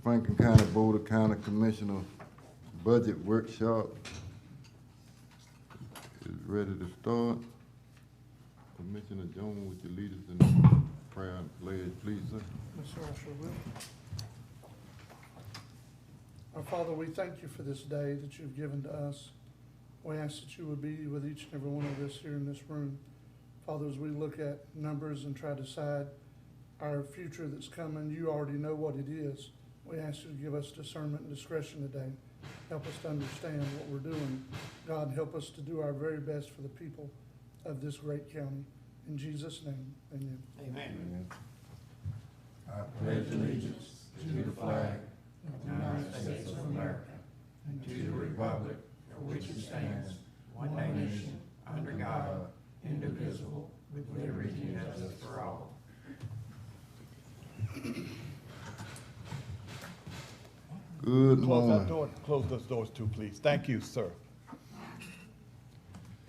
Franklin County Board of County Commissioner Budget Workshop is ready to start. Commissioner Jones, would you lead us in the prayer and pledge, please, sir? Yes, sir, I sure will. Our Father, we thank you for this day that you've given to us. We ask that you would be with each and every one of us here in this room. Father, as we look at numbers and try to decide our future that's coming, you already know what it is. We ask you to give us discernment and discretion today. Help us to understand what we're doing. God, help us to do our very best for the people of this great county. In Jesus' name, amen. Amen. I pledge allegiance to the flag of the United States of America and to the republic for which it stands, one nation, under God, indivisible, with liberty and justice for all. Good morning. Close those doors too, please. Thank you, sir.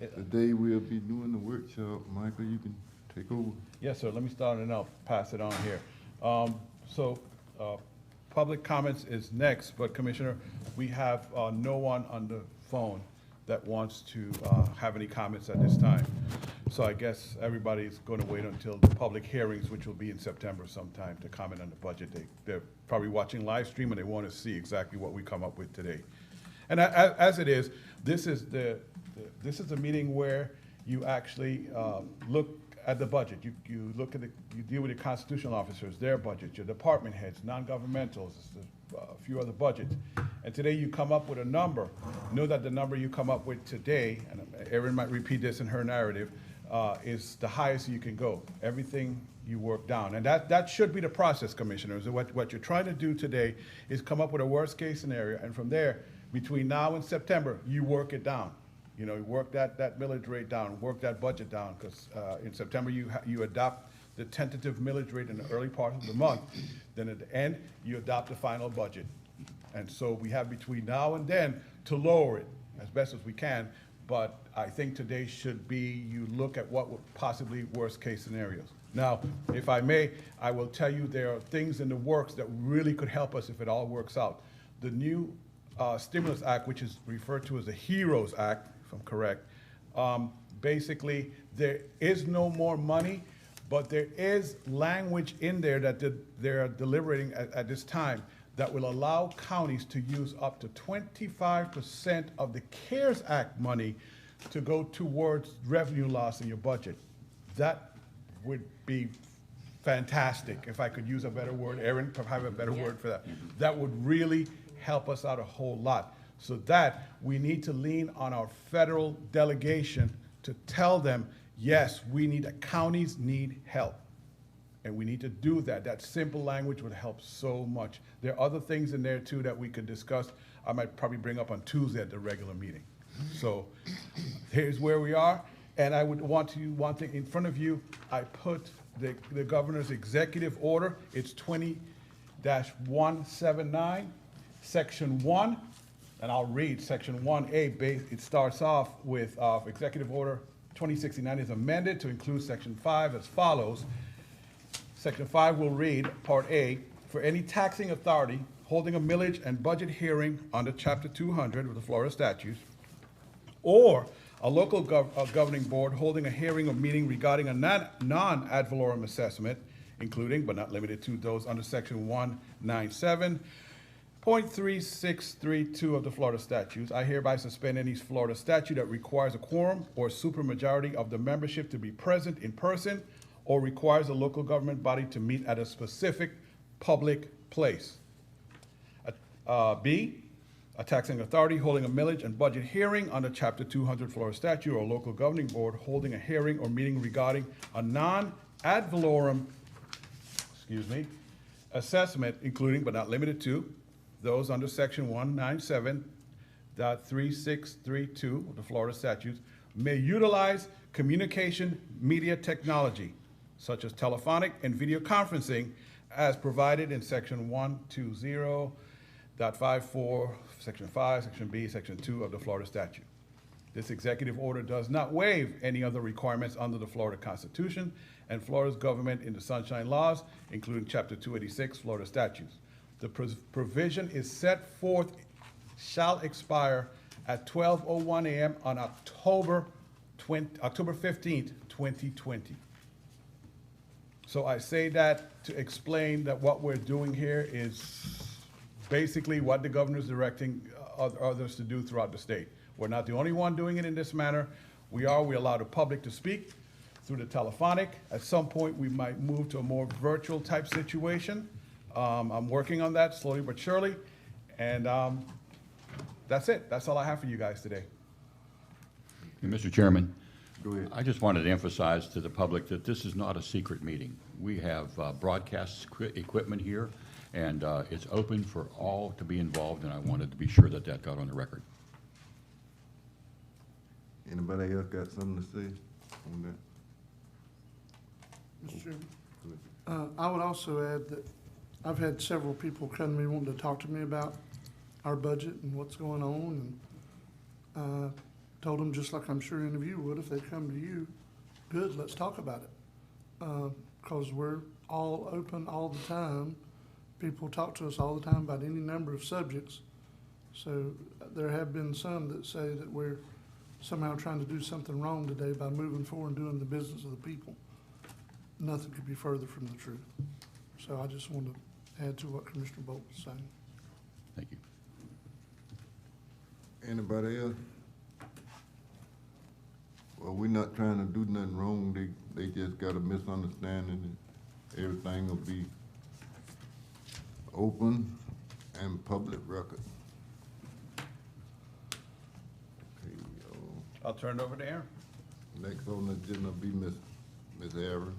Today we'll be doing the workshop. Michael, you can take over. Yes, sir. Let me start and I'll pass it on here. Public comments is next, but Commissioner, we have no one on the phone that wants to have any comments at this time. So I guess everybody's going to wait until the public hearings, which will be in September sometime, to comment on the budget. They're probably watching live stream and they want to see exactly what we come up with today. And as it is, this is a meeting where you actually look at the budget. You look at you deal with the constitutional officers, their budget, your department heads, non-governmentals, a few other budgets. And today you come up with a number. Know that the number you come up with today, and Erin might repeat this in her narrative, is the highest you can go. Everything you work down. And that should be the process, Commissioners. What you're trying to do today is come up with a worst case scenario, and from there, between now and September, you work it down. You know, you work that millage rate down, work that budget down, because in September you adopt the tentative millage rate in the early part of the month. Then at the end, you adopt the final budget. And so we have between now and then to lower it as best as we can. But I think today should be you look at what would possibly worst case scenarios. Now, if I may, I will tell you there are things in the works that really could help us if it all works out. The new Stimulus Act, which is referred to as the HEROES Act, if I'm correct, basically there is no more money, but there is language in there that they're deliberating at this time that will allow counties to use up to 25% of the CARES Act money to go towards revenue loss in your budget. That would be fantastic, if I could use a better word. Erin, have a better word for that. That would really help us out a whole lot. So that we need to lean on our federal delegation to tell them, yes, counties need help. And we need to do that. That simple language would help so much. There are other things in there too that we could discuss. I might probably bring up on Tuesday at the regular meeting. So here's where we are. And I would want to, one thing in front of you, I put the governor's executive order. It's 20-179, section 1. And I'll read section 1A. It starts off with executive order 2069 is amended to include section 5 as follows. Section 5 will read, Part A, for any taxing authority holding a millage and budget hearing under Chapter 200 of the Florida statutes, or a local governing board holding a hearing or meeting regarding a non-ad valorem assessment, including but not limited to those under Section 197.3632 of the Florida statutes, I hereby suspend any Florida statute that requires a quorum or supermajority of the membership to be present in person or requires a local government body to meet at a specific public place. B, a taxing authority holding a millage and budget hearing under Chapter 200 Florida statute, or a local governing board holding a hearing or meeting regarding a non-ad valorem, assessment, including but not limited to those under Section 197.3632 of the Florida statutes, may utilize communication media technology, such as telephonic and video conferencing, as provided in Section 120.54, Section 5, Section B, Section 2 of the Florida statute. This executive order does not waive any other requirements under the Florida Constitution and Florida's government in the Sunshine Laws, including Chapter 286 Florida statutes. The provision is set forth shall expire at 12:01 a.m. on October 15th, 2020. So I say that to explain that what we're doing here is basically what the governor is directing others to do throughout the state. We're not the only one doing it in this manner. We allow the public to speak through the telephonic. At some point, we might move to a more virtual type situation. I'm working on that slowly but surely. And that's it. That's all I have for you guys today. Mr. Chairman, Go ahead. I just wanted to emphasize to the public that this is not a secret meeting. We have broadcast equipment here, and it's open for all to be involved, and I wanted to be sure that that got on the record. Anybody else got something to say on that? Mr. Chairman. Go ahead. I would also add that I've had several people come to me wanting to talk to me about our budget and what's going on, and told them, just like I'm sure any of you would, if they come to you, good, let's talk about it. Because we're all open all the time. People talk to us all the time about any number of subjects. So there have been some that say that we're somehow trying to do something wrong today by moving forward and doing the business of the people. Nothing could be further from the truth. So I just wanted to add to what Commissioner Bolt was saying. Thank you. Anybody else? Well, we're not trying to do nothing wrong. They just got a misunderstanding, and everything will be open and public record. Okay, I'll turn it over to Aaron. next on the agenda will be Ms. Aaron.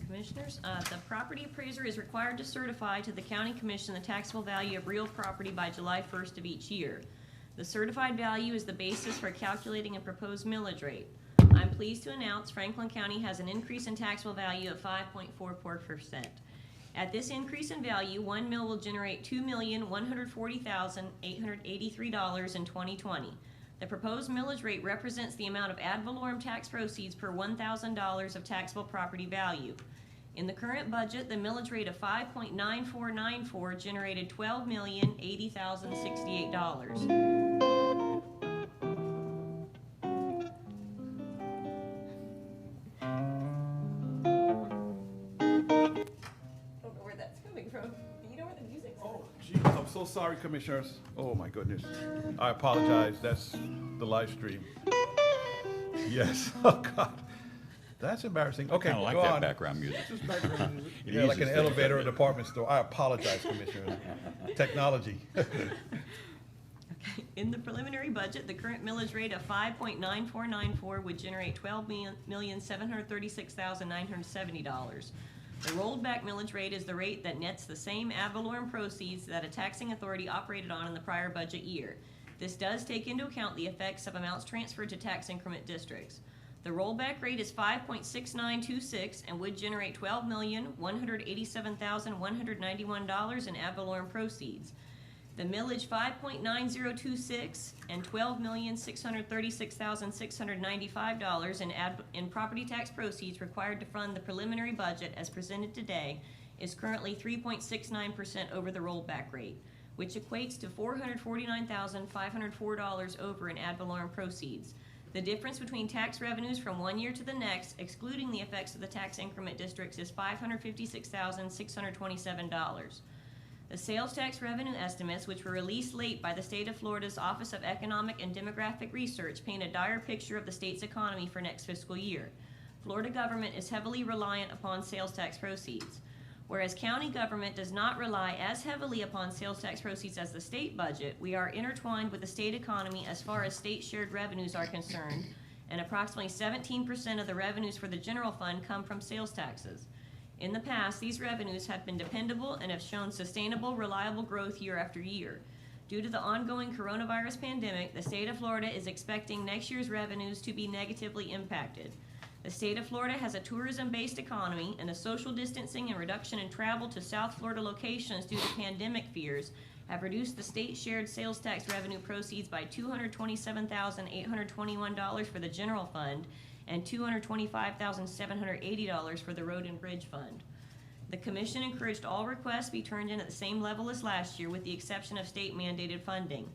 Commissioners, the property appraiser is required to certify to the county commission the taxable value of real property by July 1st of each year. The certified value is the basis for calculating a proposed millage rate. I'm pleased to announce Franklin County has an increase in taxable value of 5.44%. At this increase in value, 1 mill will generate $2,140,883 in 2020. The proposed millage rate represents the amount of ad valorem tax proceeds per $1,000 of taxable property value. In the current budget, the millage rate of 5.9494 generated $12,080,068. I'm so sorry, Commissioners. Oh, my goodness. I apologize. That's the live stream. Yes. Oh, God. That's embarrassing. Okay, I like go that on. background music. Just background music. It Yeah, like eases an things, elevator or doesn't it? department store. I apologize, Commissioner. Technology. In the preliminary budget, the current millage rate of 5.9494 would generate $12,736,970. The rolled back millage rate is the rate that nets the same ad valorem proceeds that a taxing authority operated on in the prior budget year. This does take into account the effects of amounts transferred to tax increment districts. The rollback rate is 5.6926 and would generate $12,187,191 in ad valorem proceeds. The millage 5.9026 and $12,636,695 in property tax proceeds required to fund the preliminary budget as presented today is currently 3.69% over the rollback rate, which equates to $449,504 over in ad valorem proceeds. The difference between tax revenues from one year to the next, excluding the effects of the tax increment districts, is $556,627. The sales tax revenue estimates, which were released late by the state of Florida's Office of Economic and Demographic Research, paint a dire picture of the state's economy for next fiscal year. Florida government is heavily reliant upon sales tax proceeds. Whereas county government does not rely as heavily upon sales tax proceeds as the state budget, we are intertwined with the state economy as far as state shared revenues are concerned, and approximately 17% of the revenues for the general fund come from sales taxes. In the past, these revenues have been dependable and have shown sustainable, reliable growth year after year. Due to the ongoing coronavirus pandemic, the state of Florida is expecting next year's revenues to be negatively impacted. The state of Florida has a tourism-based economy, and the social distancing and reduction in travel to South Florida locations due to pandemic fears have reduced the state shared sales tax revenue proceeds by $227,821 for the general fund and $225,780 for the road and bridge fund. The commission encouraged all requests be turned in at the same level as last year, with the exception of state mandated funding.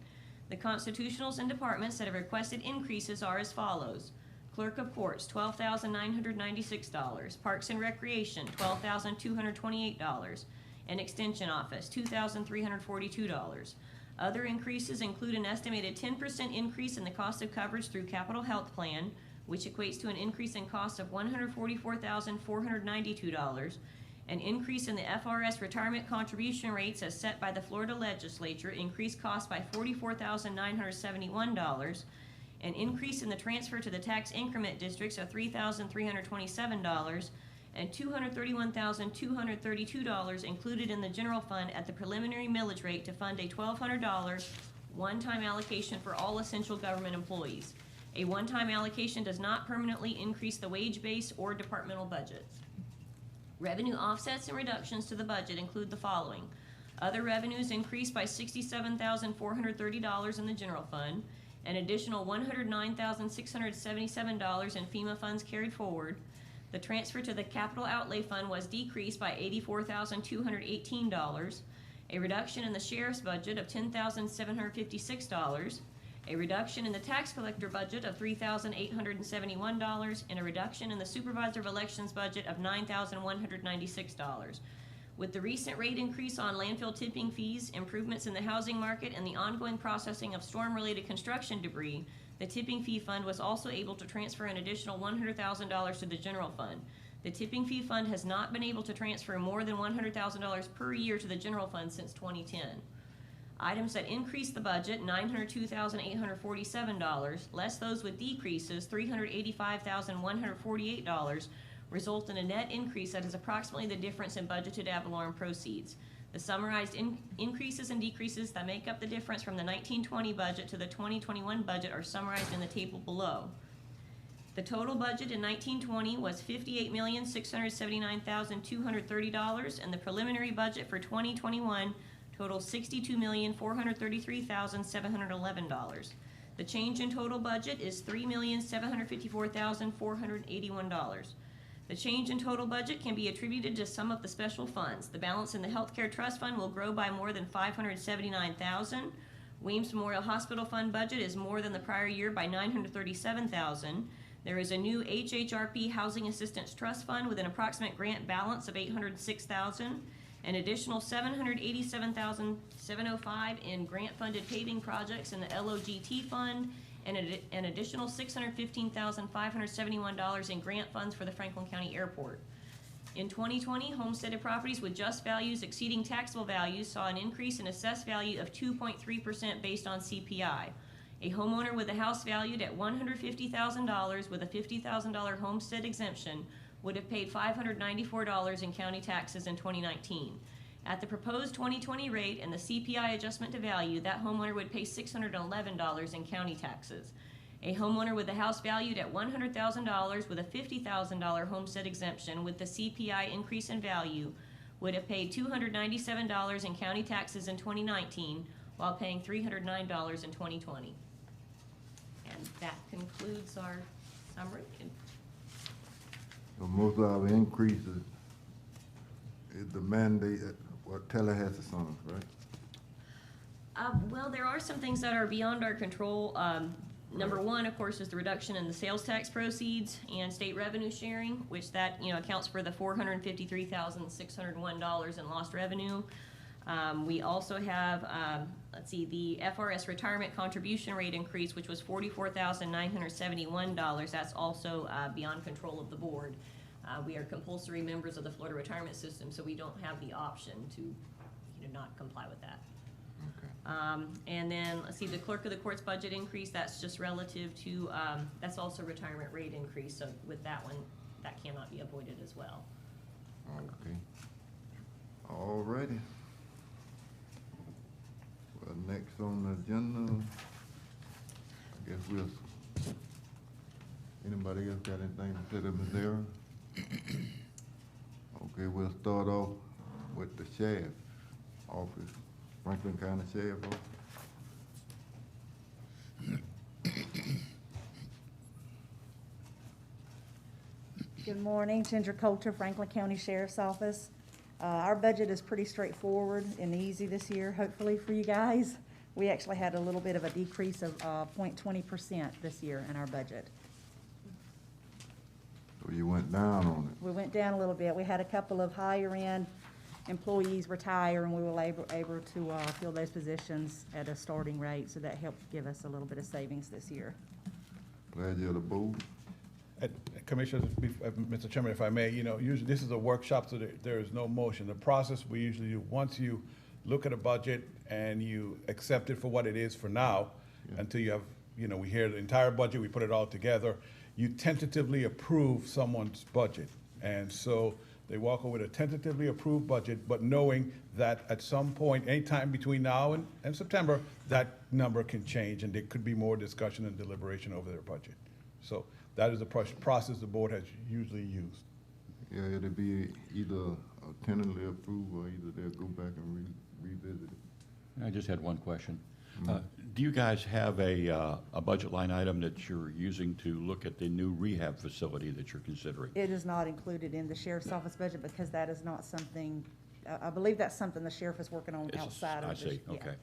The constitutionals and departments that have requested increases are as follows. Clerk of Courts, $12,996. Parks and Recreation, $12,228. And Extension Office, $2,342. Other increases include an estimated 10% increase in the cost of coverage through Capital Health Plan, which equates to an increase in cost of $144,492. An increase in the FRS retirement contribution rates as set by the Florida legislature increased costs by $44,971. An increase in the transfer to the tax increment districts of $3,327, and $231,232 included in the general fund at the preliminary millage rate to fund a $1,200 one-time allocation for all essential government employees. A one-time allocation does not permanently increase the wage base or departmental budgets. Revenue offsets and reductions to the budget include the following. Other revenues increased by $67,430 in the general fund, an additional $109,677 in FEMA funds carried forward. The transfer to the capital outlay fund was decreased by $84,218, a reduction in the sheriff's budget of $10,756, a reduction in the tax collector budget of $3,871, and a reduction in the Supervisor of Elections budget of $9,196. With the recent rate increase on landfill tipping fees, improvements in the housing market, and the ongoing processing of storm-related construction debris, the tipping fee fund was also able to transfer an additional $100,000 to the general fund. The tipping fee fund has not been able to transfer more than $100,000 per year to the general fund since 2010. Items that increase the budget, $902,847, less those with decreases, $385,148, result in a net increase that is approximately the difference in budgeted ad valorem proceeds. The summarized increases and decreases that make up the difference from the 1920 budget to the 2021 budget are summarized in the table below. The total budget in 1920 was $58,679,230, and the preliminary budget for 2021 totals $62,433,711. The change in total budget is $3,754,481. The change in total budget can be attributed to some of the special funds. The balance in the Healthcare Trust Fund will grow by more than $579,000. Weems Memorial Hospital Fund budget is more than the prior year by $937,000. There is a new HHRP Housing Assistance Trust Fund with an approximate grant balance of $806,000. An additional $787,705 in grant-funded paving projects in the LOGT Fund, and an additional $615,571 in grant funds for the Franklin County Airport. In 2020, homesteaded properties with just values exceeding taxable values saw an increase in assessed value of 2.3% based on CPI. A homeowner with a house valued at $150,000 with a $50,000 homestead exemption would have paid $594 in county taxes in 2019. At the proposed 2020 rate and the CPI adjustment to value, that homeowner would pay $611 in county taxes. A homeowner with a house valued at $100,000 with a $50,000 homestead exemption with the CPI increase in value would have paid $297 in county taxes in 2019 while paying $309 in 2020. And that concludes our summary. So most of our increases is the mandate, what Tallahassee on us, right? Well, there are some things that are beyond our control. Number one, of course, is the reduction in the sales tax proceeds and state revenue sharing, which that, accounts for the $453,601 in lost revenue. We also have, the FRS retirement contribution rate increase, which was $44,971. That's also beyond control of the board. We are compulsory members of the Florida retirement system, so we don't have the option to not comply with that. Okay. And then, the clerk of the court's budget increase, that's just relative to, that's also retirement rate increase, so with that one, that cannot be avoided as well. Okay. All righty. Well, next on the agenda, I guess anybody else got anything to say to Ms. Era? Okay, we'll start off with the sheriff office, Franklin County Sheriff Office. Good morning, Ginger Coulter, Franklin County Sheriff's Office. Our budget is pretty straightforward and easy this year, hopefully for you guys. We actually had a little bit of a decrease of 0.20% this year in our budget. So you went down on it. We went down a little bit. We had a couple of higher-end employees retire, and we were able to fill those positions at a starting rate, so that helped give us a little bit of savings this year. Pleasure of the board. Commissioners, Mr. Chairman, if I may, usually this is a workshop, so there is no motion. The process we usually do, once you look at a budget and you accept it for what it is for now, until you have, we hear the entire budget, we put it all together, you tentatively approve someone's budget. And so they walk away with a tentatively approved budget, but knowing that at some point, anytime between now and September, that number can change, and there could be more discussion and deliberation over their budget. So that is the process the board has usually used. Yeah, it'll be either tentatively approved or either they'll go back and revisit it. I just had one question. Do you guys have a budget line item that you're using to look at the new rehab facility that you're considering? It is not included in the sheriff's office budget because that is not something, I believe that's something the sheriff is working on outside of this. I see, Yeah. okay.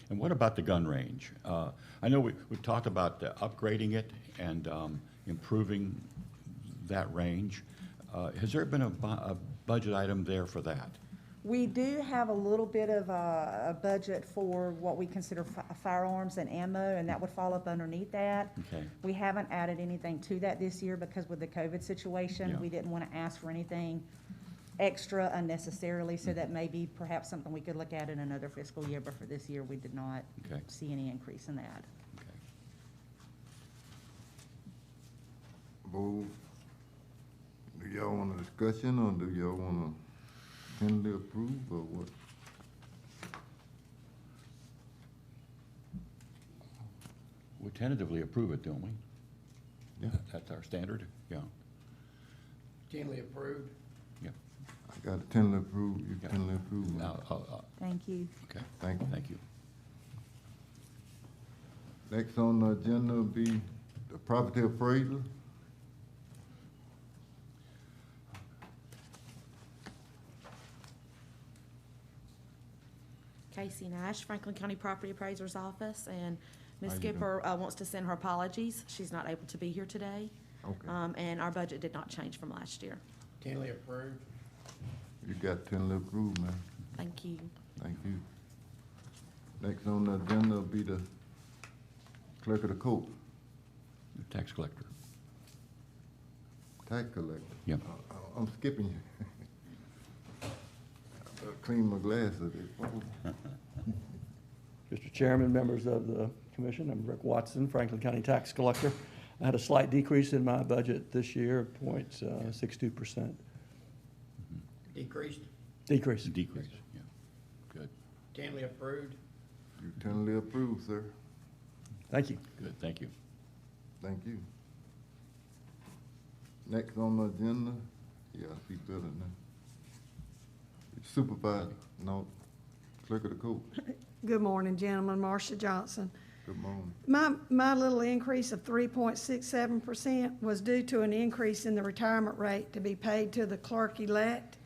And what about the gun range? I know we talked about upgrading it and improving that range. Has there been a budget item there for that? We do have a little bit of a budget for what we consider firearms and ammo, and that would fall up underneath that. Okay. We haven't added anything to that this year because with the COVID situation, Yeah. we didn't want to ask for anything extra unnecessarily, so that may be perhaps something we could look at in another fiscal year, but for this year, we did not Okay. see any increase in that. Okay. Board, do y'all want a discussion or do y'all want to tentatively approve or what? We tentatively approve it, don't we? Yeah. That's our standard? Yeah. Tentatively approved. Yeah. I got a tentatively approved, you Yeah. tentatively approved. Now, Thank you. okay. Thank you. Thank you. Next on the agenda will be the property appraisal. Casey Nash, Franklin County Property Appraiser's Office, and Ms. How you doing? Skipper wants to send her apologies. She's not able to be here today. Okay. And our budget did not change from last year. Tentatively approved. You got tentatively approved, man. Thank you. Thank you. Next on the agenda will be the clerk of the court, The tax collector. tax collector. Yeah. I'm skipping you. I'll clean my glasses. Mr. Chairman, members of the commission, I'm Rick Watson, Franklin County Tax Collector. I had a slight decrease in my budget this year of 0.62%. Decreased. Decrease. Decrease, yeah. Good, Tentatively approved. You tentatively approved, sir. Thank you. good, thank you. Thank you. Next on the agenda, yeah, I see better now. Supervisor, no, clerk of the court. Good morning, gentlemen. Marcia Johnson. Good morning. My little increase of 3.67% was due to an increase in the retirement rate to be paid to the clerk-elect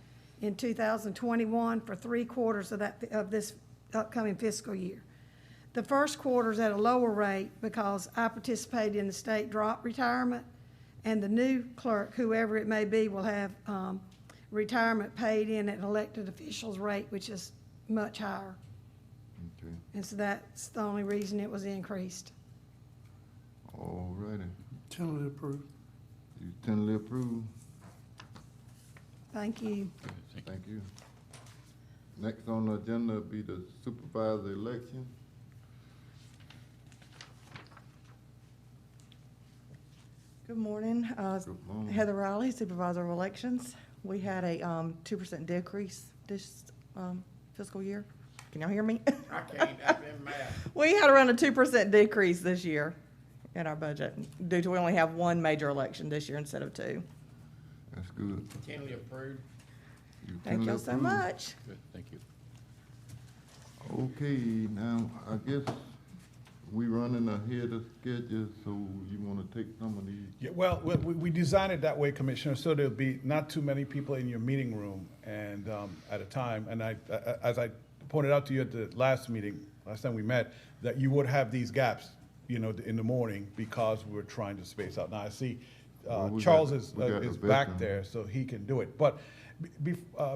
in 2021 for 3/4 of this upcoming fiscal year. The first quarter's at a lower rate because I participated in the state drop retirement, and the new clerk, whoever it may be, will have retirement paid in at an elected official's rate, which is much higher. Okay, And so that's the only reason it was increased. all righty. Tentatively approved. You tentatively approved. Thank you. Good, thank you. Thank you. Next on the agenda will be the supervisor election. Good morning. Good morning. Heather Riley, Supervisor of Elections. We had a 2% decrease this fiscal year. Can y'all hear me? I can't, I've been mad. We had around a 2% decrease this year in our budget due to we only have one major election this year instead of two. That's good. Tentatively approved. You Thank y'all tentatively so approved. much. Good, thank you. Okay, now, I guess we running ahead of schedule, so you wanna take some of these? Yeah, well, we designed it that way, Commissioner, so there'll be not too many people in your meeting room and, at a time. And as I pointed out to you at the last meeting, last time we met, that you would have these gaps, you know, in the morning because we're trying to space out. Now, I see, Well, we Charles got- is we got the back veteran. there, so he can do it. But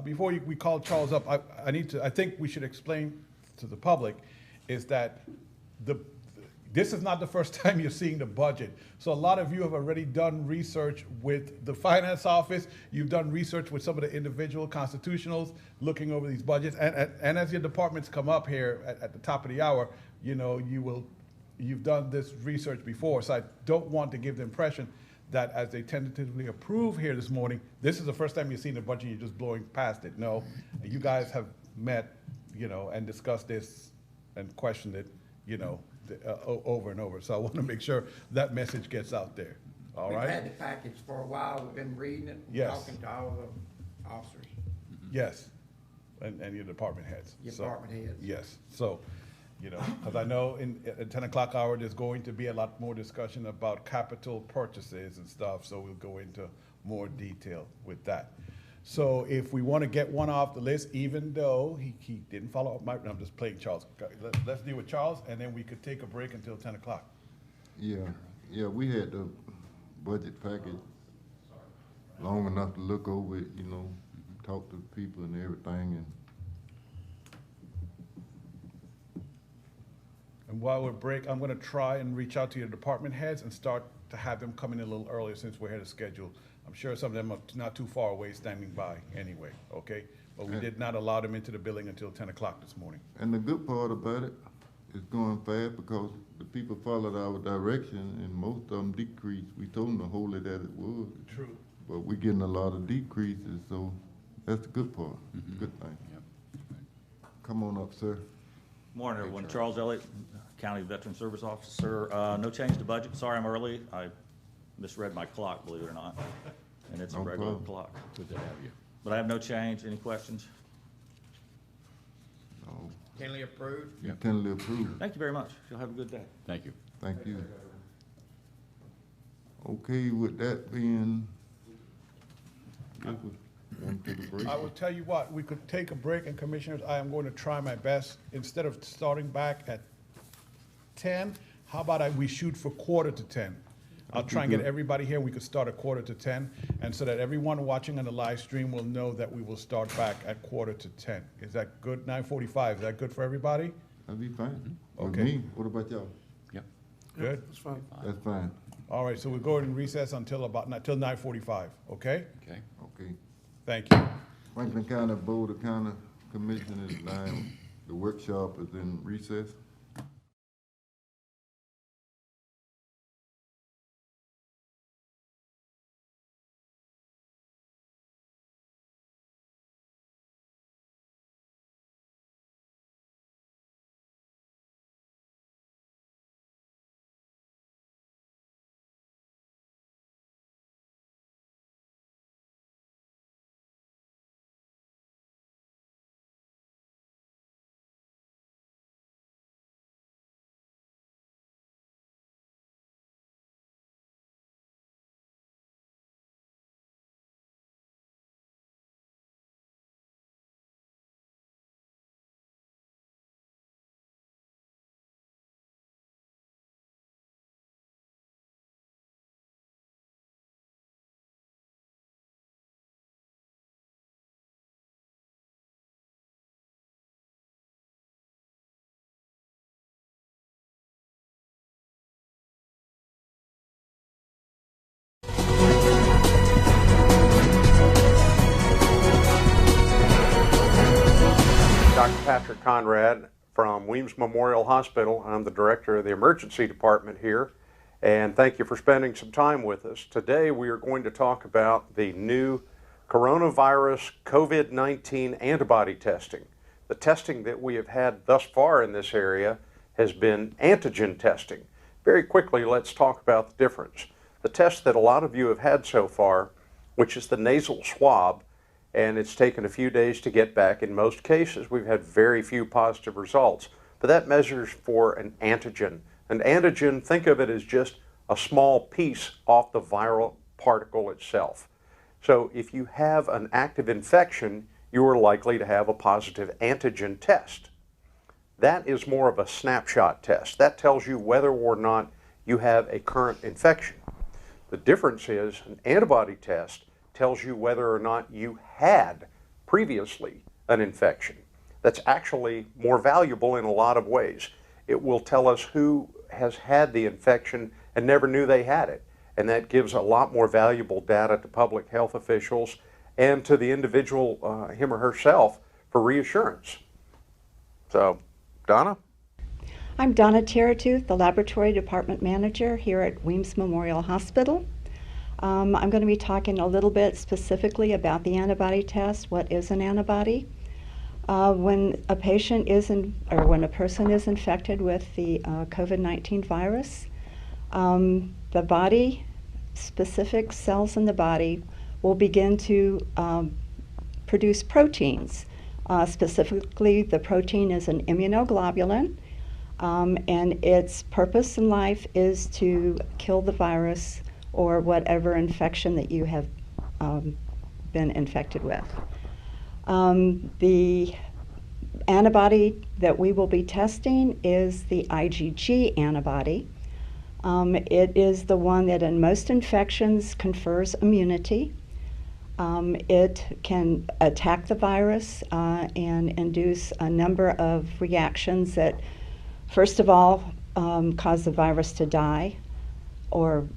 before we call Charles up, I think we should explain to the public is that this is not the first time you're seeing the budget. So a lot of you have already done research with the finance office. You've done research with some of the individual constitutionals looking over these budgets. And as your departments come up here at the top of the hour, you know, you've done this research before. So I don't want to give the impression that as they tentatively approve here this morning, this is the first time you've seen the budget, you're just blowing past it. No, you guys have met, you know, and discussed this and questioned it, you know, over and over. So I want to make sure that message gets out there. All We've right? had the package for a while, we've been reading it, Yes. talking to all the officers. Yes, and your department heads. Your So, department heads. Yes, so, you know, because I know at 10 o'clock hour, there's going to be a lot more discussion about capital purchases and stuff, so we'll go into more detail with that. So if we want to get one off the list, even though he didn't follow up I'm just playing Charles. Let's deal with Charles, and then we could take a break until 10 o'clock. Yeah, we had the budget package long enough to look over it, you know, talk to people and everything, And while we're break, I'm gonna try and reach out to your department heads and start to have them come in a little earlier since we're ahead of schedule. I'm sure some of them are not too far away standing by anyway, okay? But we did not allow them into the building until 10 o'clock this morning. And the good part about it is going fast because the people followed our direction and most of them decreased. We told them to hold it as it was. True. But we're getting a lot of decreases, so that's the good part, good thing. Come on up, sir. Morning, everyone. Charles Elliott, County Veteran Service Officer. No change to budget. Sorry I'm early. I misread my clock, believe it or not, and it's a No regular problem. clock. Good to have you. But I have no change. Any questions? No, Tentatively approved. you tentatively approved. Thank you very much. You'll have a good day. Thank you. Thank you. Okay, with that being, guess we're going to the break. I will tell you what, we could take a break, and Commissioners, I am going to try my best, instead of starting back at 10, how about we shoot for 9:45? I'll try and get everybody here, we could start at 9:45, and so that everyone watching on the live stream will know that we will start back at 9:45. Is that good? 9:45, is that good for everybody? That'd be fine. With Okay. me, what about y'all? Yep. Good? That's fine. That's fine. All right, so we'll go ahead and recess until 9:45, okay? Okay. Okay. Thank you. Franklin County Board of County Commission is now, the workshop is in recess. Dr. Patrick Conrad from Weems Memorial Hospital. I'm the director of the emergency department here, and thank you for spending some time with us. Today we are going to talk about the new coronavirus COVID-19 antibody testing. The testing that we have had thus far in this area has been antigen testing. Very quickly, let's talk about the difference. The test that a lot of you have had so far, which is the nasal swab, and it's taken a few days to get back. In most cases, we've had very few positive results, but that measures for an antigen An antigen, think of it as just a small piece off the viral particle itself. So if you have an active infection, you are likely to have a positive antigen test. That is more of a snapshot test. That tells you whether or not you have a current infection. The difference is an antibody test tells you whether or not you had previously an infection. That's actually more valuable in a lot of ways. It will tell us who has had the infection and never knew they had it. And that gives a lot more valuable data to public health officials and to the individual, him or herself, for reassurance. So, Donna? I'm Donna Teratooth, the Laboratory Department Manager here at Weems Memorial Hospital. I'm going to be talking a little bit specifically about the antibody test. What is an antibody? When a patient when a person is infected with the COVID-19 virus, the body, specific cells in the body, will begin to produce proteins. Specifically, the protein is an immunoglobulin, and its purpose in life is to kill the virus or whatever infection that you have been infected with. The antibody that we will be testing is the IgG antibody. It is the one that in most infections confers immunity. It can attack the virus and induce a number of reactions that, first of all, cause the virus to die or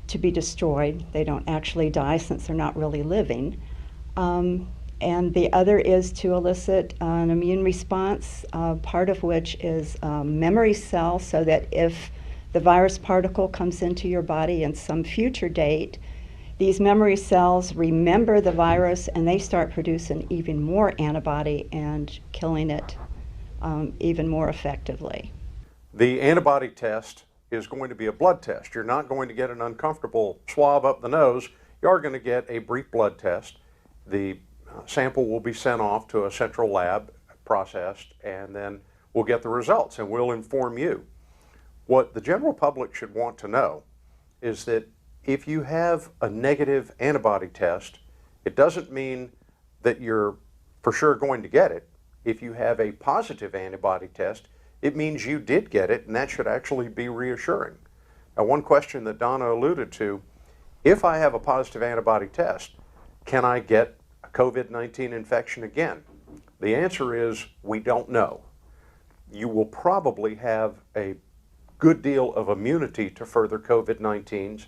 to be destroyed. They don't actually die since they're not really living. And the other is to elicit an immune response, part of which is a memory cell, so that if the virus particle comes into your body in some future date, these memory cells remember the virus and they start producing even more antibody and killing it even more effectively. The antibody test is going to be a blood test. You're not going to get an uncomfortable swab up the nose. You are going to get a brief blood test. The sample will be sent off to a central lab, processed, and then we'll get the results and we'll inform you. What the general public should want to know is that if you have a negative antibody test, it doesn't mean that you're for sure going to get it. If you have a positive antibody test, it means you did get it, and that should actually be reassuring. Now, one question that Donna alluded to, if I have a positive antibody test, can I get a COVID-19 infection again? The answer is we don't know. You will probably have a good deal of immunity to further COVID-19s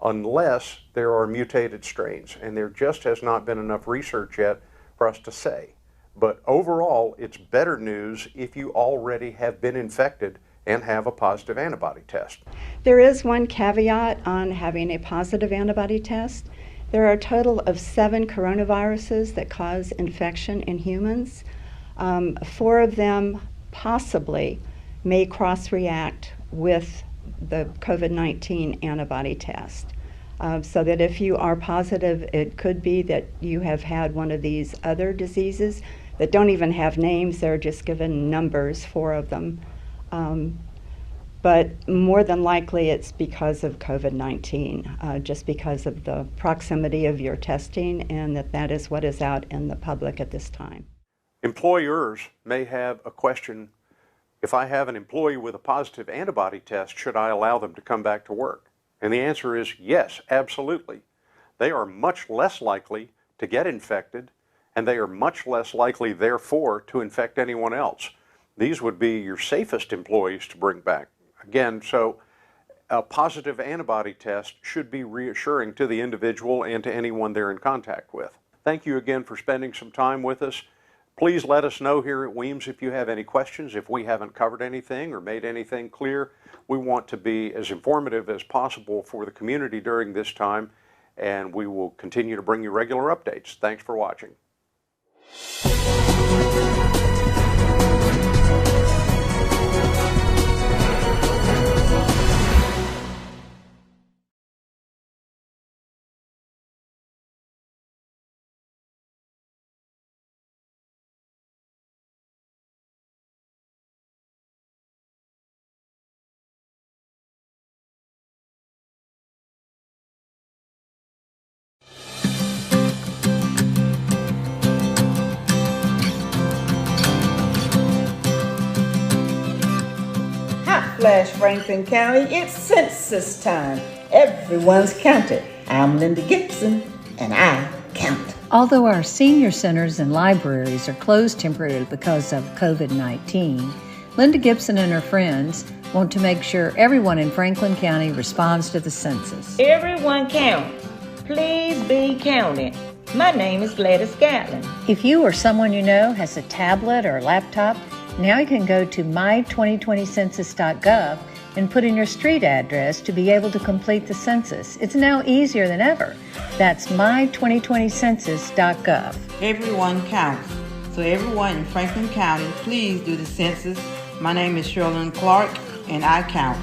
unless there are mutated strains, and there just has not been enough research yet for us to say. But overall, it's better news if you already have been infected and have a positive antibody test. There is one caveat on having a positive antibody test. There are a total of 7 coronaviruses that cause infection in humans. 4 of them possibly may cross-react with the COVID-19 antibody test. So that if you are positive, it could be that you have had one of these other diseases that don't even have names, they're just given numbers, 4 of them. But more than likely it's because of COVID-19, just because of the proximity of your testing and that is what is out in the public at this time. Employers may have a question, if I have an employee with a positive antibody test, should I allow them to come back to work? And the answer is yes, absolutely. They are much less likely to get infected, and they are much less likely, therefore, to infect anyone else. These would be your safest employees to bring back. Again, so a positive antibody test should be reassuring to the individual and to anyone they're in contact with. Thank you again for spending some time with us. Please let us know here at Weems if you have any questions, if we haven't covered anything or made anything clear. We want to be as informative as possible for the community during this time, and we will continue to bring you regular updates. Thanks for watching. Flash, Franklin County, it's census time. Everyone's counted. I'm Linda Gibson, and I count. Although our senior centers and libraries are closed temporarily because of COVID-19, Linda Gibson and her friends want to make sure everyone in Franklin County responds to the census. Everyone count. Please be counted. My name is Gladys Gatlin. If you or someone you know has a tablet or a laptop, now you can go to my2020census.gov and put in your street address to be able to complete the census. It's now easier than ever. That's my2020census.gov. Everyone counts. So everyone in Franklin County, please do the census. My name is Sherilyn Clark, and I count.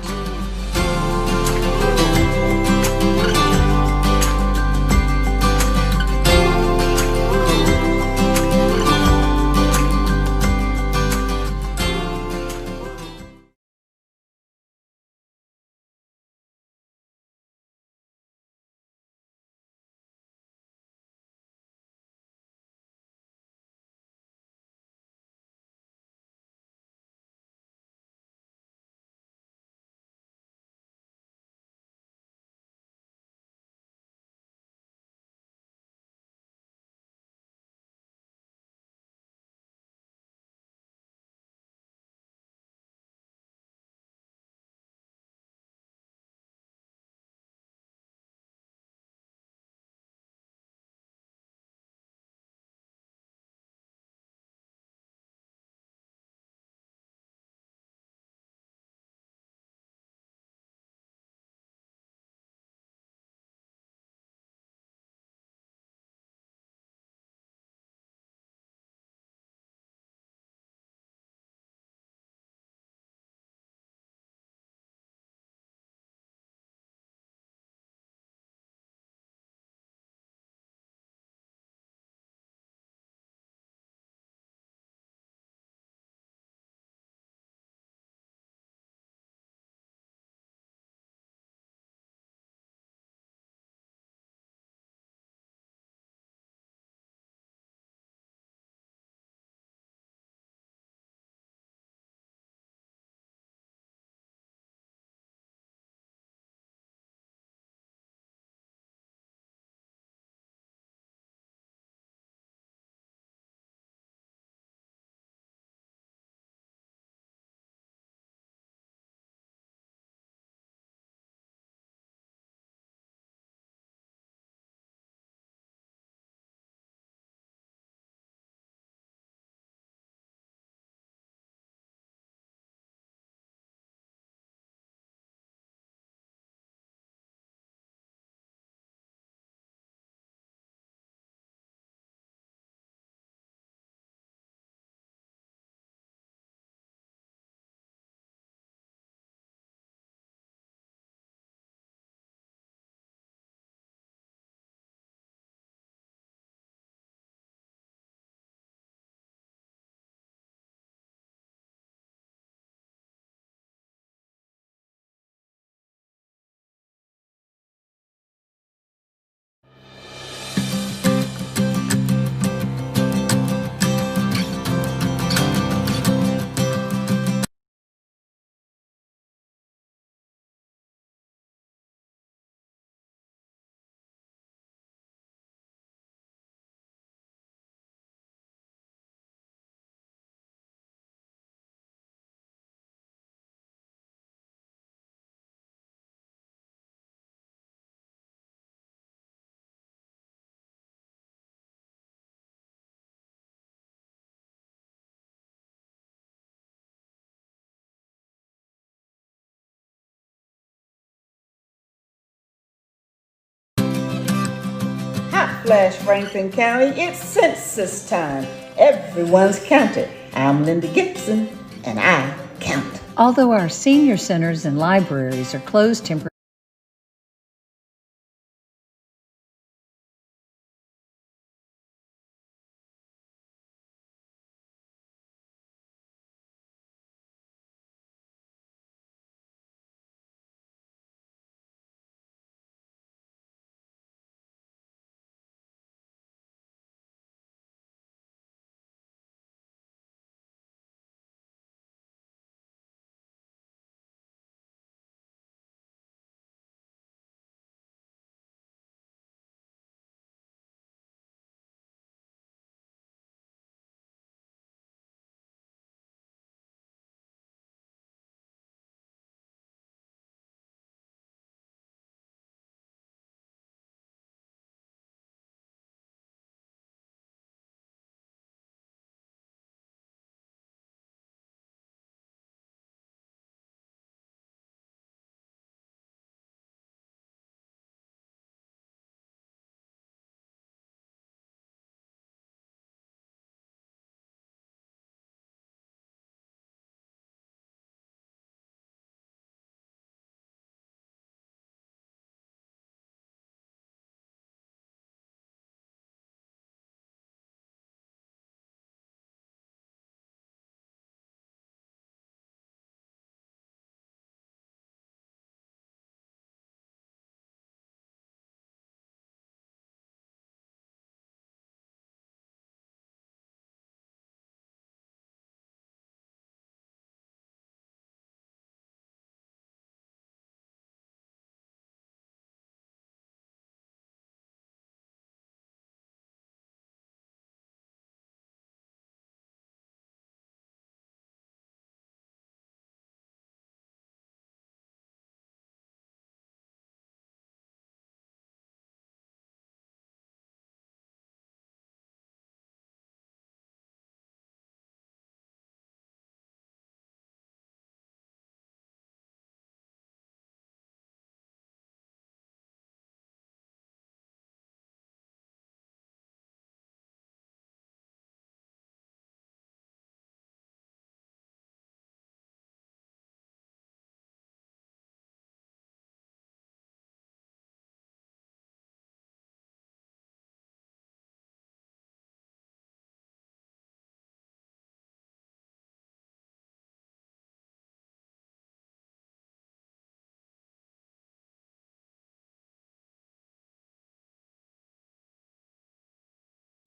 Flash, Franklin County, it's census time. Everyone's counted. I'm Linda Gibson, and I count. Although our senior centers and libraries are closed temporarily,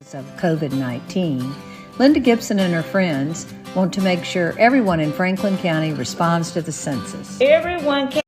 of COVID-19, Linda Gibson and her friends want to make sure everyone in Franklin County responds to the census. Everyone can.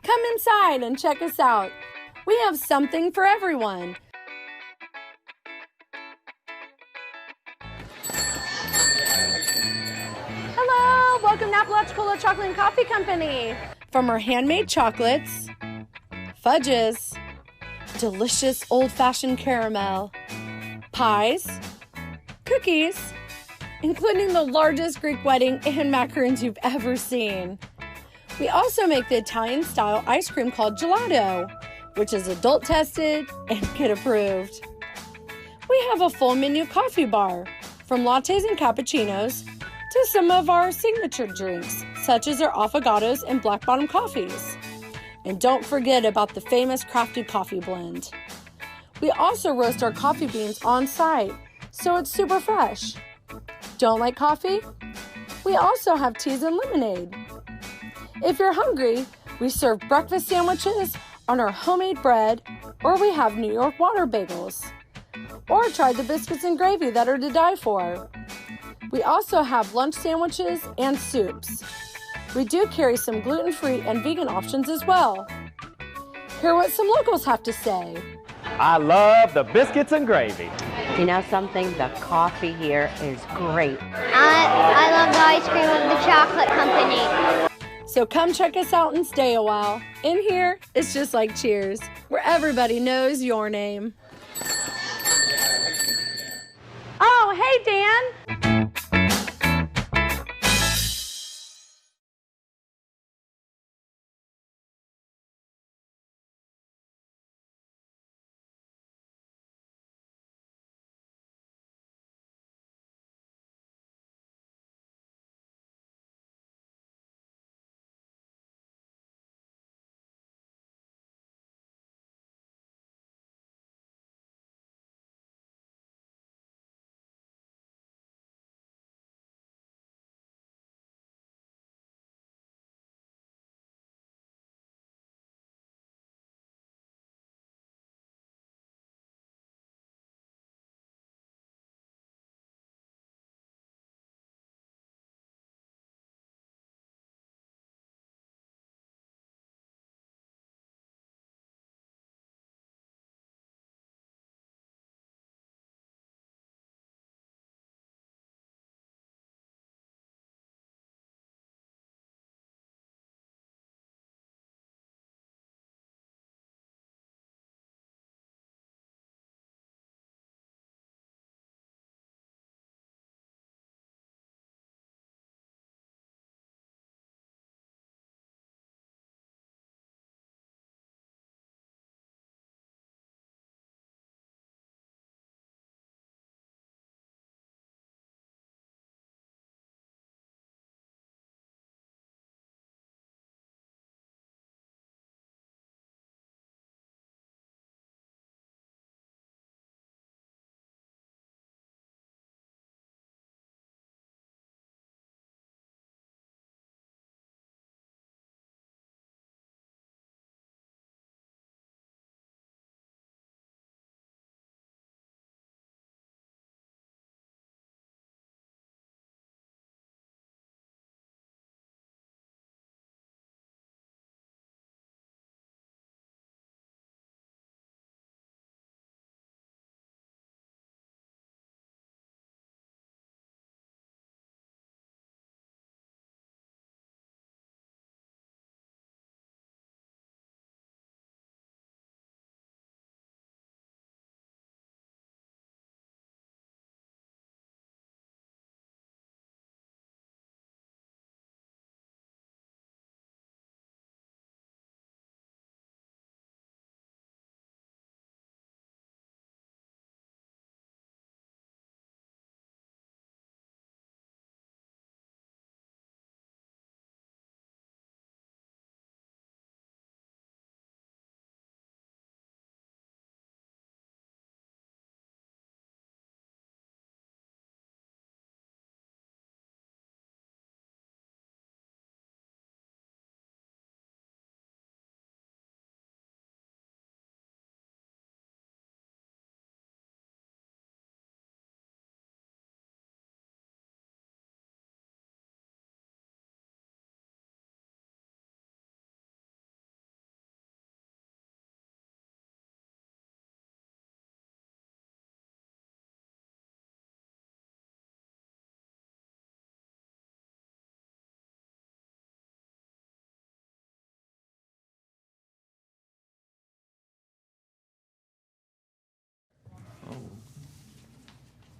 Come inside and check us out. We have something for everyone. Hello, welcome to Apalachicola Chocolate and Coffee Company. From our handmade chocolates, fudges, delicious old-fashioned caramel, pies, cookies, including the largest Greek wedding and macaroons you've ever seen. We also make the Italian-style ice cream called gelato, which is adult tested and kid approved. We have a full menu coffee bar, from lattes and cappuccinos to some of our signature drinks, such as our affogatos and black bottom coffees. And don't forget about the famous crafted coffee blend. We also roast our coffee beans on site, so it's super fresh. Don't like coffee? We also have teas and lemonade. If you're hungry, we serve breakfast sandwiches on our homemade bread, or we have New York water bagels. Or try the biscuits and gravy that are to die for. We also have lunch sandwiches and soups. We do carry some gluten-free and vegan options as well. Hear what some locals have to say. I love the biscuits and gravy. You know something? The coffee here is great. I love the ice cream of the chocolate company. So come check us out and stay a while. In here, it's just like Cheers, where everybody knows your name. Oh, hey, Dan.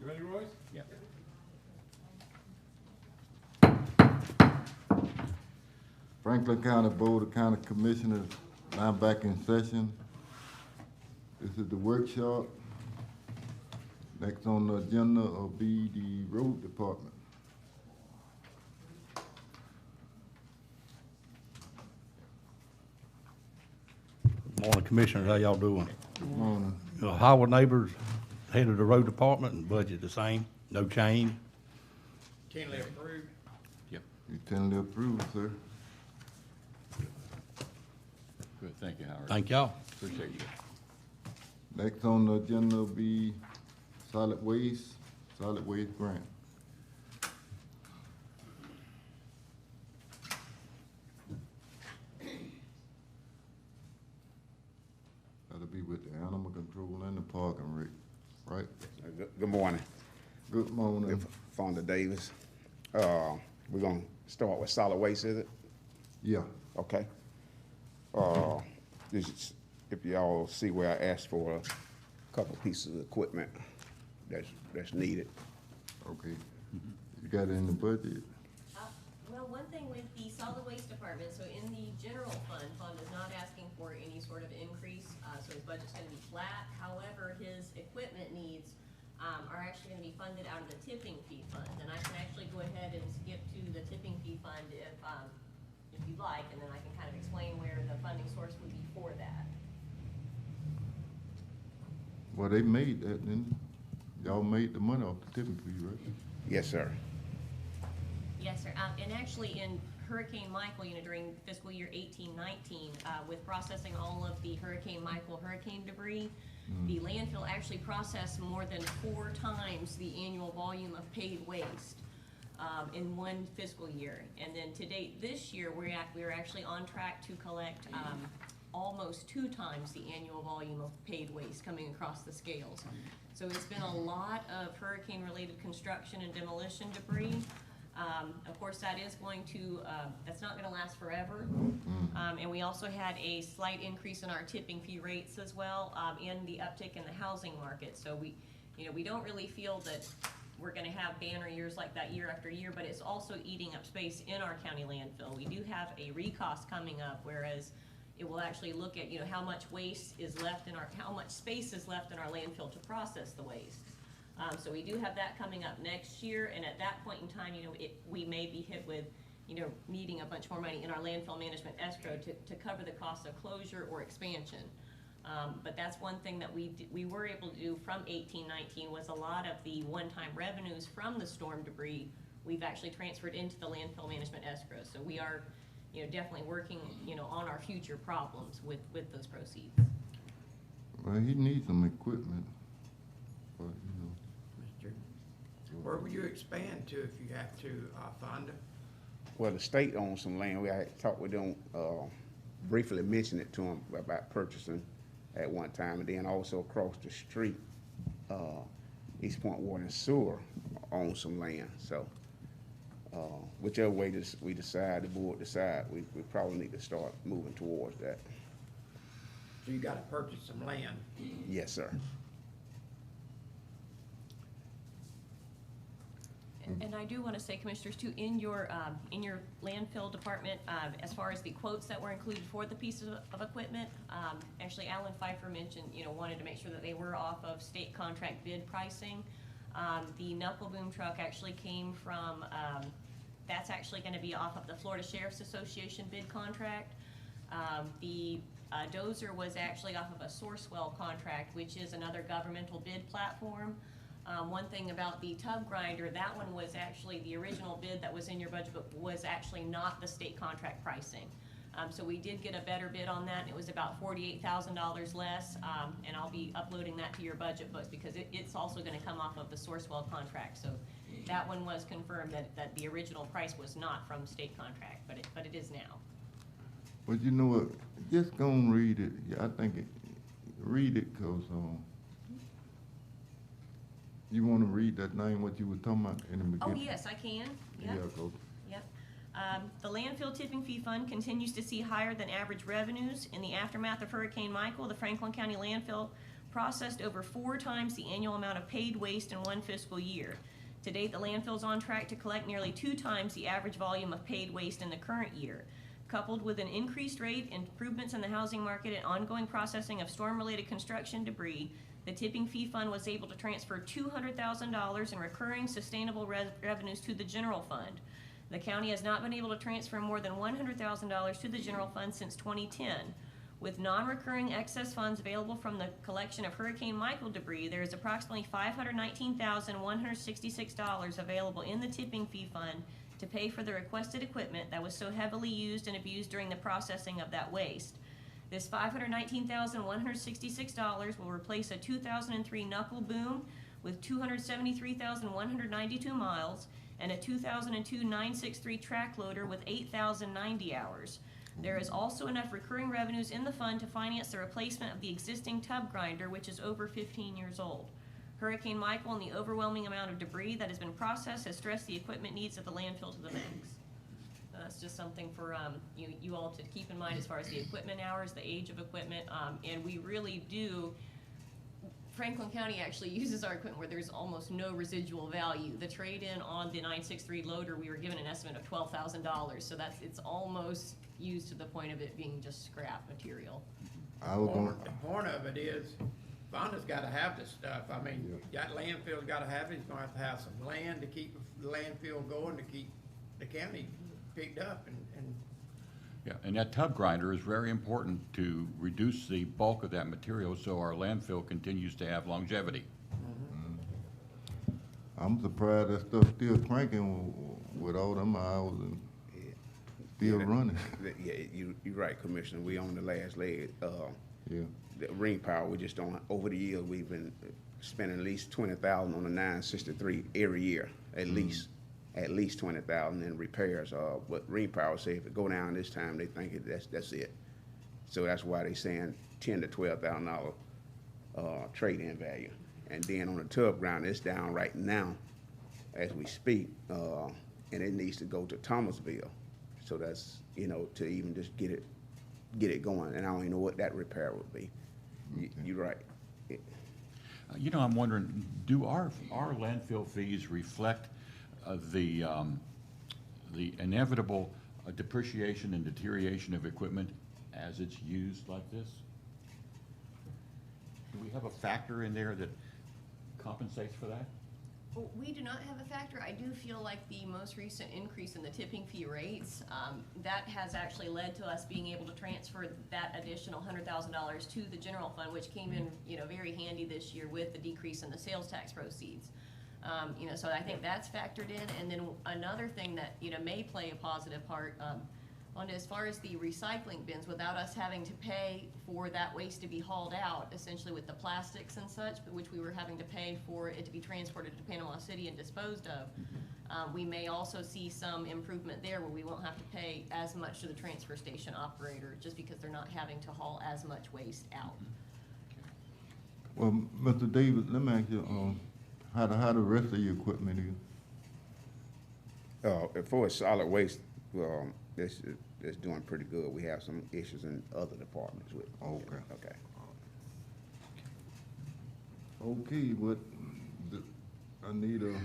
ready, Royce? Yeah. Franklin County Board of County Commissioners now back in session. This is the workshop. Next on the agenda will be the road department. Morning, Commissioners. How y'all doing? Good morning. How are neighbors, head of the road department, and budget the same? No change? Tentatively approved. Yep. You tentatively approved, sir. Good, thank you, Howard. Thank y'all. Appreciate you. Next on the agenda will be solid waste grant. That'll be with the animal control and the parking rate, right? Good morning. Good morning. Fonda Davis. We're gonna start with solid waste, is it? Yeah. Okay. This is, if y'all see where I asked for a couple pieces of equipment that's needed. Okay. You got it in the budget? Well, one thing with the solid waste department, so in the general fund is not asking for any sort of increase, so his budget's gonna be flat. However, his equipment needs are actually gonna be funded out of the tipping fee fund. And I can actually go ahead and skip to the tipping fee fund if you'd like, and then I can kind of explain where the funding source would be for that. Well, they made that, didn't they? Y'all made the money off the tipping fee, right? Yes, sir. Yes, sir. And actually in Hurricane Michael, during fiscal year 18-19, with processing all of the Hurricane Michael hurricane debris, the landfill actually processed more than 4 times the annual volume of paid waste in one fiscal year. And then to date this year, we're actually on track to collect almost 2 times the annual volume of paid waste coming across the scales. So it's been a lot of hurricane-related construction and demolition debris. Of course, that is going to, that's not gonna last forever. And we also had a slight increase in our tipping fee rates as well, and the uptick in the housing market. So we don't really feel that we're gonna have banner years like that year after year, but it's also eating up space in our county landfill. We do have a recost coming up, whereas it will actually look at, how much waste is left in how much space is left in our landfill to process the waste. So we do have that coming up next year, and at that point in time, we may be hit with, needing a bunch more money in our landfill management escrow to cover the cost of closure or expansion. But that's one thing that we were able to do from 18-19 was a lot of the one-time revenues from the storm debris we've actually transferred into the landfill management escrow. So we are, definitely working, on our future problems with those proceeds. Well, he needs some equipment, but, Where will you expand to if you have to, Fonda? Well, the state owns some land. We had talked with them, briefly mentioned it to them about purchasing at one time, and then also across the street, East Point Water and Sewer owns some land. So, whichever way we decide, the board decide, we probably need to start moving towards that. So you gotta purchase some land. Yes, sir. And I do want to say, Commissioners, too, in your landfill department, as far as the quotes that were included for the pieces of equipment, actually Alan Pfeiffer mentioned, wanted to make sure that they were off of state contract bid pricing. The knuckle boom truck actually came from, that's actually going to be off of the Florida Sheriff's Association bid contract. The dozer was actually off of a Sourcewell contract, which is another governmental bid platform. One thing about the tub grinder, that one was actually, the original bid that was in your budget book was actually not the state contract pricing. So we did get a better bid on that, and it was about $48,000 less, and I'll be uploading that to your budget books because it's also gonna come off of the Sourcewell contract. So that one was confirmed that the original price was not from state contract, but it is now. But you know what, just go and read it. Yeah, I think read it, cause, you want to read that name, what you were talking about in the beginning? Oh, yes, I can. Yep. Yeah, go. Yep. The landfill tipping fee fund continues to see higher than average revenues. In the aftermath of Hurricane Michael, the Franklin County landfill processed over 4 times the annual amount of paid waste in one fiscal year. To date, the landfill is on track to collect nearly 2 times the average volume of paid waste in the current year. Coupled with an increased rate, improvements in the housing market, and ongoing processing of storm-related construction debris, the tipping fee fund was able to transfer $200,000 in recurring sustainable revenues to the general fund. The county has not been able to transfer more than $100,000 to the general fund since 2010. With non-recurring excess funds available from the collection of Hurricane Michael debris, there is approximately $519,166 available in the tipping fee fund to pay for the requested equipment that was so heavily used and abused during the processing of that waste. This $519,166 will replace a 2003 knuckle boom with 273,192 miles and a 2002 963 track loader with 8,090 hours. There is also enough recurring revenues in the fund to finance the replacement of the existing tub grinder, which is over 15 years old. Hurricane Michael and the overwhelming amount of debris that has been processed has stressed the equipment needs at the landfill to the max. So that's just something for you all to keep in mind as far as the equipment hours, the age of equipment, and we really do. Franklin County actually uses our equipment where there's almost no residual value. The trade-in on the 963 loader, we were given an estimate of $12,000, so it's almost used to the point of it being just scrap material. The point of it is, Fonda's gotta have this stuff. I mean, that landfill's gotta have it. He's gonna have to have some land to keep the landfill going, to keep the county picked up and Yeah, and that tub grinder is very important to reduce the bulk of that material so our landfill continues to have longevity. I'm surprised that stuff's still cranking with all them hours and still running. Yeah, you're right, Commissioner. We on the last leg. Yeah. The ring power, we just don't, over the years, we've been spending at least $20,000 on the 963 every year, at least 20,000 in repairs. But ring power say if it go down this time, they think that's it. So that's why they saying $10,000 to $12,000 trade-in value. And then on the tub grinder, it's down right now as we speak, and it needs to go to Thomasville. So that's, to even just get it going. And I don't even know what that repair would be. You're right. I'm wondering, do our landfill fees reflect the inevitable depreciation and deterioration of equipment as it's used like this? Do we have a factor in there that compensates for that? Well, we do not have a factor. I do feel like the most recent increase in the tipping fee rates, that has actually led to us being able to transfer that additional $100,000 to the general fund, which came in, very handy this year with the decrease in the sales tax proceeds. So I think that's factored in. And then another thing that, may play a positive part, on as far as the recycling bins, without us having to pay for that waste to be hauled out, essentially with the plastics and such, which we were having to pay for it to be transported to Panama City and disposed of, we may also see some improvement there where we won't have to pay as much to the transfer station operator just because they're not having to haul as much waste out. Well, Mr. David, let me ask you, how the rest of your equipment is? For solid waste, it's doing pretty good. We have some issues in other departments with. Okay. Okay. But I need a.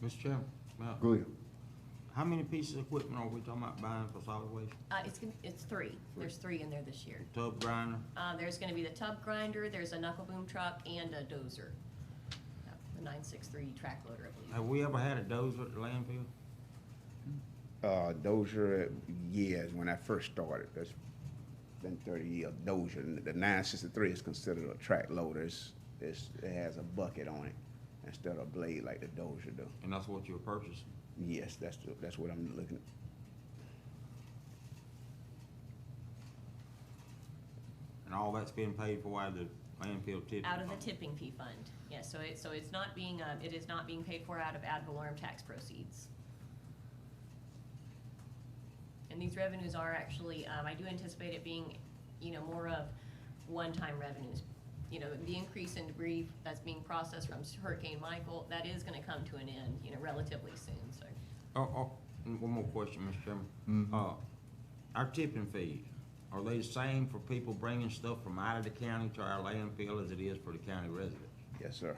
Mr. Chairman, Go ahead. how many pieces of equipment are we talking about buying for solid waste? It's 3. There's 3 in there this year. Tub grinder? There's gonna be the tub grinder, there's a knuckle boom truck, and a dozer. The 963 track loader, I believe. Have we ever had a dozer at the landfill? Dozier, yes, when I first started, that's been 30 years. Dozier, the 963 is considered a track loader. It has a bucket on it instead of a blade like the Dozier do. And that's what you're purchasing? Yes, that's what I'm looking at. And all that's being paid for out of the landfill tipping Out of the fund? tipping fee fund, yes, so it's not being, it is not being paid for out of ad valorem tax proceeds. And these revenues are actually, I do anticipate it being, more of one-time revenues. The increase in debris that's being processed from Hurricane Michael, that is gonna come to an end, relatively soon, so. And one more question, Mr. Chairman. Mm-hmm. Our tipping fees, are they the same for people bringing stuff from out of the county to our landfill as it is for the county residents? Yes, sir.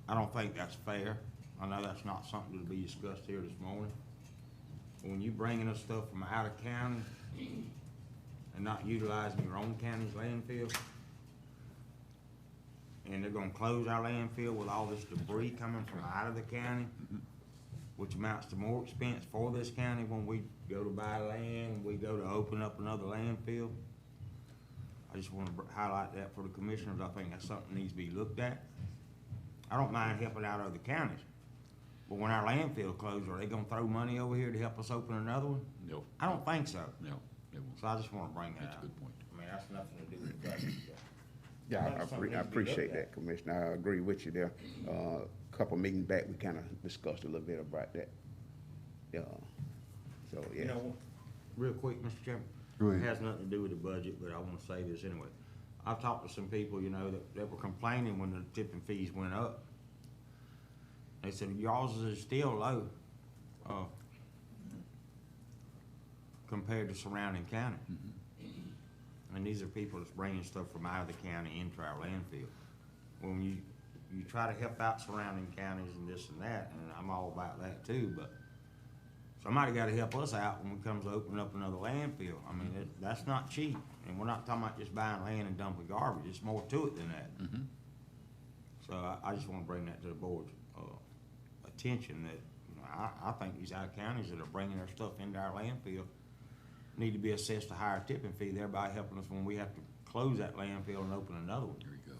I don't think that's fair. I know that's not something to be discussed here this morning. When you bringing us stuff from out of county and not utilizing your own county's landfill, and they're gonna close our landfill with all this debris coming from out of the county, which amounts to more expense for this county when we go to buy land, we go to open up another landfill. I just wanna highlight that for the commissioners. I think that's something that needs to be looked at. I don't mind helping out other counties, but when our landfill closes, are they gonna throw money over here to help us open another one? No. I don't think so. No, they won't. So I just wanna bring that That's a out. good point. I mean, that's nothing to do with the budget. Yeah, That's something I needs to be appreciate looked that, at. Commissioner. I agree with you there. Couple meetings back, we kind of discussed a little bit about that. Yeah. So, yeah. You know, real quick, Mr. Chairman. Go ahead. It has nothing to do with the budget, but I wanna say this anyway. I've talked to some people, you know, that were complaining when the tipping fees went up. They said, y'all's is still low, compared to surrounding county. And these are people that's bringing stuff from out of the county into our landfill. When you try to help out surrounding counties and this and that, and I'm all about that too, but somebody gotta help us out when it comes to opening up another landfill. I mean, that's not cheap, and we're not talking about just buying land and dumping garbage, it's more to it than that. So I just wanna bring that to the board's, attention, that, you know, I think these out of counties that are bringing their stuff into our landfill need to be assessed a higher tipping fee, thereby helping us when we have to close that landfill and open another one. There you go.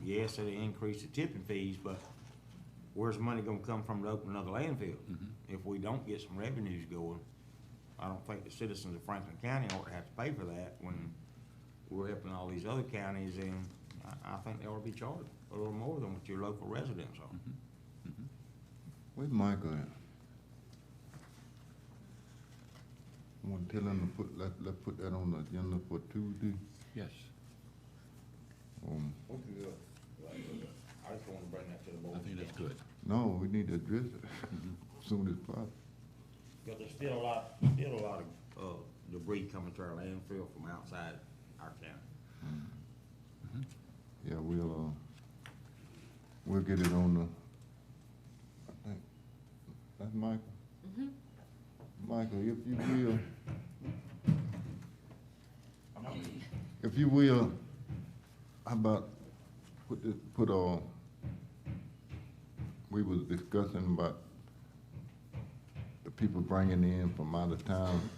Yes, it'll increase the tipping fees, but where's the money gonna come from to open another landfill? If we don't get some revenues going, I don't think the citizens of Franklin County ought to have to pay for that when we're helping all these other counties, and I think they ought to be charged a little more than what your local residents are. Where's Michael at? I want to tell him to let's put that on the agenda for Tuesday. Yes. We can go. I just wanna bring that to the board. I think that's good. No, we need to address it as soon as possible. Because there's still a lot of, debris coming to our landfill from outside our county. Yeah, we'll get it on the, I think, that's Michael? Michael, if you will, how about we was discussing about the people bringing in from out of town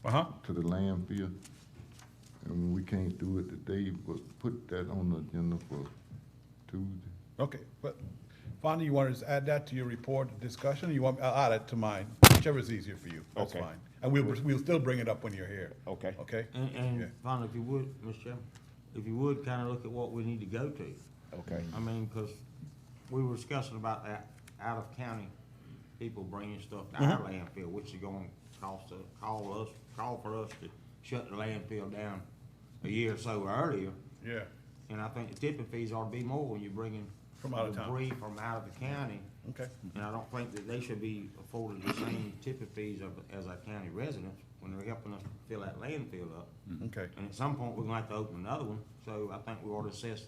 to the landfill. And we can't do it today, but put that on the agenda for Tuesday. Okay, but Fonda, you want to just add that to your report discussion, or you want, I'll add it to mine, whichever is easier for you, that's Okay. fine. And we'll still bring it up when you're here. Okay. Okay? And Yeah. finally, if you would, Mr. Chairman, if you would kinda look at what we need to go to. Okay. I mean, cause we were discussing about that out of county people bringing stuff to our landfill, which is gonna call for us to shut the landfill down a year or so earlier. Yeah. And I think the tipping fees ought to be more when you're bringing From out of town. debris from out of the county. Okay. And I don't think that they should be afforded the same tipping fees as our county residents when they're helping us fill that landfill up. Okay. And at some point, we're gonna have to open another one, so I think we ought to assess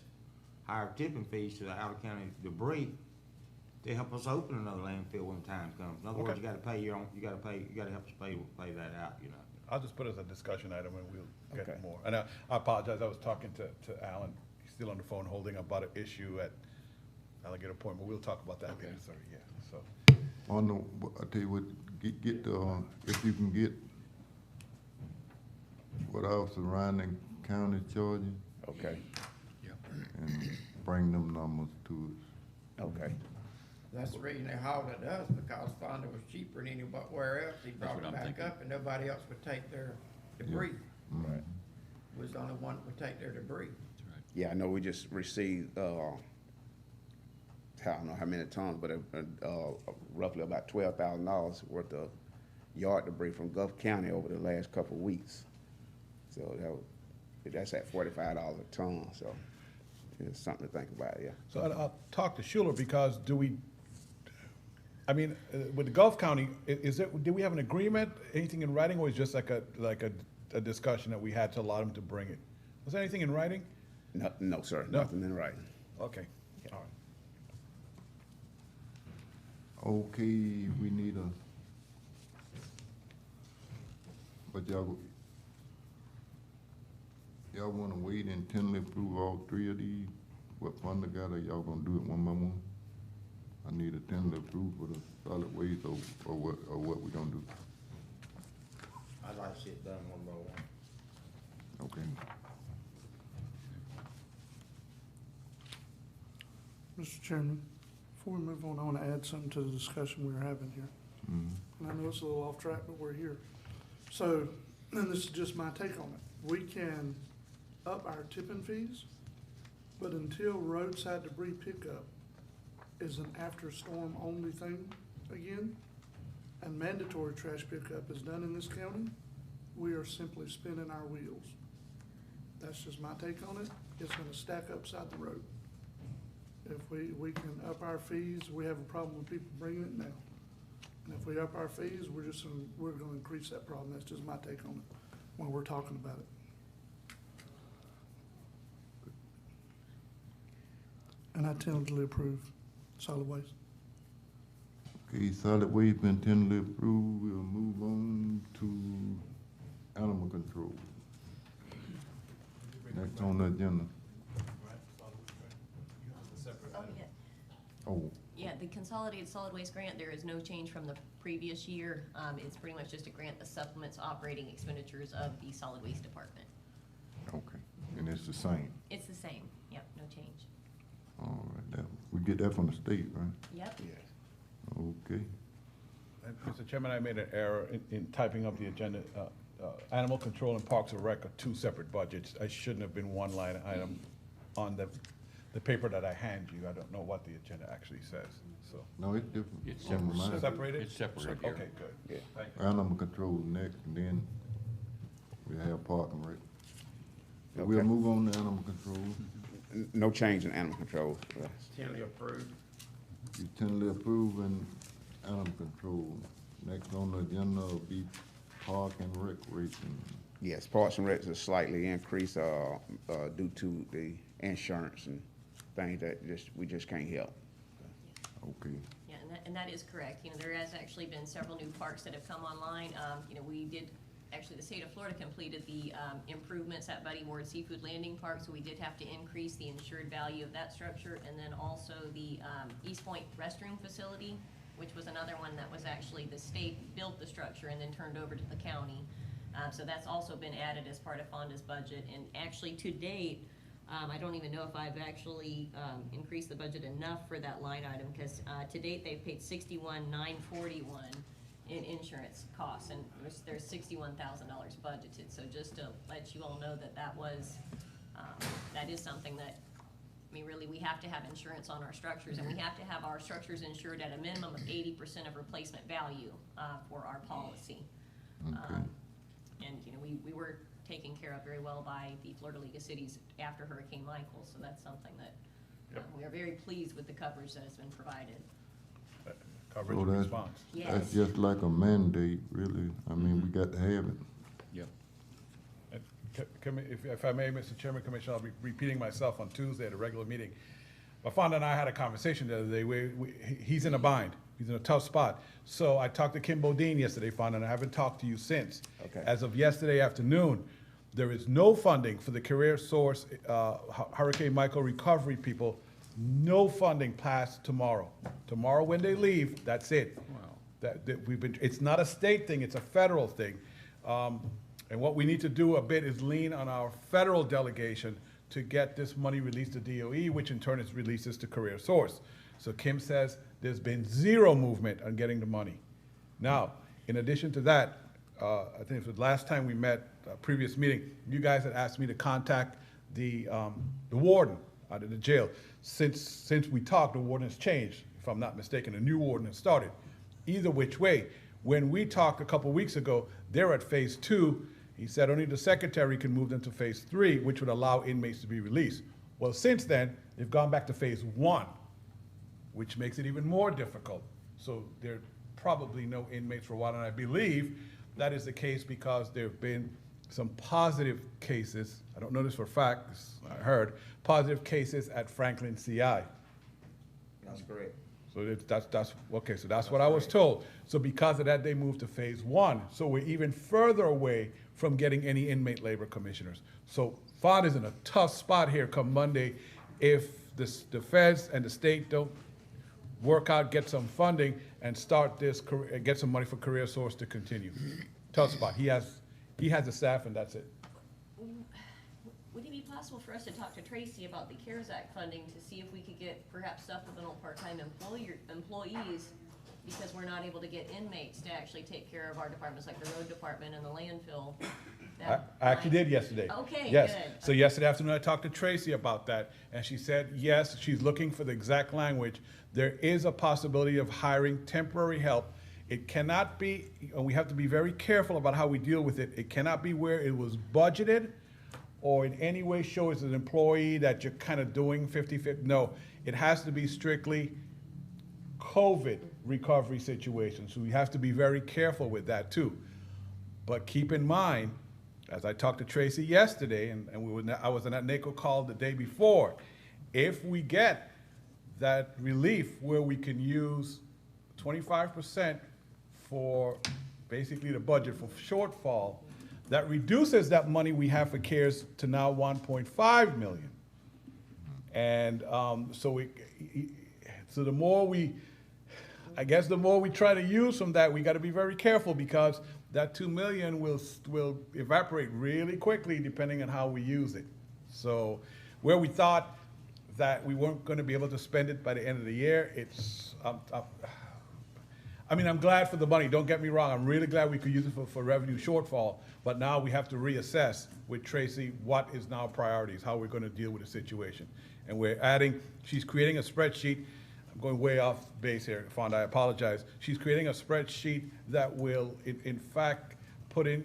higher tipping fees to the out-of-county debris to help us open another landfill when the time comes. In other words, Okay. you gotta pay your own, you gotta help us pay that out, you know. I'll just put it as a discussion item and we'll Okay. get more. And I apologize, I was talking to Alan, he's still on the phone holding about an issue at Alligator Point, but we'll talk about that later, sorry, yeah, so. I tell you what, get the, if you can get what our surrounding counties charging. Okay. And bring them numbers to us. Okay. That's the reason they hauled it to us, because Fonda was cheaper than anywhere else. He brought what it I'm back thinking. up and nobody else would take their debris. Right. Was the only one that would take their debris. Yeah, I know we just received, I don't know how many tons, but roughly about $12,000 worth of yard debris from Gulf County over the last couple of weeks. So that's at $45 a ton, so it's something to think about, yeah. So I'll talk to Schuler, because with the Gulf County, do we have an agreement, anything in writing, or is it just like a a discussion that we had to allow them to bring it. Was there anything in writing? No, sir, No? nothing in writing. Okay, all right. Okay, we need a, but y'all wanna wait and tentatively approve all three of these? What fund they got, or y'all gonna do it one by one? I need a tentative approval for the solid waste, or what we gonna do? I'd like to see it done one by one. Okay. Mr. Chairman, before we move on, I want to add something to the discussion we were having here. And I know it's a little off track, but we're here. So, and this is just my take on it. We can up our tipping fees, but until roadside debris pickup is an after-storm only thing again, and mandatory trash pickup is done in this county, we are simply spinning our wheels. That's just my take on it. It's gonna stack upside the road. If we can up our fees, we have a problem with people bringing it now. And if we up our fees, we're gonna increase that problem. That's just my take on it when we're talking about it. And I tentatively approve solid waste. Okay, solid waste been tentatively approved. We'll move on to animal control. Next on the agenda. Oh, yeah. Oh, Yeah, the Consolidated Solid Waste Grant, there is no change from the previous year. It's pretty much just a grant that supplements operating expenditures of the Solid Waste Department. okay, and it's the same. It's the same, yep, no change. All right, we get that from the state, right? Yep. Okay. And Mr. Chairman, I made an error in typing up the agenda. Animal control and parks and rec are two separate budgets. I shouldn't have been one line item on the paper that I hand you. I don't know what the agenda actually says, so. No, it's different. It's from mine. Separated? It's separated here. Okay, good. Yeah. Thank you. Animal control next, and then we have park and rec. So Okay. we'll move on to animal control. No change in animal control. Tentatively approved. You tentatively approving animal control. Next on the agenda will be park and recreation. Yes, Parks and Recs is slightly increased, due to the insurance and things that we just can't help. Okay. Yeah, and that is correct. You know, there has actually been several new parks that have come online. You know, we did, actually, the state of Florida completed the improvements at Buddy Ward Seafood Landing Park, so we did have to increase the insured value of that structure. And then also the East Point restroom facility, which was another one that was actually, the state built the structure and then turned over to the county. So that's also been added as part of Fonda's budget. And actually, to date, I don't even know if I've actually increased the budget enough for that line item, because to date, they've paid $61,941 in insurance costs, and there's $61,000 budgeted. So just to let you all know that that is something that, I mean, really, we have to have insurance on our structures, and we have to have our structures insured at a minimum of 80% of replacement value for our policy. Okay. And, you know, we were taken care of very well by the Florida League of Cities after Hurricane Michael, so that's something that we are very pleased with the coverage that has been provided. Coverage So and that's, response. Yes. that's just like a mandate, really. I mean, we got to have it. Yep. If I may, Mr. Chairman, Commissioner, I'll be repeating myself on Tuesday at a regular meeting. But Fonda and I had a conversation the other day. He's in a bind. He's in a tough spot. So I talked to Kim Bodine yesterday, Fonda, and I haven't talked to you since. Okay. As of yesterday afternoon, there is no funding for the Career Source Hurricane Michael recovery people. No funding past tomorrow. Tomorrow when they leave, that's it. Wow. It's not a state thing, it's a federal thing. And what we need to do a bit is lean on our federal delegation to get this money released to DOE, which in turn is releases to Career Source. So Kim says there's been zero movement on getting the money. Now, in addition to that, I think it was the last time we met, previous meeting, you guys had asked me to contact the warden out of the jail. Since we talked, the warden has changed. If I'm not mistaken, a new warden has started. Either which way, when we talked a couple weeks ago, they're at phase 2. He said only the secretary can move them to phase 3, which would allow inmates to be released. Well, since then, they've gone back to phase 1, which makes it even more difficult. So there are probably no inmates for a while, and I believe that is the case because there have been some positive cases. I don't know this for a fact, I heard, positive cases at Franklin CI. That's correct. So that's okay, so that's what I was told. So because of that, they moved to phase 1. So we're even further away from getting any inmate labor commissioners. So FOD is in a tough spot here come Monday if the feds and the state don't work out, get some funding, and start this, get some money for Career Source to continue. Tough spot. He has the staff, and that's it. Would it be possible for us to talk to Tracy about the CARES Act funding to see if we could get perhaps supplemental part-time employees, because we're not able to get inmates to actually take care of our departments like the road department and the landfill? I actually did yesterday. Okay, yes. good. So yesterday afternoon, I talked to Tracy about that, and she said, yes, she's looking for the exact language. There is a possibility of hiring temporary help. It cannot be, and we have to be very careful about how we deal with it. It cannot be where it was budgeted or in any way show as an employee that you're kind of doing 50-50. No, it has to be strictly COVID recovery situation. So we have to be very careful with that too. But keep in mind, as I talked to Tracy yesterday, and I was on that NACO call the day before, if we get that relief where we can use 25% for basically the budget for shortfall, that reduces that money we have for CARES to now 1.5 million. And so the more we, I guess the more we try to use from that, we got to be very careful, because that 2 million will evaporate really quickly depending on how we use it. So where we thought that we weren't going to be able to spend it by the end of the year, it's, I mean, I'm glad for the money, don't get me wrong. I'm really glad we could use it for revenue shortfall, but now we have to reassess with Tracy what is now priorities, how we're going to deal with the situation. And we're adding, she's creating a spreadsheet. I'm going way off base here, Fonda, I apologize. She's creating a spreadsheet that will, in fact, put in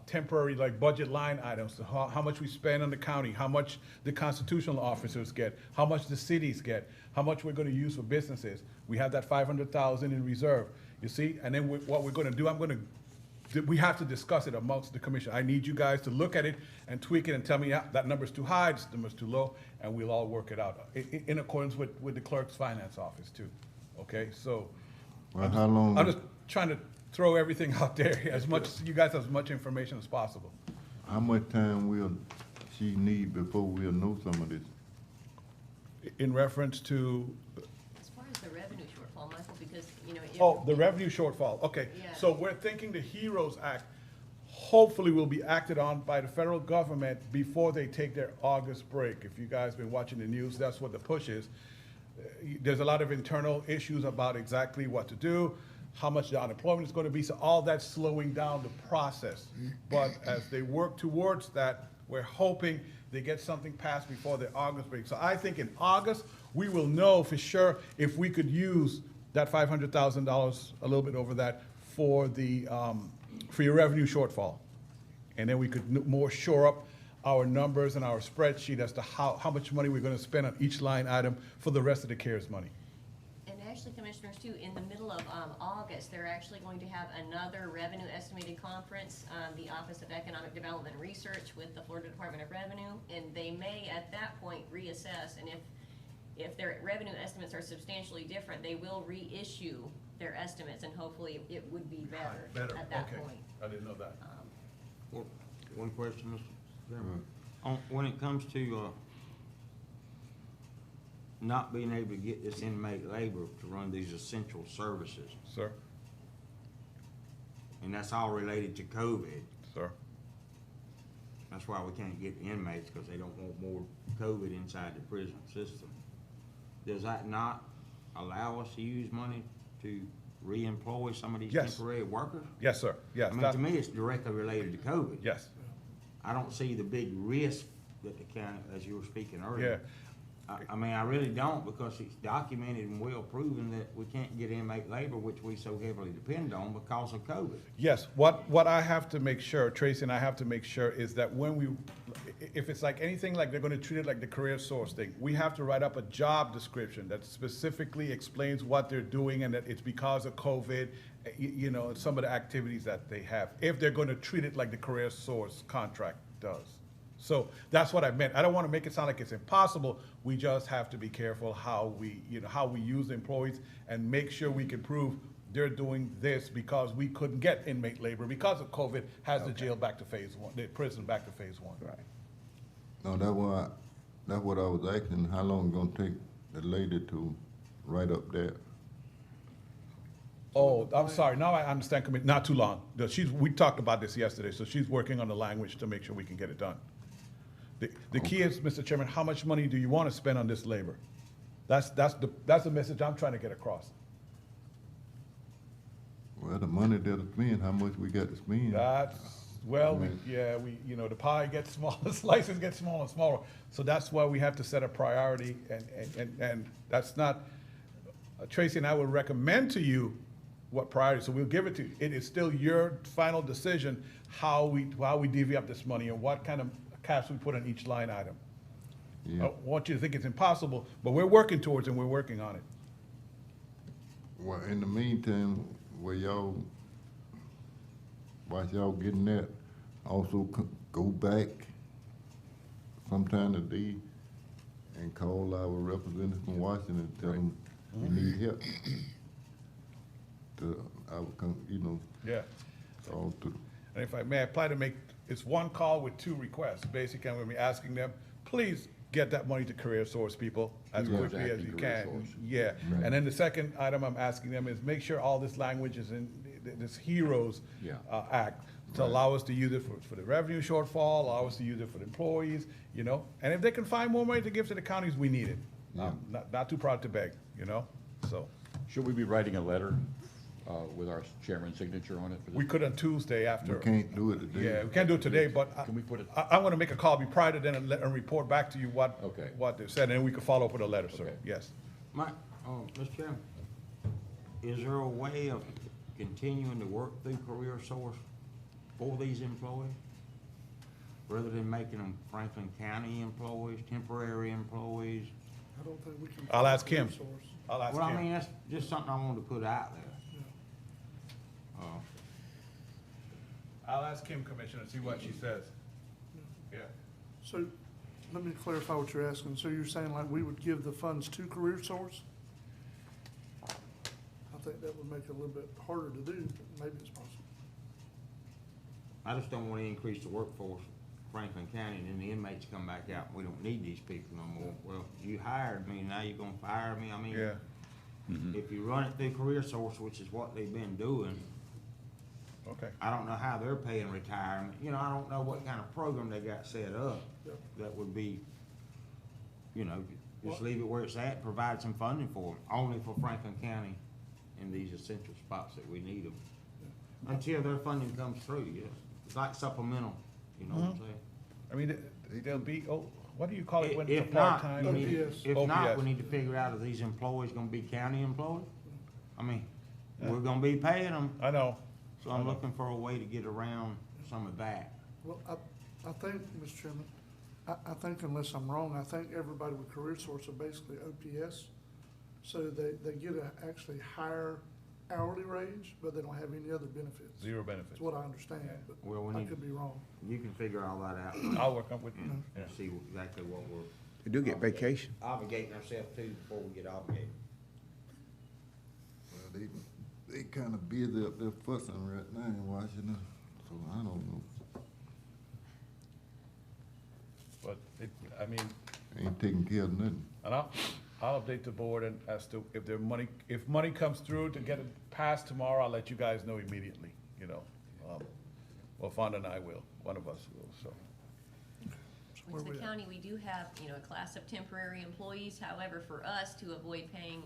temporary like budget line items, so how much we spend on the county, how much the constitutional officers get, how much the cities get, how much we're going to use for businesses. We have that 500,000 in reserve, you see? And then what we're going to do, we have to discuss it amongst the commission. I need you guys to look at it and tweak it and tell me that number's too high, this number's too low, and we'll all work it out in accordance with the clerk's finance office too. Okay, so Well, how long? I'm just trying to throw everything out there as much, you guys have as much information as possible. How much time will she need before we'll know some of this? In reference to, As far as the revenue shortfall, Michael, because, you know. oh, the revenue shortfall, okay. Yeah. So we're thinking the HEROES Act hopefully will be acted on by the federal government before they take their August break. If you guys been watching the news, that's what the push is. There's a lot of internal issues about exactly what to do, how much the unemployment is going to be, so all that's slowing down the process. But as they work towards that, we're hoping they get something passed before the August break. So I think in August, we will know for sure if we could use that $500,000, a little bit over that, for the for your revenue shortfall. And then we could more shore up our numbers and our spreadsheet as to how much money we're going to spend on each line item for the rest of the CARES money. And actually, Commissioners, too, in the middle of August, they're actually going to have another revenue estimated conference, the Office of Economic Development and Research with the Florida Department of Revenue, and they may at that point reassess, and if their revenue estimates are substantially different, they will reissue their estimates, and hopefully it would be better at that okay. point. I didn't know that. One question, Mr. Chairman. When it comes to not being able to get this inmate labor to run these essential services. Sir. And that's all related to COVID. Sir. That's why we can't get the inmates, because they don't want more COVID inside the prison system. Does that not allow us to use money to re-employ some of these temporary workers? Yes, sir. Yes. I mean, to me, it's directly related to COVID. Yes. I don't see the big risk that the county, as you were speaking earlier. I mean, I really don't, because it's documented and well proven that we can't get inmate labor, which we so heavily depend on because of COVID. Yes, what I have to make sure, Tracy and I have to make sure, is that when we, if it's like anything like they're gonna treat it like the career source thing, we have to write up a job description that specifically explains what they're doing and that it's because of COVID, you know, and some of the activities that they have, if they're gonna treat it like the career source contract does. So that's what I meant. I don't want to make it sound like it's impossible. We just have to be careful how we, you know, how we use employees and make sure we can prove they're doing this because we couldn't get inmate labor because of COVID, has the jail back to phase one, the prison back to phase one. Right. No, that's what I was asking, how long it gonna take the lady to write up that? Oh, I'm sorry. Now I understand. Not too long. We talked about this yesterday, so she's working on the language to make sure we can get it done. The key is, Mr. Chairman, how much money do you want to spend on this labor? That's the message I'm trying to get across. Well, the money they're spending, how much we got to spend? You know, the pie gets smaller, slices get smaller and smaller. So that's why we have to set a priority, and that's not, Tracy and I would recommend to you what priority, so we'll give it to you. It is still your final decision how we divvy up this money and what kind of caps we put on each line item. Yeah. I want you to think it's impossible, but we're working towards it and we're working on it. Well, in the meantime, while y'all getting that, also go back sometime today and call our representatives from Washington and tell them we need help. Yeah. All to. And if I may apply to make, it's one call with two requests. Basically, I'm going to be asking them, please get that money to career source people as quickly as you can. Yeah. Right. And then the second item I'm asking them is make sure all this language is in this HEROES Act to allow us to use it for the revenue shortfall, allow us to use it for the employees, you know. And if they can find more money to give to the counties, we need it. Not too proud to beg, you know, so. Should we be writing a letter with our chairman's signature on it for this? We could on Tuesday after. We can't do it today. Yeah, we can't do it today, but Can we put it? I'm gonna make a call, be prior to then and report back to you what they said, and we can follow up with a letter, sir. Okay. Yes. Mr. Chairman, is there a way of continuing to work through career source for these employees? Rather than making them Franklin County employees, temporary employees? I don't think we can. I'll ask him. Source. I'll ask Well, I him. mean, that's just something I wanted to put out there. I'll ask Kim, Commissioner, and see what she says. Yeah. So, let me clarify what you're asking. So you're saying like we would give the funds to career source? I think that would make it a little bit harder to do, but maybe it's possible. I just don't want to increase the workforce in Franklin County, and then the inmates come back out, and we don't need these people no more. Well, you hired me, now you're gonna fire me? I mean, if you run it through career source, which is what they've been doing, okay. I don't know how they're paying retirement. You know, I don't know what kind of program they got set up that would be, you know, just leave it where it's at, provide some funding for them, only for Franklin County in these essential spots that we need them. Until their funding comes through, it's like supplemental, you know what I'm saying? I mean, they'll be, what do you call it when If it's not, part-time? if not, we need to figure out if these employees gonna be county employees. I mean, we're gonna be paying them. I know. So I'm looking for a way to get around some of that. Well, I think, Mr. Chairman, I think unless I'm wrong, I think everybody with career source are basically OPS. So they get a actually higher hourly wage, but they don't have any other benefits. Zero benefits. That's what I understand, but Well, I could be wrong. You can figure all that out. I'll work up with you. And see exactly what we're. They do get vacation. Obligating ourselves to before we get obligated. Well, they kind of busy up there fussing right now in Washington, so I don't know. But I mean. Ain't taking care of nothing. And I'll update the board and as to if money comes through to get it passed tomorrow, I'll let you guys know immediately, you know. Well, Fonda and I will, one of us will, so. With the county, we do have, you know, a class of temporary employees. However, for us to avoid paying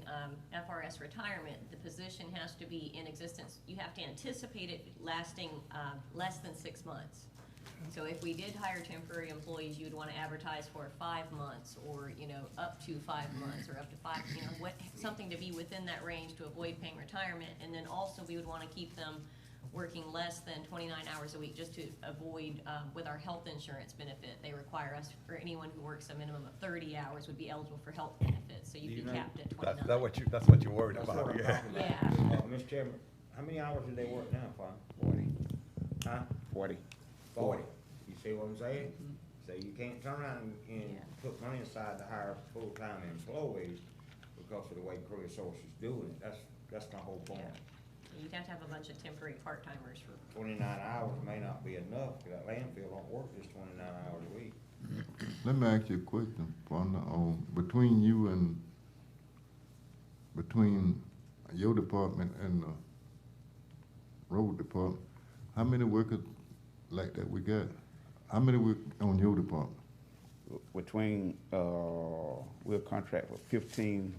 FRS retirement, the position has to be in existence. You have to anticipate it lasting less than 6 months. So if we did hire temporary employees, you would want to advertise for 5 months, or, you know, up to 5 months, or up to 5, you know, something to be within that range to avoid paying retirement. And then also, we would want to keep them working less than 29 hours a week, just to avoid, with our health insurance benefit, they require us, for anyone who works a minimum of 30 hours would be eligible for health benefits, so you'd be capped at 29. That's what you're worried about, what I'm yeah. talking about. Mr. Chairman, how many hours do they work now, Fon? 40. Huh? 40. 40. You see what I'm saying? So you can't turn around and put money aside to hire full-time employees because of the way Career Source is doing it. That's my whole point. You'd have to have a bunch of temporary part-timers for. 29 hours may not be enough, because that landfill don't work just 29 hours a week. Let me ask you a question, partner. Between you and, between your department and the road department, how many workers like that we got? How many work on your department? Between, we'll contract with 15,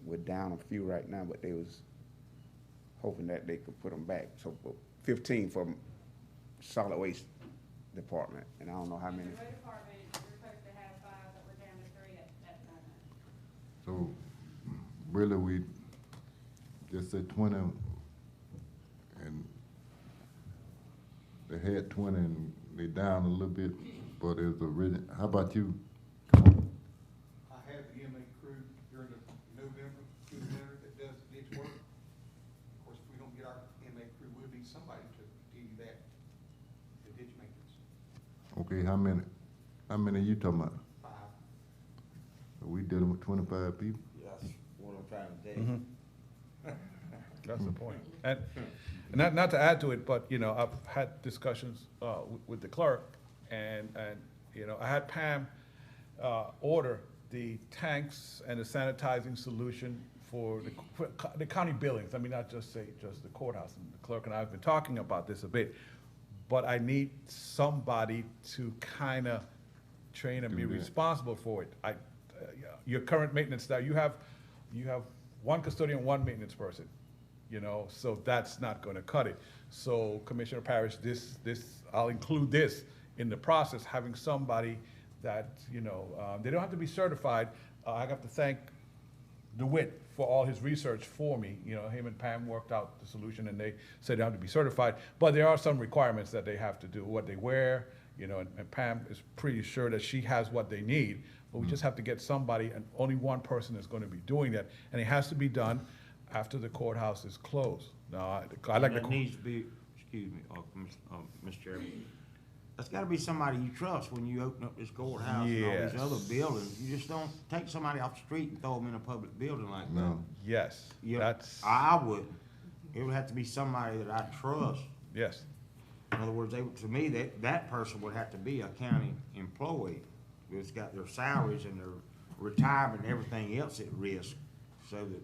we're down a few right now, but they was hoping that they could put them back. So 15 from solid waste department, and I don't know how many. The road department, you're supposed to have 5, but we're down to 3 at the So moment. really we just said 20, and they had 20 and they down a little bit, but it's a how about you? I have the EMA crew during the November through the winter that does ditch work. Of course, if we don't get our EMA crew, we'll need somebody to do that, the ditch maintenance. Okay, how many you talking about? 5. So we dealing with 25 people? That's what I'm trying to tell you. That's the point. And not to add to it, but, you know, I've had discussions with the clerk, and you know, I had Pam order the tanks and the sanitizing solution for the county buildings. I mean, not just the courthouse. And the clerk and I have been talking about this a bit, but I need somebody to kind of train and be responsible for it. Your current maintenance staff, you have one custodian, one maintenance person. You know, so that's not going to cut it. So Commissioner Parrish, I'll include this in the process, having somebody that, you know, they don't have to be certified. I have to thank DeWitt for all his research for me. You know, him and Pam worked out the solution, and they said they have to be certified. But there are some requirements that they have to do, what they wear, you know, and Pam is pretty sure that she has what they need. But we just have to get somebody, and only one person is going to be doing that. And it has to be done after the courthouse is closed. Now, I like That needs to be, excuse me, Mr. Chairman. That's gotta be somebody you trust when you open up this courthouse and all these other buildings. You just don't take somebody off the street and throw them in a public building like that. No. Yes, that's. I would. It would have to be somebody that I trust. Yes. In other words, to me, that person would have to be a county employee. It's got their salaries and their retirement and everything else at risk, so that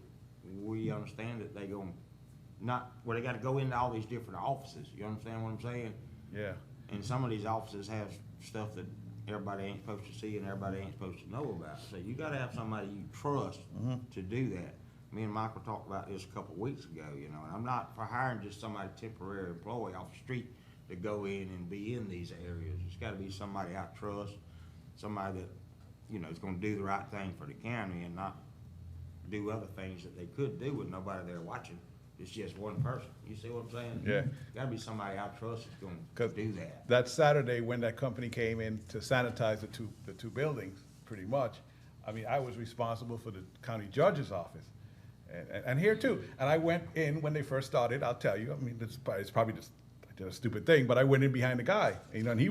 we understand that they they gotta go into all these different offices. You understand what I'm saying? Yeah. And some of these offices have stuff that everybody ain't supposed to see and everybody ain't supposed to know about. So you gotta have somebody you trust to do that. Me and Michael talked about this a couple of weeks ago, you know, and I'm not for hiring just somebody temporary employee off the street to go in and be in these areas. It's gotta be somebody I trust, somebody that, you know, is gonna do the right thing for the county and not do other things that they could do with nobody there watching. It's just one person. You see what I'm saying? Yeah. Gotta be somebody I trust that's gonna do that. That Saturday, when that company came in to sanitize the two buildings, pretty much, I mean, I was responsible for the county judge's office. And here too. And I went in when they first started, I'll tell you, I mean, it's probably just a stupid thing, but I went in behind the guy, you know, and he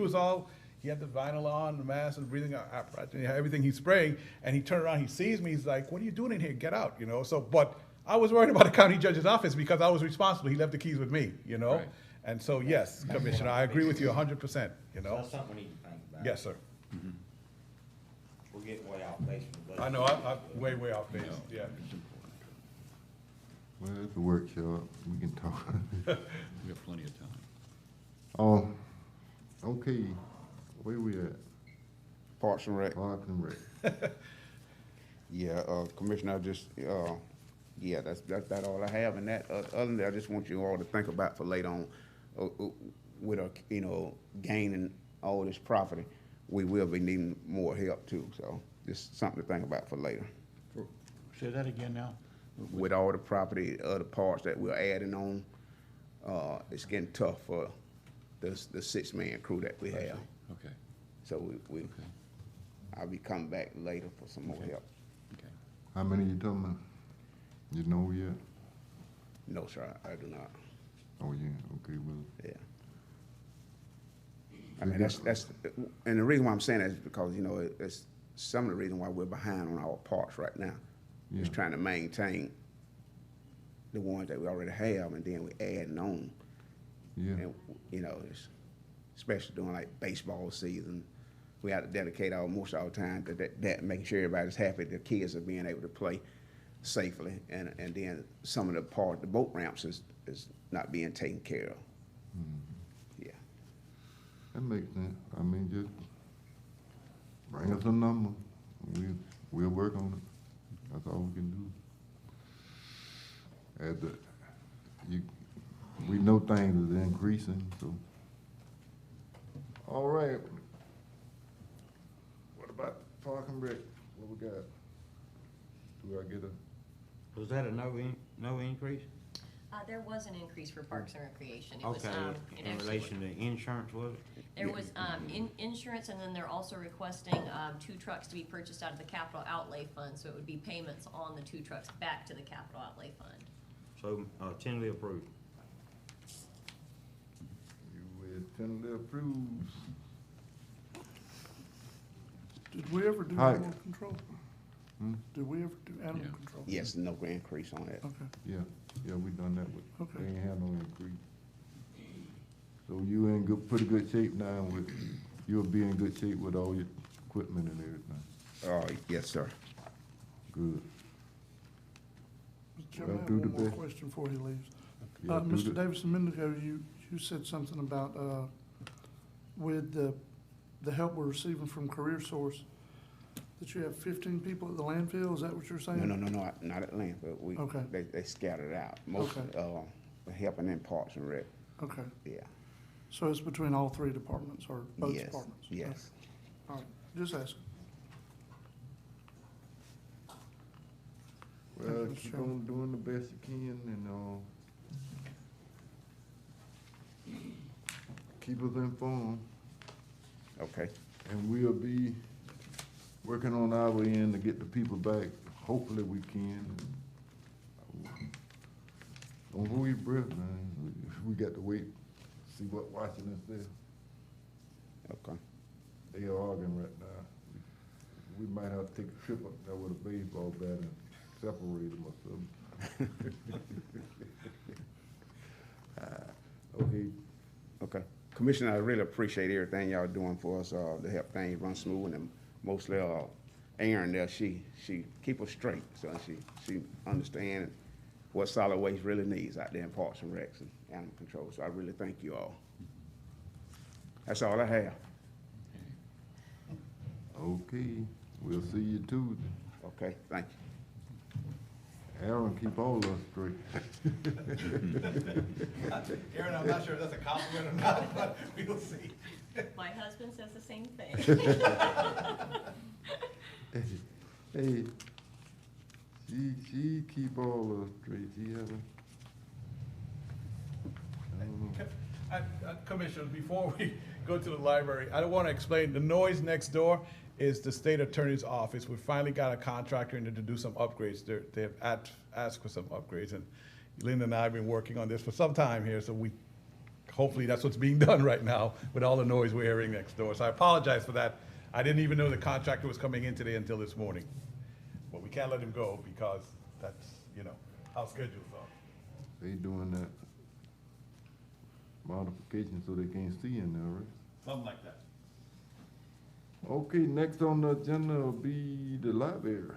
had the vinyl on, the mask and breathing apparatus, everything he's spraying, and he turned around, he sees me, he's like, what are you doing in here? Get out, you know? So, but I was worried about the county judge's office because I was responsible. He left the keys with me, you know? Right. And so, yes, Commissioner, I agree with you 100%, you know? That's something we need to think about. Yes, sir. We're getting way off base from the budget. I know, I'm way off base, yeah. Well, it's a workshop, we can talk. We have plenty of time. Okay, where we at? Parks and Rec. Parks and Rec. Yeah, Commissioner, yeah, that's all I have. And that, other than that, I just want you all to think about for later on. with a, gaining all this property, we will be needing more help too. So just something to think about for later. Say that again now? With all the property, other parts that we're adding on, it's getting tough for the 6-man crew that we have. Okay. So I'll be coming back later for some more help. How many you talking about? You know yet? No, sir, I do not. Oh, yeah, okay, well. Yeah. I mean, that's, and the reason why I'm saying that is because, it's some of the reason why we're behind on our parts right now. Yeah. Just trying to maintain the ones that we already have, and then we adding on. Yeah. And, it's, especially during like baseball season, we have to dedicate most of our time to that, making sure everybody's happy, the kids are being able to play safely, and then some of the boat ramps is not being taken care of. Yeah. That makes sense. I mean, just bring us a number. We'll work on it. That's all we can do. We know things is increasing, so. All right. What about Park and Rec? What we got? Do I get a? Was that a no increase? There was an increase for Parks and Recreation. It was, Okay, it in actually relation to insurance, was it? There was insurance, and then they're also requesting 2 trucks to be purchased out of the capital outlay fund, so it would be payments on the 2 trucks back to the capital outlay fund. So, tentatively approved. You will tentatively approve. Did we ever do Hi. animal control? Did we ever do animal control? Yes, no increase on that. Okay. Yeah, we done that with, Okay. they ain't had no increase. So you in pretty good shape now you'll be in good shape with all your equipment and everything. Yes, sir. Good. Mr. Chairman, I have do one the more best. question before he leaves. Yeah, do Mr. the- Davis, a minute ago, you said something about, with the help we're receiving from Career Source, that you have 15 people at the landfill, is that what you're saying? No, not at Landfill. Okay. They scattered out. Most, we're helping in Parks and Rec. Okay. Yeah. So it's between all 3 departments, or both Yes, departments? yes. Okay. All right, just asking. Well, Thank you, Mr. keep Chairman. on doing the best you can and, keep us informed. Okay. And we'll be working on our end to get the people back. Hopefully we can. Don't hold your breath, man. We got to wait, see what Washington says. Okay. They are arguing right now. We might have to take a trip up there with a baseball bat and separate them or something. Okay. Okay. Commissioner, I really appreciate everything y'all doing for us, to help things run smooth, and mostly, Aaron there, she keep us straight, so she understand what solid waste really needs out there in Parks and Recs and Animal Control, so I really thank you all. That's all I have. Okay, we'll see you Tuesday. Okay, thank you. Aaron, keep all of us straight. Aaron, I'm not sure if that's a compliment or not, but we'll see. My husband says the same thing. Hey, she keep all of us straight. She haven't. Commissioners, before we go to the library, I want to explain, the noise next door is the state attorney's office. We finally got a contractor in there to do some upgrades. They have asked for some upgrades, and Linda and I have been working on this for some time here, so hopefully that's what's being done right now with all the noise we're hearing next door. So I apologize for that. I didn't even know the contractor was coming in today until this morning. But we can't let him go because that's, how schedules are. They doing that modification so they can't see in there, right? Something like that. Okay, next on the agenda will be the library.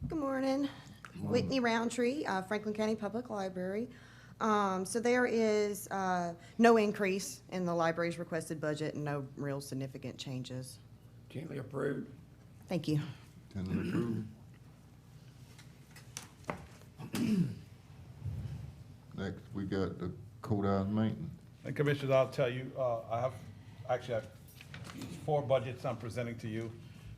Good morning. Whitney Roundtree, Franklin County Public Library. So there is no increase in the library's requested budget and no real significant changes. Tentatively approved. Thank you. Tentatively approved. Next, we got the Courthouse Maintenance. And Commissioners, I'll tell you, I have 4 budgets I'm presenting to you.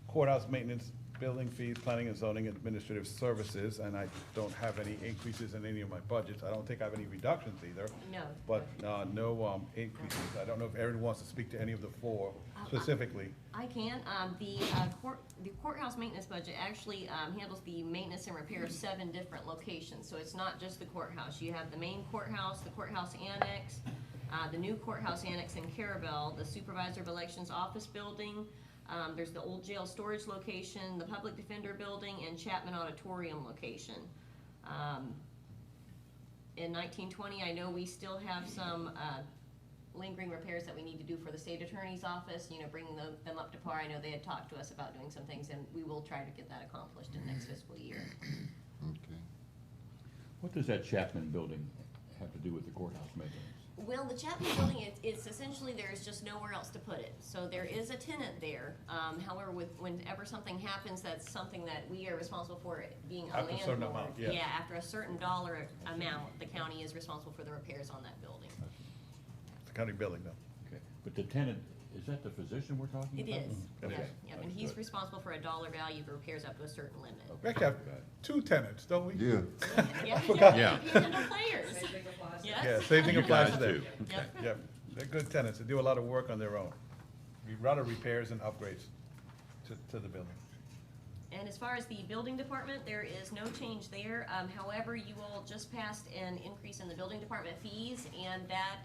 Courthouse maintenance, building fees, planning and zoning, administrative services, and I don't have any increases in any of my budgets. I don't think I have any reductions either. No. But no increases. I don't know if everyone wants to speak to any of the 4 specifically. I can. The courthouse maintenance budget actually handles the maintenance and repair of 7 different locations. So it's not just the courthouse. You have the main courthouse, the courthouse annex, the new courthouse annex in Carabel, the Supervisor of Elections office building. There's the old jail storage location, the public defender building, and Chapman Auditorium location. In 1920, I know we still have some lingering repairs that we need to do for the state attorney's office, bringing them up to par. I know they had talked to us about doing some things, and we will try to get that accomplished in next fiscal year. Okay. What does that Chapman building have to do with the courthouse maintenance? Well, the Chapman building, it's essentially, there's just nowhere else to put it. So there is a tenant there. However, whenever something happens, that's something that we are responsible for, it being a After a certain landlord. amount, yeah. After a certain dollar amount, the county is responsible for the repairs on that building. It's a county building though. Okay, but the tenant, is that the physician we're talking It about? is. It Yep, is. yep, and he's responsible for a dollar value for repairs up to a certain limit. We actually have 2 tenants, don't we? Yeah. Yeah. Handle players. Yes. Yeah, same thing You applies guys to them. too. Yep. Yep, they're good tenants. They do a lot of work on their own. A lot of repairs and upgrades to the building. And as far as the building department, there is no change there. However, you all just passed an increase in the building department fees, and that,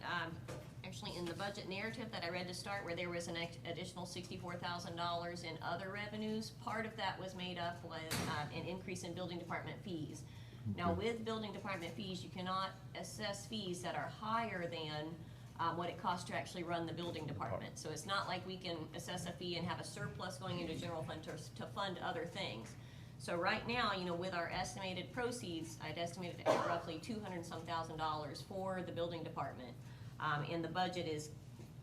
actually in the budget narrative that I read to start, where there was an additional $64,000 in other revenues, part of that was made up with an increase in building department fees. Now, with building department fees, you cannot assess fees that are higher than what it costs to actually run the building department. So it's not like we can assess a fee and have a surplus going into general fund to fund other things. So right now, with our estimated proceeds, I'd estimated at roughly $200-some thousand for the building department. And the budget is,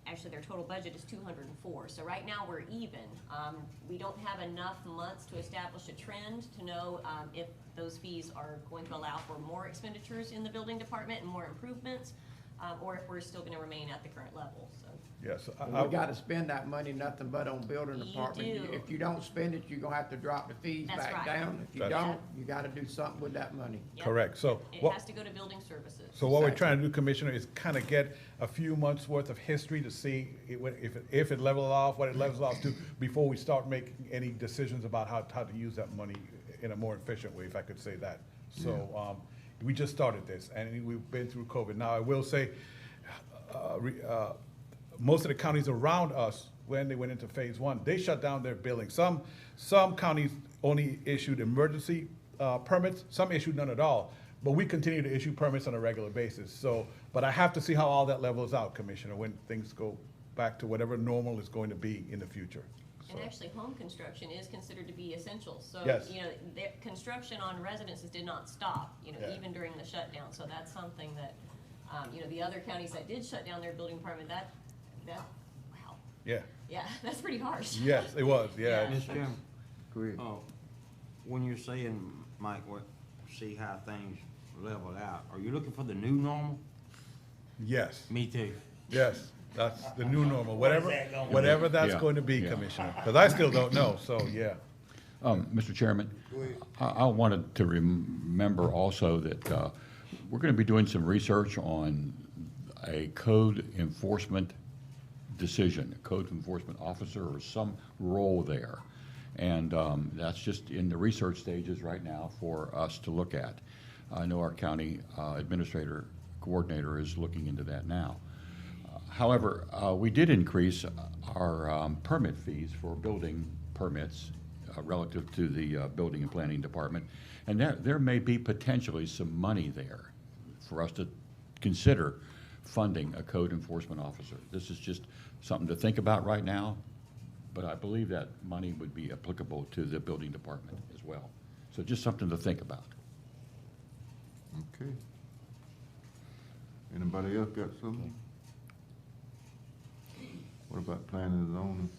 actually their total budget is $204. So right now we're even. We don't have enough months to establish a trend to know if those fees are going to allow for more expenditures in the building department and more improvements, or if we're still gonna remain at the current level, so. Yes. We gotta spend that money nothing but on building You department. do. If you don't spend it, you're gonna have to drop the fees That's back right. down. If you That's- don't, you gotta do something with that money. Yep. Correct. So It what, has to go to building services. so what we're trying to do, Commissioner, is kind of get a few months' worth of history to see if it levels off, what it levels off to, before we start making any decisions about how to use that money in a more efficient way, if I could say that. So, we just started this, and we've been through COVID. Now, I will say, most of the counties around us, when they went into phase 1, they shut down their billing. Some counties only issued emergency permits, some issued none at all. But we continue to issue permits on a regular basis. So, but I have to see how all that levels out, Commissioner, when things go back to whatever normal is going to be in the future. And actually, home construction is considered to be essential. So, Yes. the construction on residences did not stop, Yeah. even during the shutdown. So that's something that, the other counties that did shut down their building department, wow. Yeah, Yeah, that's pretty harsh. yes, it was, yeah. Yeah. Mr. Chairman, Go ahead. when you're saying, Mike, see how things level out, are you looking for the new normal? Yes, Me too. yes, that's the new normal, What is whatever, that gonna be? whatever that's Yeah, going to be, yeah. Commissioner, because I still don't know, so, yeah. Mr. Chairman, Go ahead. I wanted to remember also that we're going to be doing some research on a code enforcement decision, a code enforcement officer or some role there. And that's just in the research stages right now for us to look at. I know our county administrator coordinator is looking into that now. However, we did increase our permit fees for building permits relative to the building and planning department. And there may be potentially some money there for us to consider funding a code enforcement officer. This is just something to think about right now, but I believe that money would be applicable to the building department as well. So just something to think about. Okay. Anybody else got something? What about planning and zoning?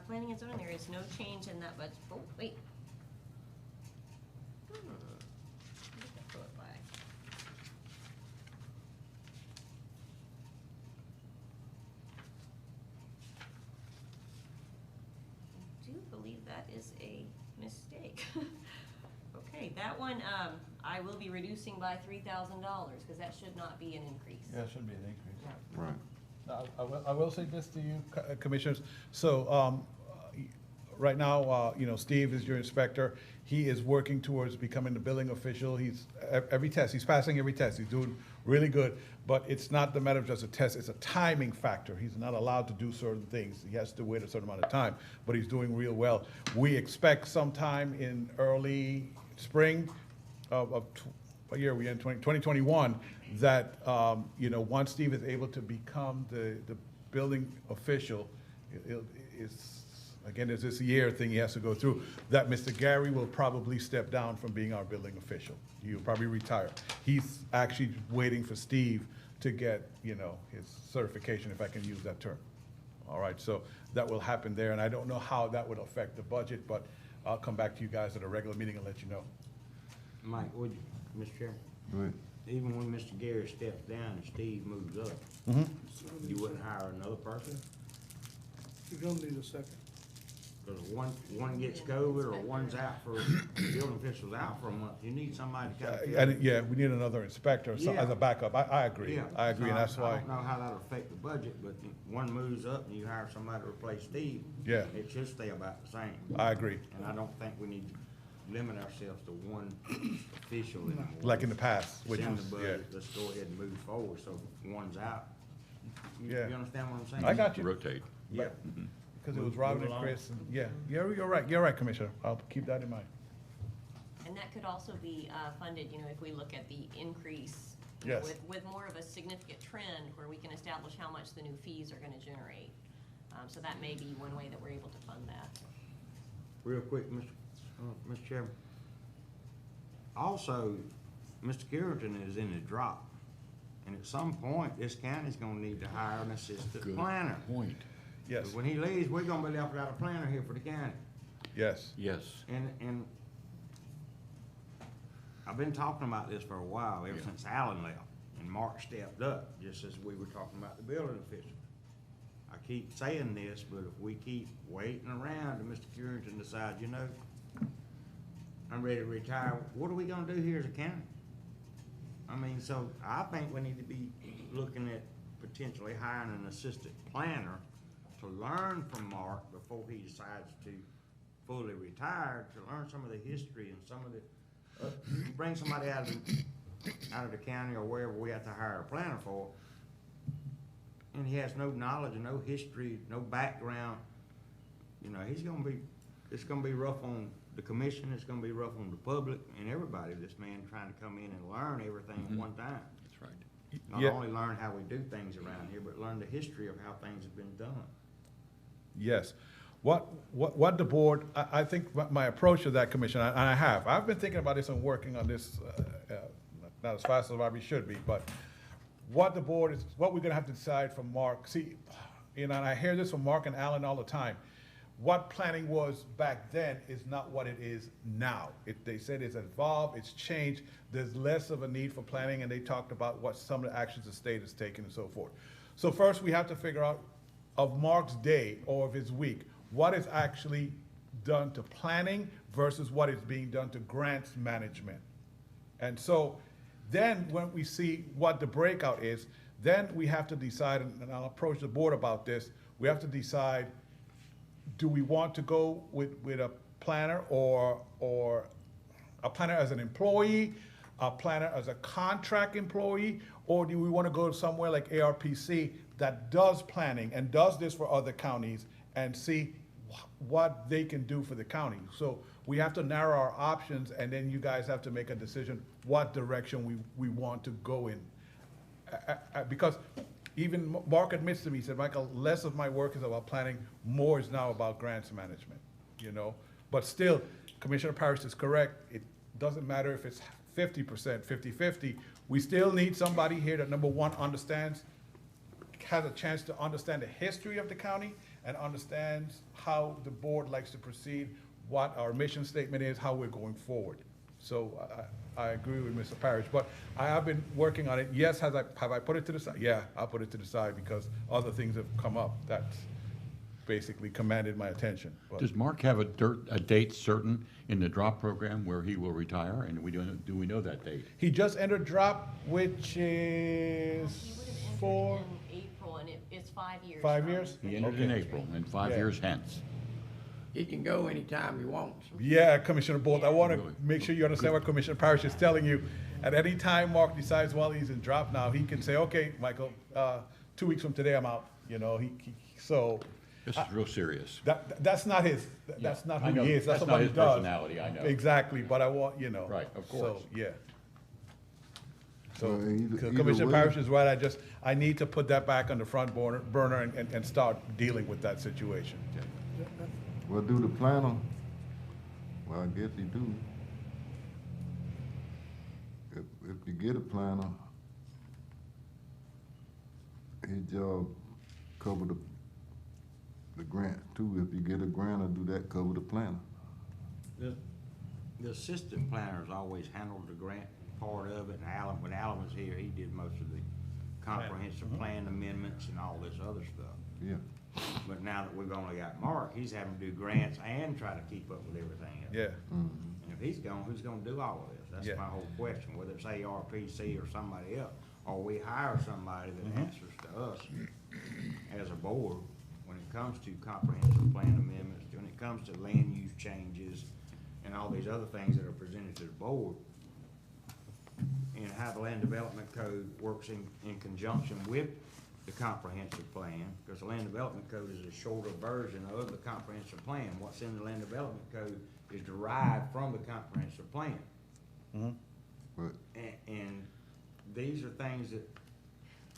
Planning and zoning, there is no change in that budget. Oh, wait. that is a mistake. Okay, that one, I will be reducing by $3,000, because that should not be an increase. Yeah, it should be an increase. Right. Now, I will say this to you, Commissioners. So, right now, Steve is your inspector. He is working towards becoming the billing official. He's, he's passing every test. He's doing really good. But it's not the matter of just a test, it's a timing factor. He's not allowed to do certain things. He has to wait a certain amount of time, but he's doing real well. We expect sometime in early spring what year are we in, 2021, that, once Steve is able to become the building official, again, there's this year thing he has to go through, that Mr. Gary will probably step down from being our building official. He'll probably retire. He's actually waiting for Steve to get, his certification, if I can use that term. All right, so that will happen there, and I don't know how that would affect the budget, but I'll come back to you guys at a regular meeting and let you know. Mike, would you, Mr. Chairman? Go ahead. Even when Mr. Gary steps down and Steve moves up, you wouldn't hire another person? You're gonna need a second. Because one gets COVID or one's out for, the building official's out for a month, you need somebody to kind of. Yeah, we need another inspector as a backup. I agree. Yeah. I agree, So and that's I why. don't know how that'll affect the budget, but one moves up and you hire somebody to replace Steve. Yeah. It should stay about the same. I agree. And I don't think we need to limit ourselves to one official anymore. Like in the past, which Send was, the budget, let's go ahead and move forward, so if one's out. You understand what I'm saying? I got you. Rotate. Yeah. Because it was Robin and Chris, and, you're right, Commissioner. I'll keep that in mind. And that could also be funded, if we look at the increase, you know, Yes. with more of a significant trend where we can establish how much the new fees are gonna generate. So that may be one way that we're able to fund that. Real quick, Mr. Chairman. Also, Mr. Carrington is in the drop, and at some point, this county's gonna need to hire an assistant Good planner. point. Yes, When he leaves, we're gonna be left without a planner here for the county. yes. Yes. And I've been talking about this for a while, ever since Alan left, and Mark stepped up, just as we were talking about the building official. I keep saying this, but if we keep waiting around and Mr. Carrington decides, I'm ready to retire, what are we gonna do here as a county? I mean, so I think we need to be looking at potentially hiring an assistant planner to learn from Mark before he decides to fully retire, to learn some of the history and some of the, bring somebody out of the county or wherever we have to hire a planner for, and he has no knowledge and no history, no background, it's gonna be rough on the commission, it's gonna be rough on the public and everybody, this man trying to come in and learn everything at one time. That's right. Not Yeah. only learn how we do things around here, but learn the history of how things have been done. Yes. What the board, I think my approach to that, Commissioner, and I've been thinking about this and working on this, not as fast as I probably should be, but what we're gonna have to decide from Mark, and I hear this from Mark and Alan all the time, what planning was back then is not what it is now. They said it's evolved, it's changed, there's less of a need for planning, and they talked about what some of the actions the state has taken and so forth. So first, we have to figure out, of Mark's day or of his week, what is actually done to planning versus what is being done to grants management. And so then when we see what the breakout is, then we have to decide, and I'll approach the board about this, we have to decide, do we want to go with a planner or a planner as an employee, a planner as a contract employee, or do we want to go somewhere like ARPC that does planning and does this for other counties and see what they can do for the county? So we have to narrow our options, and then you guys have to make a decision what direction we want to go in. Because even Mark admits to me, he said, Michael, less of my work is about planning, more is now about grants management, But still, Commissioner Parrish is correct. It doesn't matter if it's 50%, 50-50. We still need somebody here that, number one, has a chance to understand the history of the county and understands how the board likes to proceed, what our mission statement is, how we're going forward. So I agree with Mr. Parrish, but I have been working on it. Yes, have I put it to the side? Yeah, I'll put it to the side because other things have come up. basically commanded my attention. But Does Mark have a date certain in the drop program where he will retire, and do we know that date? he just entered drop, which is for In April, and it's 5 years. 5 from years? He entered in Okay. April, and 5 Yeah. years hence. He can go anytime he wants. Yeah, Commissioner Bolt, I want to Really? make sure you understand what Commissioner Parrish is telling you. At any time Mark decides while he's in drop now, he can say, okay, Michael, 2 weeks from today, I'm out. You know, so This is real serious. that's not his, that's not I who know. he is. That's That's not what he his does. personality, I know. Exactly, but I want, you know. Right, of So, course. yeah. So Well, either Commissioner way- Parrish is right. I need to put that back on the front burner and start dealing with that situation. Well, do the planner, well, I guess he do. If you get a planner, his job cover the grant too. If you get a grant, or do that cover the planner? The assistant planners always handled the grant part of it, and Alan, when Alan was here, he did most of the comprehensive plan amendments and all this other stuff. Yeah. But now that we've only got Mark, he's having to do grants and try to keep up with everything else. Yeah. And if he's gone, who's gonna do all of this? That's Yeah. my whole question, whether it's ARPC or somebody else, or we hire somebody that answers to us as a board when it comes to comprehensive plan amendments, when it comes to land use changes, and all these other things that are presented to the board, and how the land development code works in conjunction with the comprehensive plan, because the land development code is a shorter version of the comprehensive plan. What's in the land development code is derived from the comprehensive plan. But And these are things that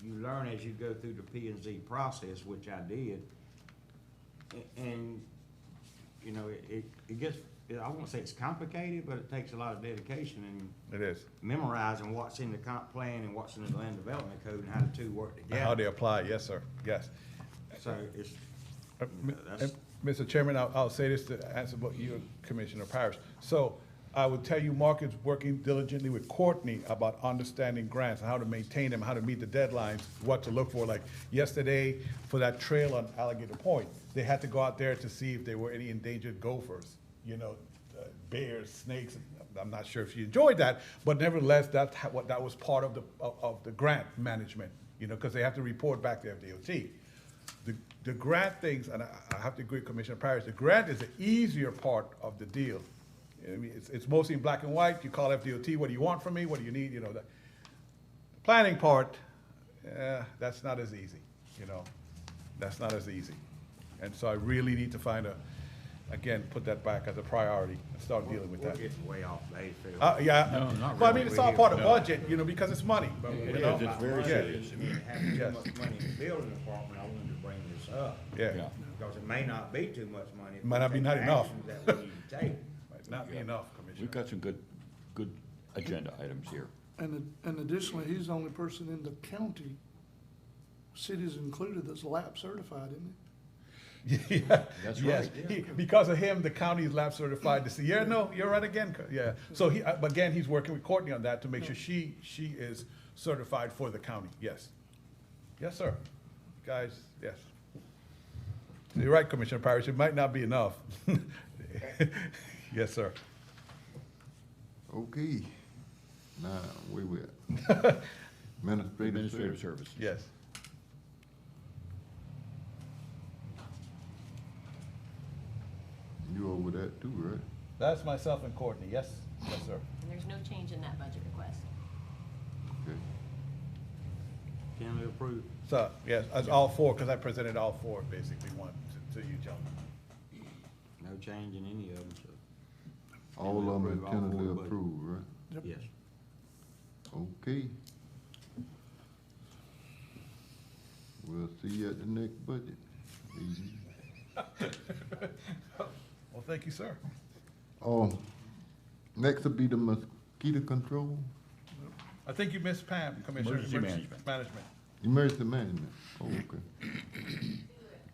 you learn as you go through the P&Z process, which I did. And, you know, it gets, I won't say it's complicated, but it takes a lot of dedication and It is. memorizing what's in the comp plan and what's in the land development code and how the two work together. How they apply, yes, sir, yes. So it's, And, Mr. Chairman, I'll say this to answer what you, Commissioner Parrish. So I would tell you, Mark is working diligently with Courtney about understanding grants and how to maintain them, how to meet the deadlines, what to look for. Like yesterday, for that trail on Alligator Point, they had to go out there to see if there were any endangered gophers, you know, bears, snakes. I'm not sure if she enjoyed that, but nevertheless, that was part of the grant management, you know, because they have to report back to FDOT. The grant things, and I have to agree with Commissioner Parrish, the grant is the easier part of the deal. I mean, it's mostly in black and white. You call FDOT, what do you want from me? What do you need? You know, the planning part, that's not as easy, you know. That's not as easy. And so I really need to find again, put that back as a priority and start dealing with that. we're getting way off base here. Yeah. No, not Well, I really. mean, it's all part of budget, you know, because it's money. It you know? is, it's very Yeah. serious. And having Yes. too much money in the building department, I wanted to bring this up. Yeah. Because it may not be too much money. if Might we not be take not the enough. actions That we need to take. Might not be enough, Commissioner. We've got some good agenda items here. And additionally, he's the only person in the county, cities included, that's lab certified, isn't he? Yeah, That's yes. right. Because of him, the county is lab certified to see, yeah, no, you're right again, yeah. So again, he's working with Courtney on that to make sure she is certified for the county, yes. Yes, sir. Guys, yes. You're right, Commissioner Parrish, it might not be enough. Yes, sir. Okay. Now, where we at? Administrative service. Yes. You over that too, right? That's myself and Courtney, yes, yes, sir. And there's no change in that budget request. Okay. Can we approve? So, yes, that's all four, because I presented all four, basically, one to you gentlemen. No change in any of them, so. All of them approve all four tentatively budgets? approved, right? Yep. Yes. Okay. We'll see you at the next budget meeting. Well, thank you, sir. Next will be the mosquito control, I think you missed Pam, Commissioner. Emergency management. Management. emergency management. Oh, okay.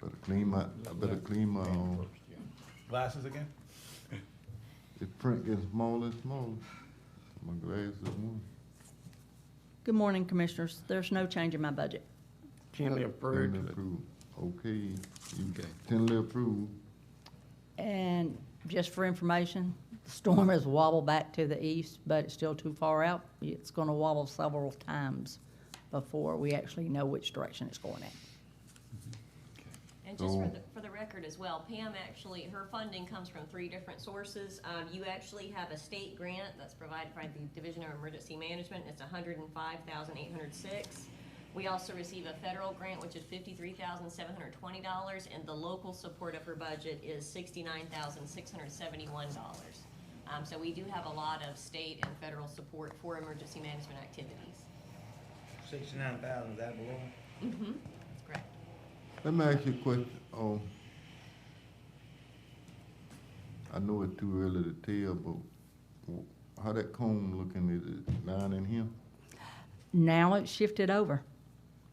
Better clean my Glasses again? this print getting smaller and smaller. My glasses are moving. Good morning, Commissioners. There's no change in my budget. Can we approve? Approved. Okay, you Okay. tentatively approved. And just for information, the storm has wobbled back to the east, but it's still too far out. It's gonna wobble several times before we actually know which direction it's going in. And just for the record as well, Pam actually, her funding comes from 3 different sources. You actually have a state grant that's provided by the Division of Emergency Management. It's $105,806. We also receive a federal grant, which is $53,720, and the local support of her budget is $69,671. So we do have a lot of state and federal support for emergency management activities. 69,000, is that below? Mm-hmm, that's correct. Let me ask you a question. I know it's too early to tell, but how that cone looking? Is it down in here? Now it's shifted over.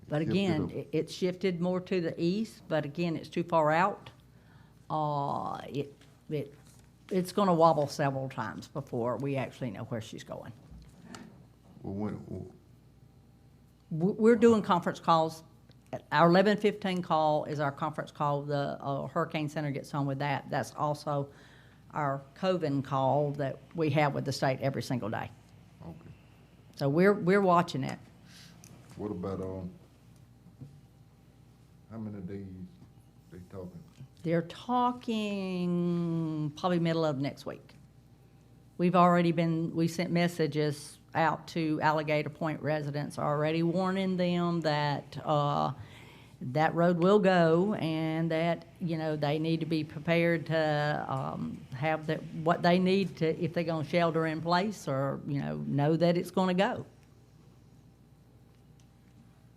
But Shifted again, over. it's shifted more to the east, but again, it's too far out. It's gonna wobble several times before we actually know where she's going. Well, We're doing conference calls. Our 11:15 call is our conference call. The Hurricane Center gets on with that. That's also our COVID call that we have with the state every single day. Okay. So we're watching it. What about, how many days they talking? They're talking probably middle of next week. We sent messages out to Alligator Point residents already warning them that that road will go and that, they need to be prepared to have what they need to, if they're gonna shelter in place or, know that it's gonna go.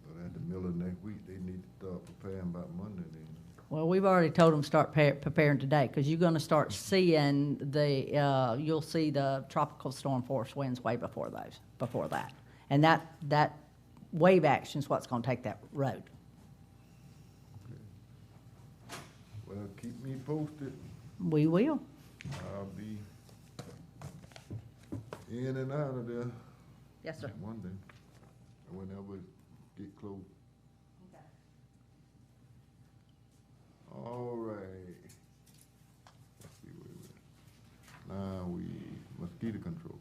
But at the middle of next week, they need to start preparing about Monday then. Well, we've already told them start preparing today, because you're gonna start seeing you'll see the tropical storm force winds way before that. And that wave action is what's gonna take that road. Well, keep me posted. We will. I'll be in and out of there. Yes, sir. One day, whenever it get close. All right. Let's see where we're at. Now mosquito control.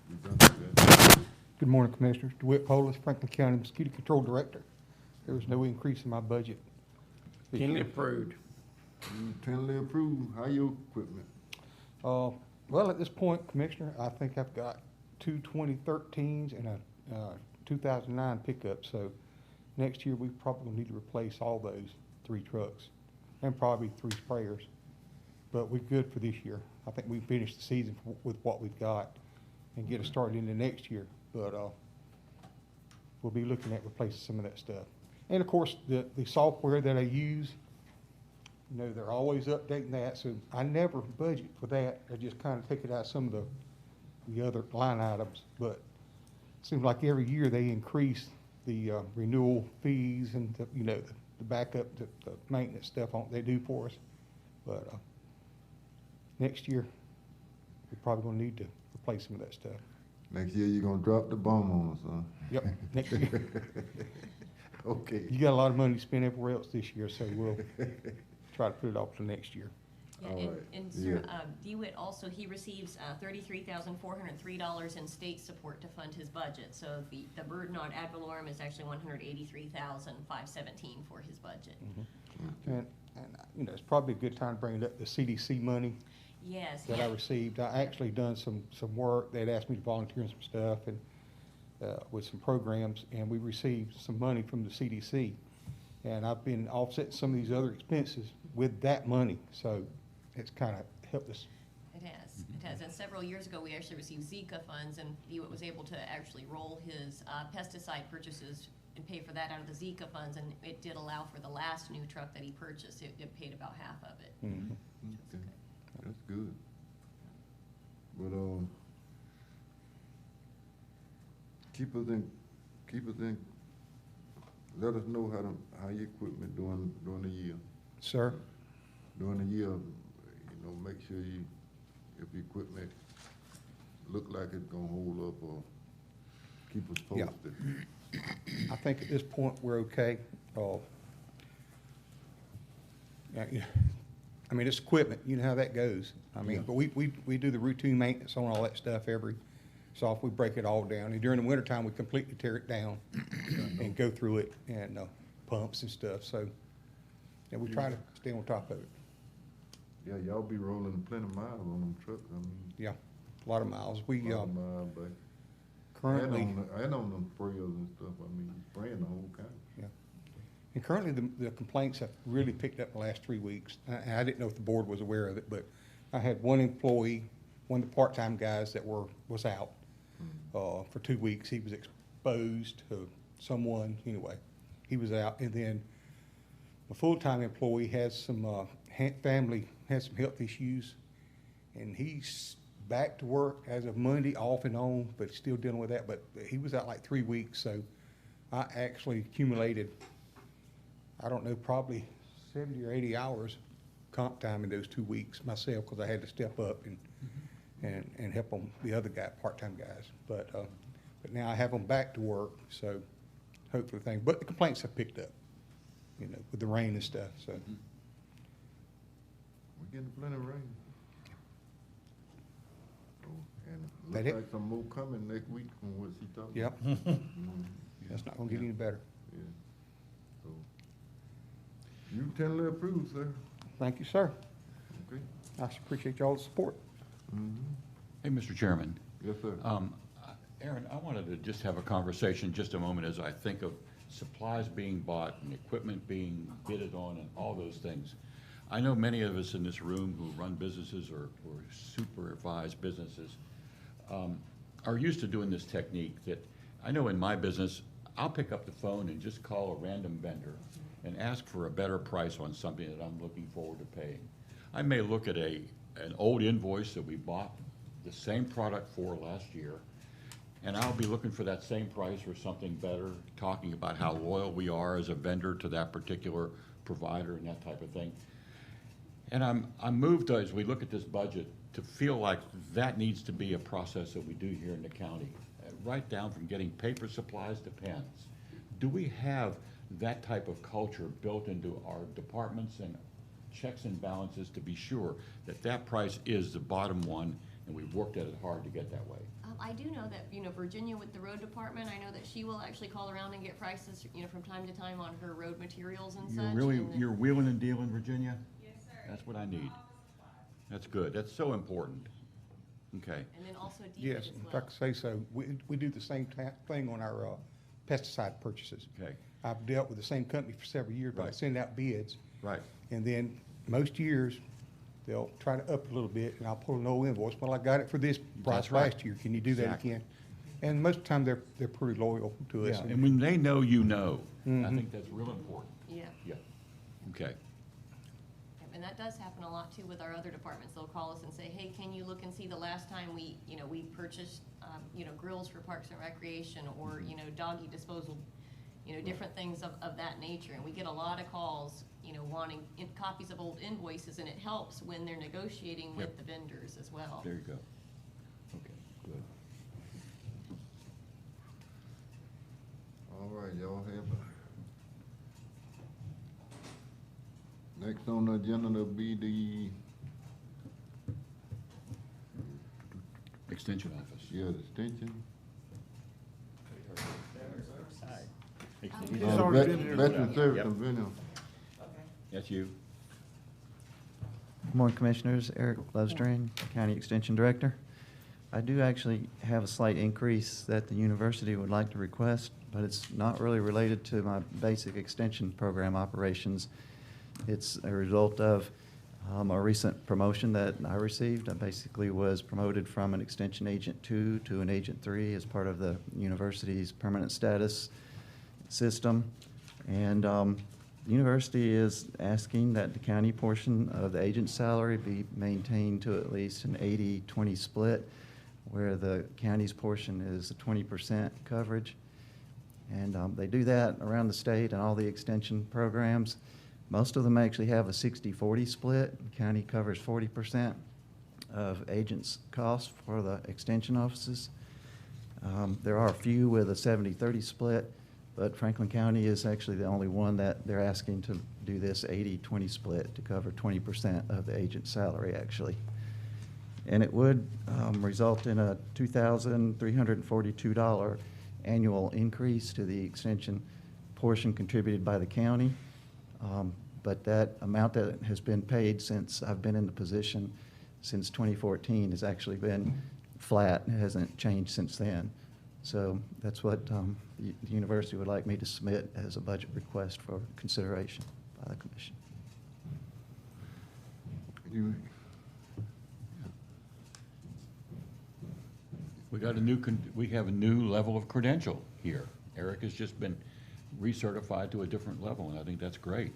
We done that. Good morning, Commissioners. DeWitt Polis, Franklin County Mosquito Control Director. There was no increase in my budget. Tentatively approved. Tentatively approved. How your equipment? Well, at this point, Commissioner, I think I've got 2 2013s and a 2009 pickup. So next year, we probably need to replace all those 3 trucks and probably 3 sprayers. But we're good for this year. I think we finished the season with what we've got and get us started into next year. But we'll be looking at replacing some of that stuff. And of course, the software that I use, they're always updating that, so I never budget for that. I just kind of take it out of some of the other line items. But it seems like every year they increase the renewal fees and the backup, the maintenance stuff they do for us. But next year, we're probably going to need to replace some of that stuff. Next year, you're gonna drop the bomb on us, huh? Yep, next year. Okay. You got a lot of money to spend everywhere else this year, so we'll try to put it off to next year. Yeah, and sir, DeWitt also, he receives $33,403 in state support to fund his budget. So the burden on ad valorem is actually $183,517 for his budget. Mm-hmm. And it's probably a good time to bring it up, the CDC money. Yes. That I received. I actually done some work. They'd asked me to volunteer in some stuff and with some programs, and we received some money from the CDC. And I've been offsetting some of these other expenses with that money, so it's kind of helped us. It has. It has. And several years ago, we actually received Zika funds, and DeWitt was able to actually roll his pesticide purchases and pay for that out of the Zika funds, and it did allow for the last new truck that he purchased. It paid about half of it. Mm-hmm. Okay. That's good. But keep us in. Let us know how your equipment during the year. Sir. During the year, make sure if your equipment look like it's gonna hold up, or keep us Yeah. posted. I think at this point, we're okay. Yeah, I mean, it's equipment, you know how that goes. I mean, Yeah. but we do the routine maintenance on all that stuff so if we break it all down. And during the wintertime, we completely tear it down and go through it and pumps and stuff. So, and we try to stay on top of it. Yeah, y'all be rolling plenty of miles on them trucks, I mean. Yeah, a lot of miles. We a lot of miles back. currently, And on them sprayers and stuff, I mean, spraying the whole county. yeah. And currently, the complaints have really picked up in the last 3 weeks. I didn't know if the board was aware of it, but I had one employee, one of the part-time guys that was out for 2 weeks. He was exposed to someone, anyway. He was out, and then a full-time employee has some family has some health issues, and he's back to work as of Monday, off and on, but still dealing with that. But he was out like 3 weeks, so I actually accumulated, I don't know, probably 70 or 80 hours comp time in those 2 weeks myself, because I had to step up and help them, the other guy, part-time guys. But now I have them back to work, so hopefully but the complaints have picked up, you know, with the rain and stuff, so. We're getting plenty of rain. Oh, and That looks it? like some more coming next week from what she talked Yep. about. That's not gonna get any better. Yeah. So, you tentatively approved, sir. Thank you, sir. Okay. I appreciate y'all's support. Hey, Mr. Chairman. Yes, sir. Aaron, I wanted to just have a conversation just a moment as I think of supplies being bought and equipment being bidded on and all those things. I know many of us in this room who run businesses or supervise businesses are used to doing this technique that I know in my business, I'll pick up the phone and just call a random vendor and ask for a better price on something that I'm looking forward to paying. I may look at an old invoice that we bought the same product for last year, and I'll be looking for that same price or something better, talking about how loyal we are as a vendor to that particular provider and that type of thing. And I'm moved as we look at this budget to feel like that needs to be a process that we do here in the county, right down from getting paper supplies to pens. Do we have that type of culture built into our departments and checks and balances to be sure that that price is the bottom one, and we've worked at it hard to get that way? I do know that, Virginia with the road department, I know that she will actually call around and get prices, from time to time on her road materials and such. You're wheeling and dealing, Virginia? Yes, sir. That's what I need. That's good. That's so important. Okay. And then also Yes, as if well. I could say so, we do the same thing on our pesticide purchases. Okay. I've dealt with the same company for several years, but I Right. send out bids. Right. And then most years, they'll try to up a little bit, and I'll pull an old invoice. Well, I got it for this price That's right. last year. Can you do that Exactly. again? And most of the time, they're pretty loyal to us. Yeah, and when they know, you know. I think that's real important. Yeah. Yeah. Okay. And that does happen a lot too with our other departments. They'll call us and say, hey, can you look and see the last time we purchased, grills for Parks and Recreation or, doggy disposal, different things of that nature. And we get a lot of calls, wanting copies of old invoices, and it helps when they're negotiating with Yep. the vendors as well. There you go. Okay, good. All right, y'all have next on the agenda will be the Extension office. Yeah, the extension. Veteran Service Yep. Convention. That's you. Good morning, Commissioners. Eric Lovestrain, County Extension Director. I do actually have a slight increase that the university would like to request, but it's not really related to my basic extension program operations. It's a result of a recent promotion that I received. I basically was promoted from an Extension Agent 2 to an Agent 3 as part of the university's permanent status system. And the university is asking that the county portion of the agent's salary be maintained to at least an 80-20 split, where the county's portion is a 20% coverage. And they do that around the state and all the extension programs. Most of them actually have a 60-40 split. The county covers 40% of agents' costs for the extension offices. There are a few with a 70-30 split, but Franklin County is actually the only one that they're asking to do this 80-20 split to cover 20% of the agent's salary, actually. And it would result in a $2,342 annual increase to the extension portion contributed by the county. But that amount that has been paid since I've been in the position since 2014 has actually been flat. It hasn't changed since then. So that's what the university would like me to submit as a budget request for consideration by the commission. We have a new level of credential here. Eric has just been recertified to a different level, and I think that's great.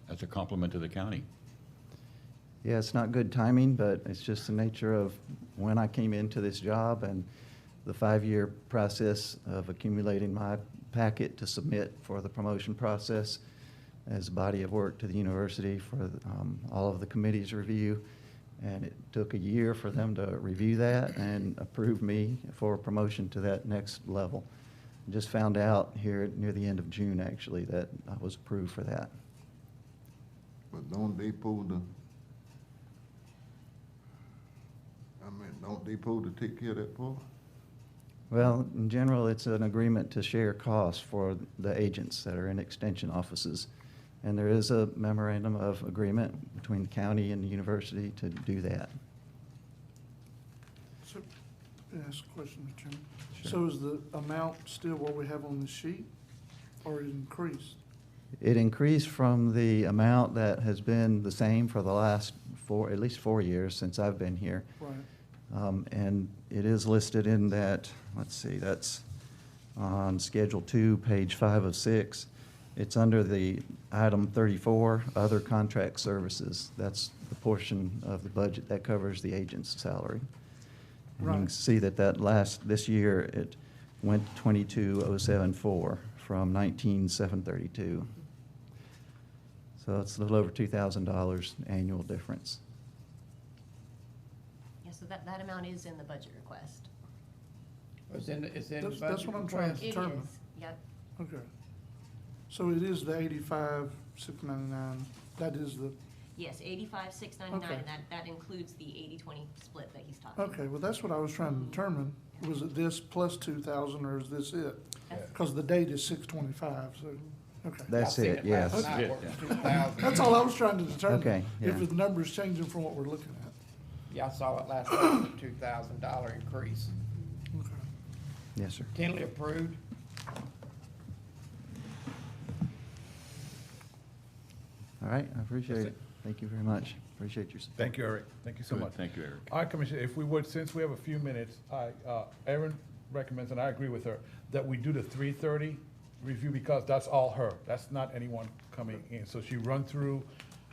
That's a compliment to the county. Yeah, it's not good timing, but it's just the nature of when I came into this job and the 5-year process of accumulating my packet to submit for the promotion process as a body of work to the university for all of the committee's review. And it took a year for them to review that and approve me for promotion to that next level. Just found out here near the end of June, actually, that I was approved for that. But don't they supposed to take care of that part? Well, in general, it's an agreement to share costs for the agents that are in extension offices. And there is a memorandum of agreement between the county and the university to do that. So, can I ask a question, Mr. Chairman? Sure. So is the amount still what we have on the sheet, or it increased? It increased from the amount that has been the same for the last at least 4 years since I've been here. Right. And it is listed in that, let's see, that's on Schedule 2, page 5 of 6. It's under the item 34, other contract services. That's the portion of the budget that covers the agent's salary. And you can see that this year, it went to 22,074 from 19,732. So it's a little over $2,000 annual difference. Yeah, so that amount is in the budget request. It's in the budget. That's what I'm trying to It determine. is, yep. Okay. So it is the 85,699, that is the, Yes, 85,699, Okay. and that includes the 80-20 split that he's talking about. okay, well, that's what I was trying to determine. Was it this plus 2,000, or is this it? That's- Because the date is 6/25, so, okay. That's it, yes. Okay. Yeah. That's all I was trying to determine. Okay, If yeah. the number's changing from what we're looking at. Yeah, I saw it last night, a $2,000 increase. Okay. Yes, sir. Tentatively approved. All right, I appreciate it. Thank you very much. Appreciate your support. Thank you, Eric. Thank you so Good. much. Thank you, Eric. All right, Commissioner, if we would, since we have a few minutes, Erin recommends, and I agree with her, that we do the 3:30 review because that's all her. That's not anyone coming in. So she run through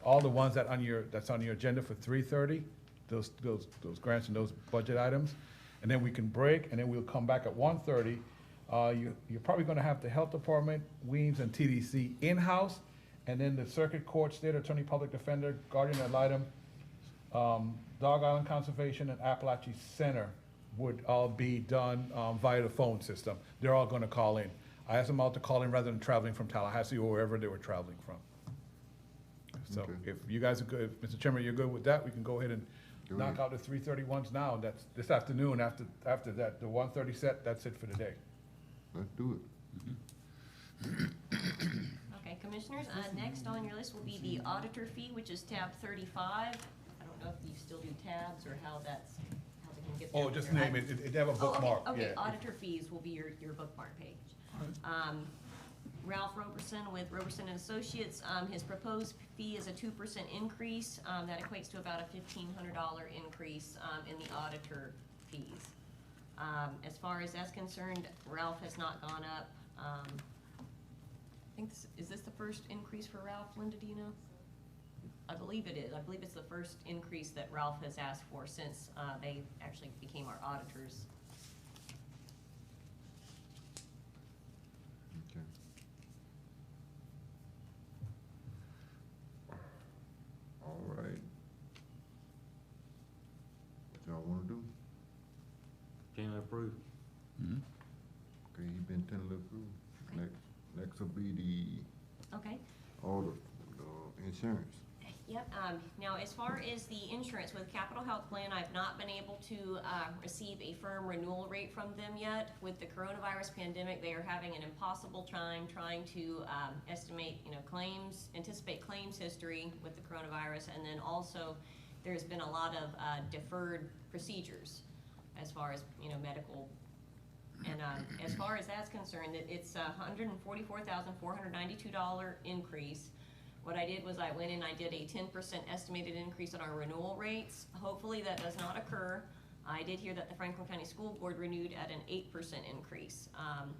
all the ones that's on your agenda for 3:30, those grants and those budget items. And then we can break, and then we'll come back at 1:30. You're probably gonna have the Health Department, Weems, and TDC in-house, and then the Circuit Court, State Attorney, Public Defender, Guardian Ad Litem, Dog Island Conservation, and Appalachian Center would all be done via the phone system. They're all gonna call in. I asked them all to call in rather than traveling from Tallahassee or wherever they were traveling from. So Okay. if you guys are good, if Mr. Chairman, you're good with that, we can go ahead and Go knock ahead. out the 3:30 ones now. That's this afternoon. After that, the 1:30 set, that's it for the day. Let's do it. Okay, Commissioners, next on your list will be the Auditor Fee, which is tab 35. I don't know if you still do tabs or how they can get there. Oh, just name it. They have a bookmark. Okay, Yeah. Auditor Fees will be your bookmark page. Ralph Roberson with Roberson and Associates, his proposed fee is a 2% increase. That equates to about a $1,500 increase in the auditor fees. As far as that's concerned, Ralph has not gone up. I think is this the first increase for Ralph, Linda, do you know? I believe it is. I believe it's the first increase that Ralph has asked for since they actually became our auditors. Okay. All right. What y'all wanna do? Can I approve? tentatively approved. Next will be the Okay. order, insurance. Yep, now as far as the insurance with Capital Health Plan, I've not been able to, receive a firm renewal rate from them yet. With the coronavirus pandemic, they are having an impossible time trying to, estimate, claims, anticipate claims history with the coronavirus, and then also, there's been a lot of, deferred procedures as far as, medical. And, as far as that's concerned, it's a $144,492 increase. What I did was I went in, I did a 10% estimated increase on our renewal rates. Hopefully that does not occur. I did hear that the Franklin County School Board renewed at an 8% increase.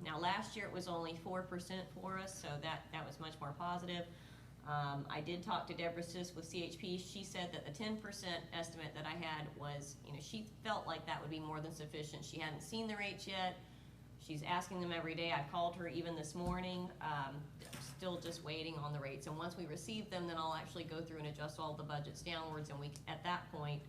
Now last year it was only 4% for us, so that was much more positive. I did talk to Deborah Sis with CHP. She said that the 10% estimate that I had was, she felt like that would be more than sufficient. She hadn't seen the rates yet. She's asking them every day. I called her even this morning. Still just waiting on the rates. And once we receive them, then I'll actually go through and adjust all the budgets downwards. And at that point,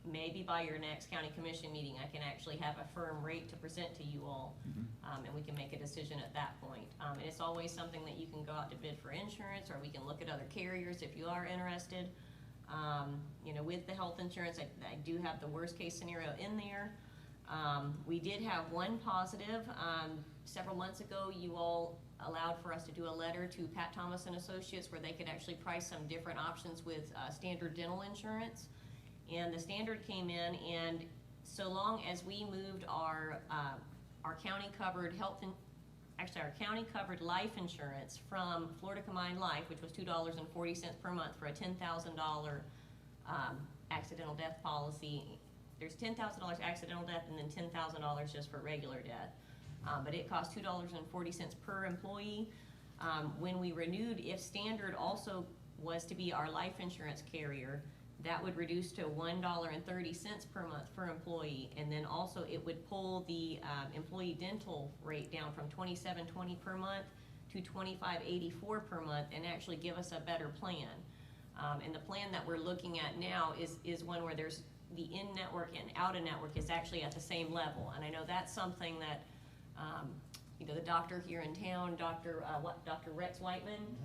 maybe by your next county commission meeting, I can actually have a firm rate to present to you all. And we can make a decision at that point. And it's always something that you can go out to bid for insurance, or we can look at other carriers if you are interested. With the health insurance, I do have the worst case scenario in there. We did have one positive. Several months ago, you all allowed for us to do a letter to Pat Thomas and Associates where they could actually price some different options with standard dental insurance. And the standard came in, and so long as we moved our county covered our county covered life insurance from Florida Combined Life, which was $2.40 per month for a $10,000 accidental death policy. There's $10,000 accidental death and then $10,000 just for regular death. But it costs $2.40 per employee. When we renewed, if Standard also was to be our life insurance carrier, that would reduce to $1.30 per month per employee. And then also it would pull the employee dental rate down from $27.20 per month to $25.84 per month and actually give us a better plan. And the plan that we're looking at now is one where there's the in-network and out-of-network is actually at the same level. And I know that's something that, the doctor here in town, Dr. Rex Whiteman,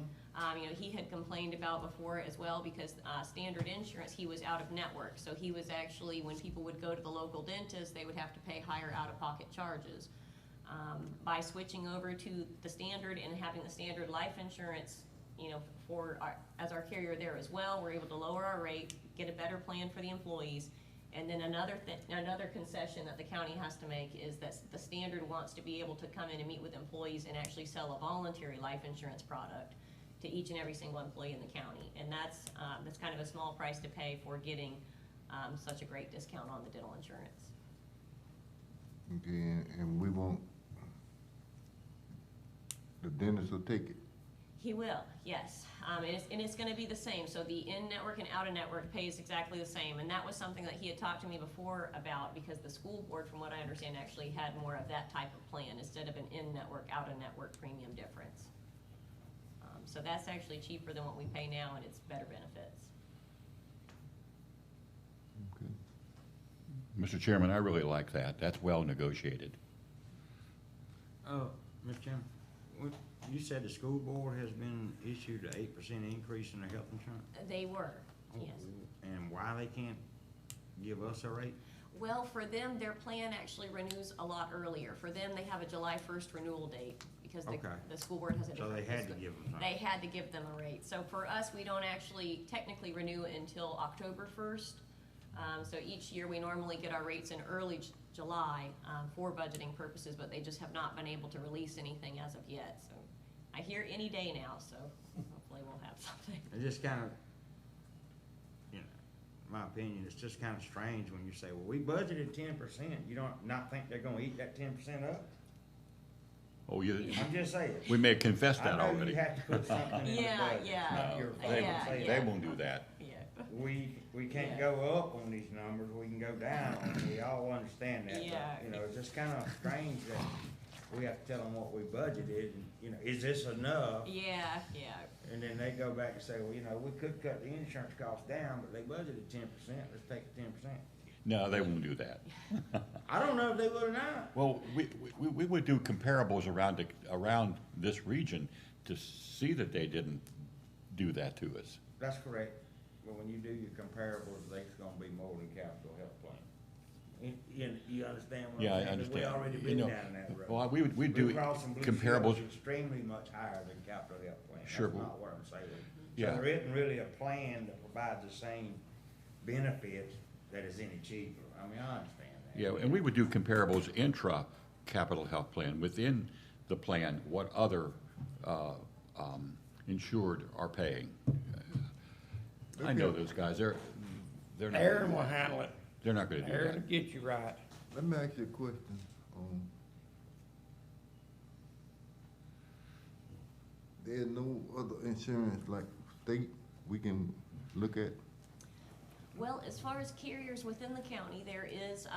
he had complained about before as well because Standard Insurance, he was out-of-network. So he was actually, when people would go to the local dentist, they would have to pay higher out-of-pocket charges. By switching over to the Standard and having the Standard life insurance, as our carrier there as well, we're able to lower our rate, get a better plan for the employees. And then another concession that the county has to make is that the Standard wants to be able to come in and meet with employees and actually sell a voluntary life insurance product to each and every single employee in the county. And that's kind of a small price to pay for getting such a great discount on the dental insurance. Okay, and we won't, the dentist will take it. He will, yes. And it's going to be the same. So the in-network and out-of-network pays exactly the same. And that was something that he had talked to me before about because the school board, from what I understand, actually had more of that type of plan instead of an in-network, out-of-network premium difference. So that's actually cheaper than what we pay now, and it's better benefits. Okay. Mr. Chairman, I really like that. That's well negotiated. Mr. Chairman, you said the school board has been issued an 8% increase in their health insurance? They were, yes. And why they can't give us a rate? Well, for them, their plan actually renews a lot earlier. For them, they have a July 1st renewal date because the school board has a different. So they had to give them something. They had to give them a rate. So for us, we don't actually technically renew until October 1st. So each year, we normally get our rates in early July for budgeting purposes, but they just have not been able to release anything as of yet. So I hear any day now, so hopefully we'll have something. It just kind of, in my opinion, it's just kind of strange when you say, well, we budgeted 10%. You don't not think they're going to eat that 10% up? Oh, yeah. I'm just saying. We may have confessed that I know already. you have to put something in the budget. No, they won't do that. We can't go up on these numbers, we can go down on them, we all understand that. But, it's just kind of strange that we have to tell them what we budgeted, and, is this enough? Yeah. And then they go back and say, well, we could cut the insurance costs down, but they budgeted 10%, let's take the 10%. No, they won't do that. I don't know if they would or not. Well, we would do comparables around this region to see that they didn't do that to us. That's correct, but when you do your comparables, it's gonna be more than capital health plan. You understand what I'm saying? Yeah, I 'Cause understand. We already You been know, down that road. well, we'd do Blue Cross and Blue Shield comparables. is extremely much higher than capital health plan. Sure, That's but- not what I'm saying. Yeah. So there isn't really a plan that provides the same benefits that is any cheaper. I mean, I understand that. Yeah, and we would do comparables intra-capital health plan, within the plan, what other insured are paying. I know those guys, they're not. Aaron will handle it. They're not gonna do Aaron that. will get you right. Let me ask you a question. There's no other insurance like state we can look at? Well, as far as carriers within the county, there is,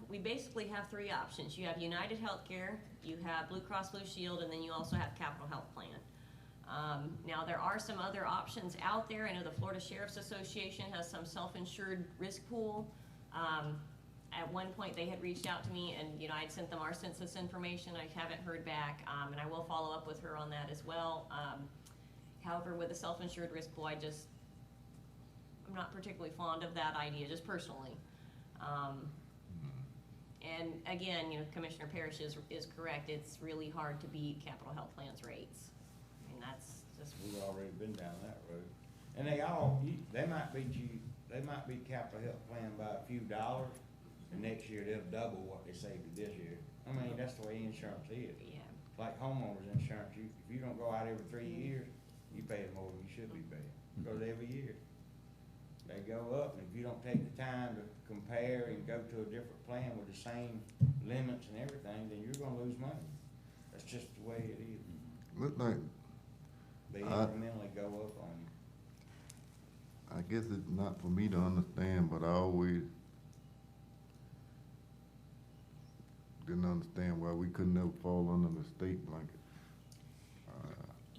we basically have three options. You have United Healthcare, you have Blue Cross Blue Shield, and then you also have Capital Health Plan. Now, there are some other options out there. I know the Florida Sheriff's Association has some self-insured risk pool. At one point, they had reached out to me, and, you know, I'd sent them our census information. I haven't heard back, and I will follow up with her on that as well. However, with the self-insured risk pool, I'm not particularly fond of that idea, just personally. And again, you know, Commissioner Parrish is correct. It's really hard to beat Capital Health Plan's rates. I mean, that's just. We've already been down that road. And they might beat capital health plan by a few dollars, and next year they'll double what they saved you this year. I mean, that's the way insurance is. Yeah. Like homeowners insurance, if you don't go out every 3 years, you pay more than you should be paying, because every year they go up, and if you don't take the time to compare and go to a different plan with the same limits and everything, then you're gonna lose money. That's just the way it is. Look like, They incrementally go up on you. I guess it's not for me to understand, but I always didn't understand why we couldn't ever fall under the state blanket.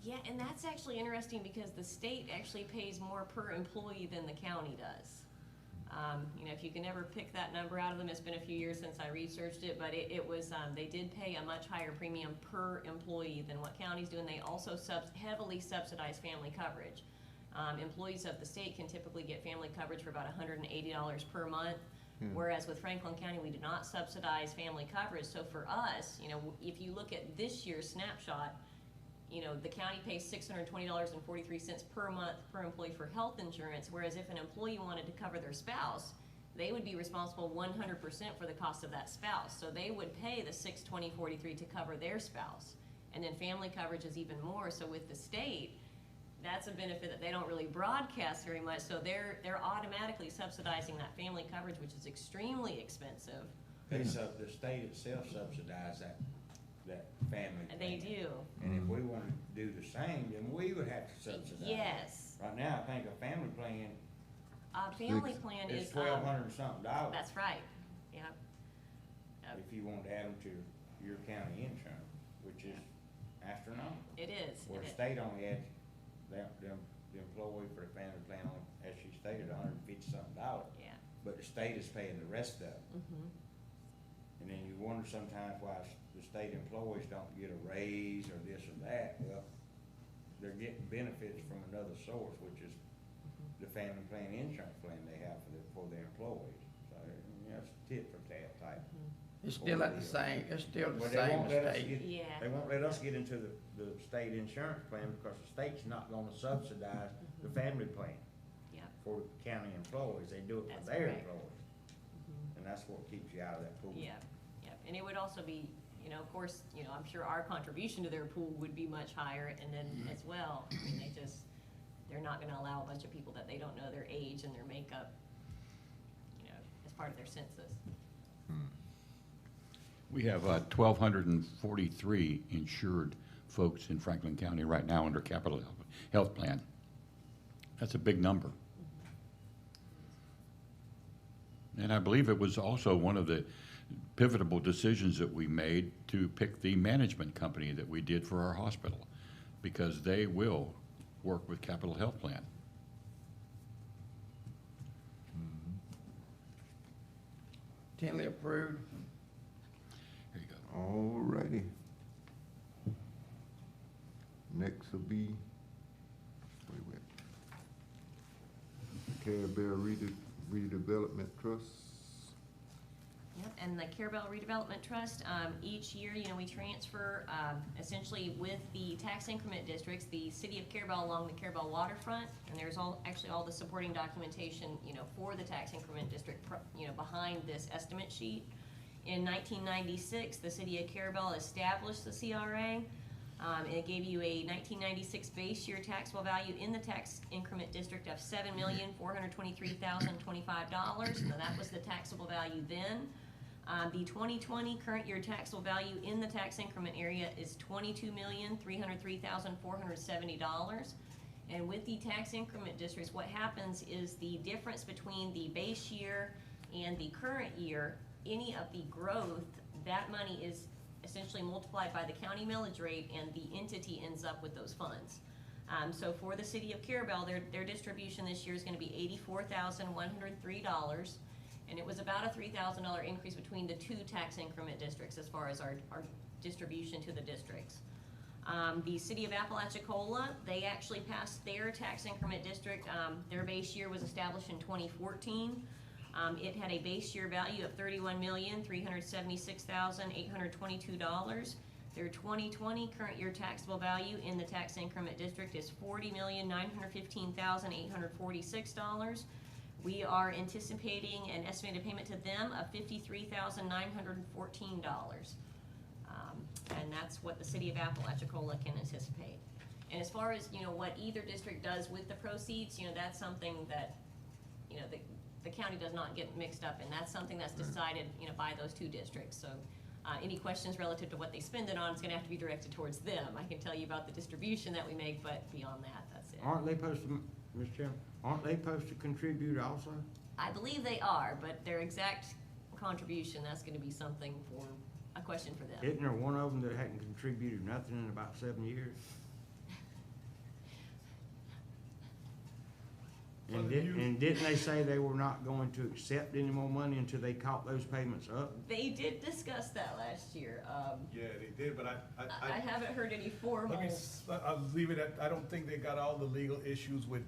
Yeah, and that's actually interesting because the state actually pays more per employee than the county does. You know, if you can ever pick that number out of them, it's been a few years since I researched it, but it was, they did pay a much higher premium per employee than what counties do, and they also heavily subsidize family coverage. Employees of the state can typically get family coverage for about $180 per month, whereas with Franklin County, we do not subsidize family coverage. So for us, you know, if you look at this year's snapshot, you know, the county pays $620.43 per month per employee for health insurance, whereas if an employee wanted to cover their spouse, they would be responsible 100% for the cost of that spouse. So they would pay the $620.43 to cover their spouse. And then family coverage is even more. So with the state, that's a benefit that they don't really broadcast very much. So they're automatically subsidizing that family coverage, which is extremely expensive. The state itself subsidizes that family plan. They do. And if we wanted to do the same, then we would have to subsidize it. Yes. Right now, I think a family plan Family plan is is. $1,200 and something dollars. That's right, yep. If you want to add them to your county insurance, which is astronomical. It is. Where it the is. state only adds, the employee for the family plan, as she stated, $150 something dollars. Yeah. But the state is paying the rest of it. Mm-hmm. And then you wonder sometimes why the state employees don't get a raise or this or that. Well, they're getting benefits from another source, which is the family plan insurance plan they have for their employees. So, you know, it's tit for tat type. It's still at the same, it's still the But they same won't let us mistake. get, they won't let us get into the state insurance plan because the state's not gonna subsidize the family plan. Yep. For county employees. They do it for That's their correct. employees. And that's what keeps you out of that pool. Yep, yep. And it would also be, you know, of course, you know, I'm sure our contribution to their pool would be much higher, and then as well, I mean, they're not gonna allow a bunch of people that they don't know their age and their makeup, you know, as part of their census. We have 1,243 insured folks in Franklin County right now under Capital Health Plan. That's a big number. And I believe it was also one of the pivotal decisions that we made to pick the management company that we did for our hospital, because they will work with Capital Health Plan. Tentatively approved. There you go. All righty. Next will be, wait. Carabel Redevelopment Trust. Yep, and the Carabel Redevelopment Trust, each year, you know, we transfer, essentially with the tax increment districts, the city of Carabel along the Carabel waterfront, and there's actually all the supporting documentation, you know, for the tax increment district, you know, behind this estimate sheet. In 1996, the city of Carabel established the CRA. It gave you a 1996 base year taxable value in the tax increment district of $7,423,025. So that was the taxable value then. The 2020 current year taxable value in the tax increment area is $22,303,470. And with the tax increment districts, what happens is the difference between the base year and the current year, any of the growth, that money is essentially multiplied by the county millage rate, and the entity ends up with those funds. So for the city of Carabel, their distribution this year is going to be $84,103, and it was about a $3,000 increase between the two tax increment districts as far as our distribution to the districts. The city of Apalachicola, they actually passed their tax increment district. Their base year was established in 2014. It had a base year value of $31,376,822. Their 2020 current year taxable value in the tax increment district is $40,915,846. We are anticipating an estimated payment to them of $53,914. And that's what the city of Apalachicola can anticipate. And as far as, you know, what either district does with the proceeds, you know, that's something that, you know, the county does not get mixed up in. That's something that's decided, you know, by those two districts. So any questions relative to what they spend it on is gonna have to be directed towards them. I can tell you about the distribution that we make, but beyond that, that's it. Aren't they supposed to, Mr. Chairman, aren't they supposed to contribute also? I believe they are, but their exact contribution, that's gonna be something for, a question for them. Isn't there one of them that hadn't contributed nothing in about 7 years? And didn't they say they were not going to accept any more money until they caught those payments up? They did discuss that last year. Yeah, they did, but I haven't heard any formal. I'll leave it at, I don't think they got all the legal issues with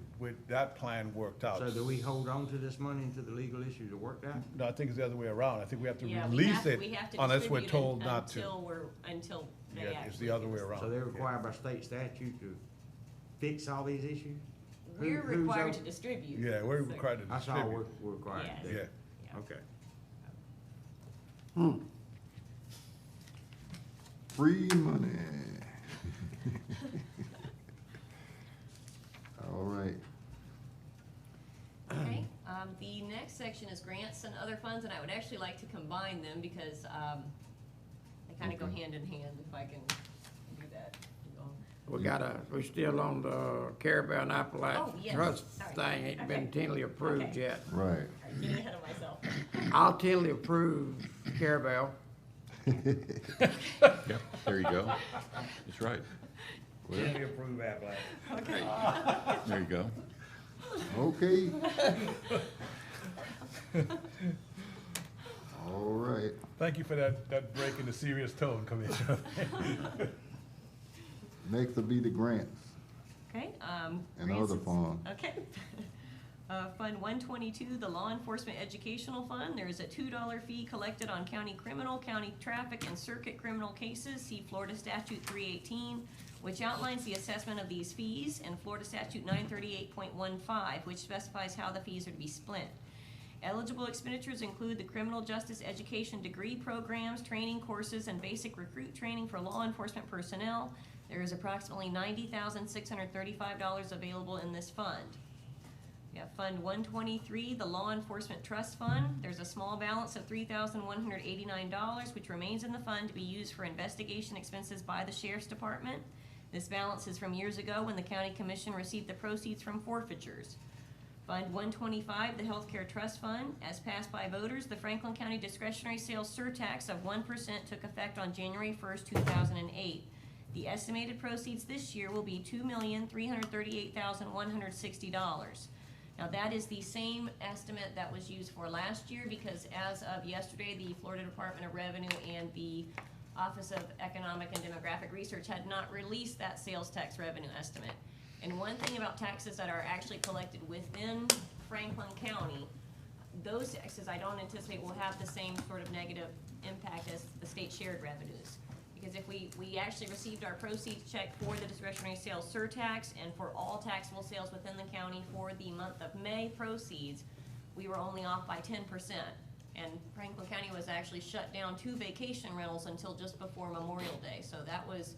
that plan worked out. So do we hold on to this money until the legal issues are worked out? No, I think it's the other way around. I think we have to Yeah, release it we have to unless we're distribute told it not to. until they Yeah, actually. it's the other way around. So they're required by state statute to fix all these issues? We're Who's required over- to distribute. Yeah, we're So- required to That's all distribute. we're required to do? Yeah. Okay. Free money. All right. Okay, the next section is grants and other funds, and I would actually like to combine them because, they kind of go hand in hand, if I can do that. We're still on the Carabel and Oh, Appalachian yes. Trust Sorry. thing, ain't been Okay. tentatively approved Okay. yet. Right. Getting ahead of myself. I'll tentatively approve Carabel. Yep, there you go. That's right. Tentatively approve Appalachia. Okay. There you go. Okay. All right. Thank you for that break in the serious tone, Commissioner. Next will be the grants. Okay, And grants other is- funds. Okay. Fund 122, the Law Enforcement Educational Fund. There is a $2 fee collected on county criminal, county traffic, and circuit criminal cases. See Florida Statute 318, which outlines the assessment of these fees, and Florida Statute 938.15, which specifies how the fees are to be split. Eligible expenditures include the criminal justice education degree programs, training courses, and basic recruit training for law enforcement personnel. There is approximately $90,635 available in this fund. We have Fund 123, the Law Enforcement Trust Fund. There's a small balance of $3,189, which remains in the fund to be used for investigation expenses by the Sheriff's Department. This balance is from years ago when the County Commission received the proceeds from forfeitures. Fund 125, the Healthcare Trust Fund. As passed by voters, the Franklin County discretionary sales surtax of 1% took effect on January 1st, 2008. The estimated proceeds this year will be $2,338,160. Now, that is the same estimate that was used for last year, because as of yesterday, the Florida Department of Revenue and the Office of Economic and Demographic Research had not released that sales tax revenue estimate. And one thing about taxes that are actually collected within Franklin County, those taxes I don't anticipate will have the same sort of negative impact as the state shared revenues. Because if we actually received our proceeds check for the discretionary sales surtax and for all taxable sales within the county for the month of May proceeds, we were only off by 10%. And Franklin County was actually shut down 2 vacation rentals until just before Memorial Day. So that was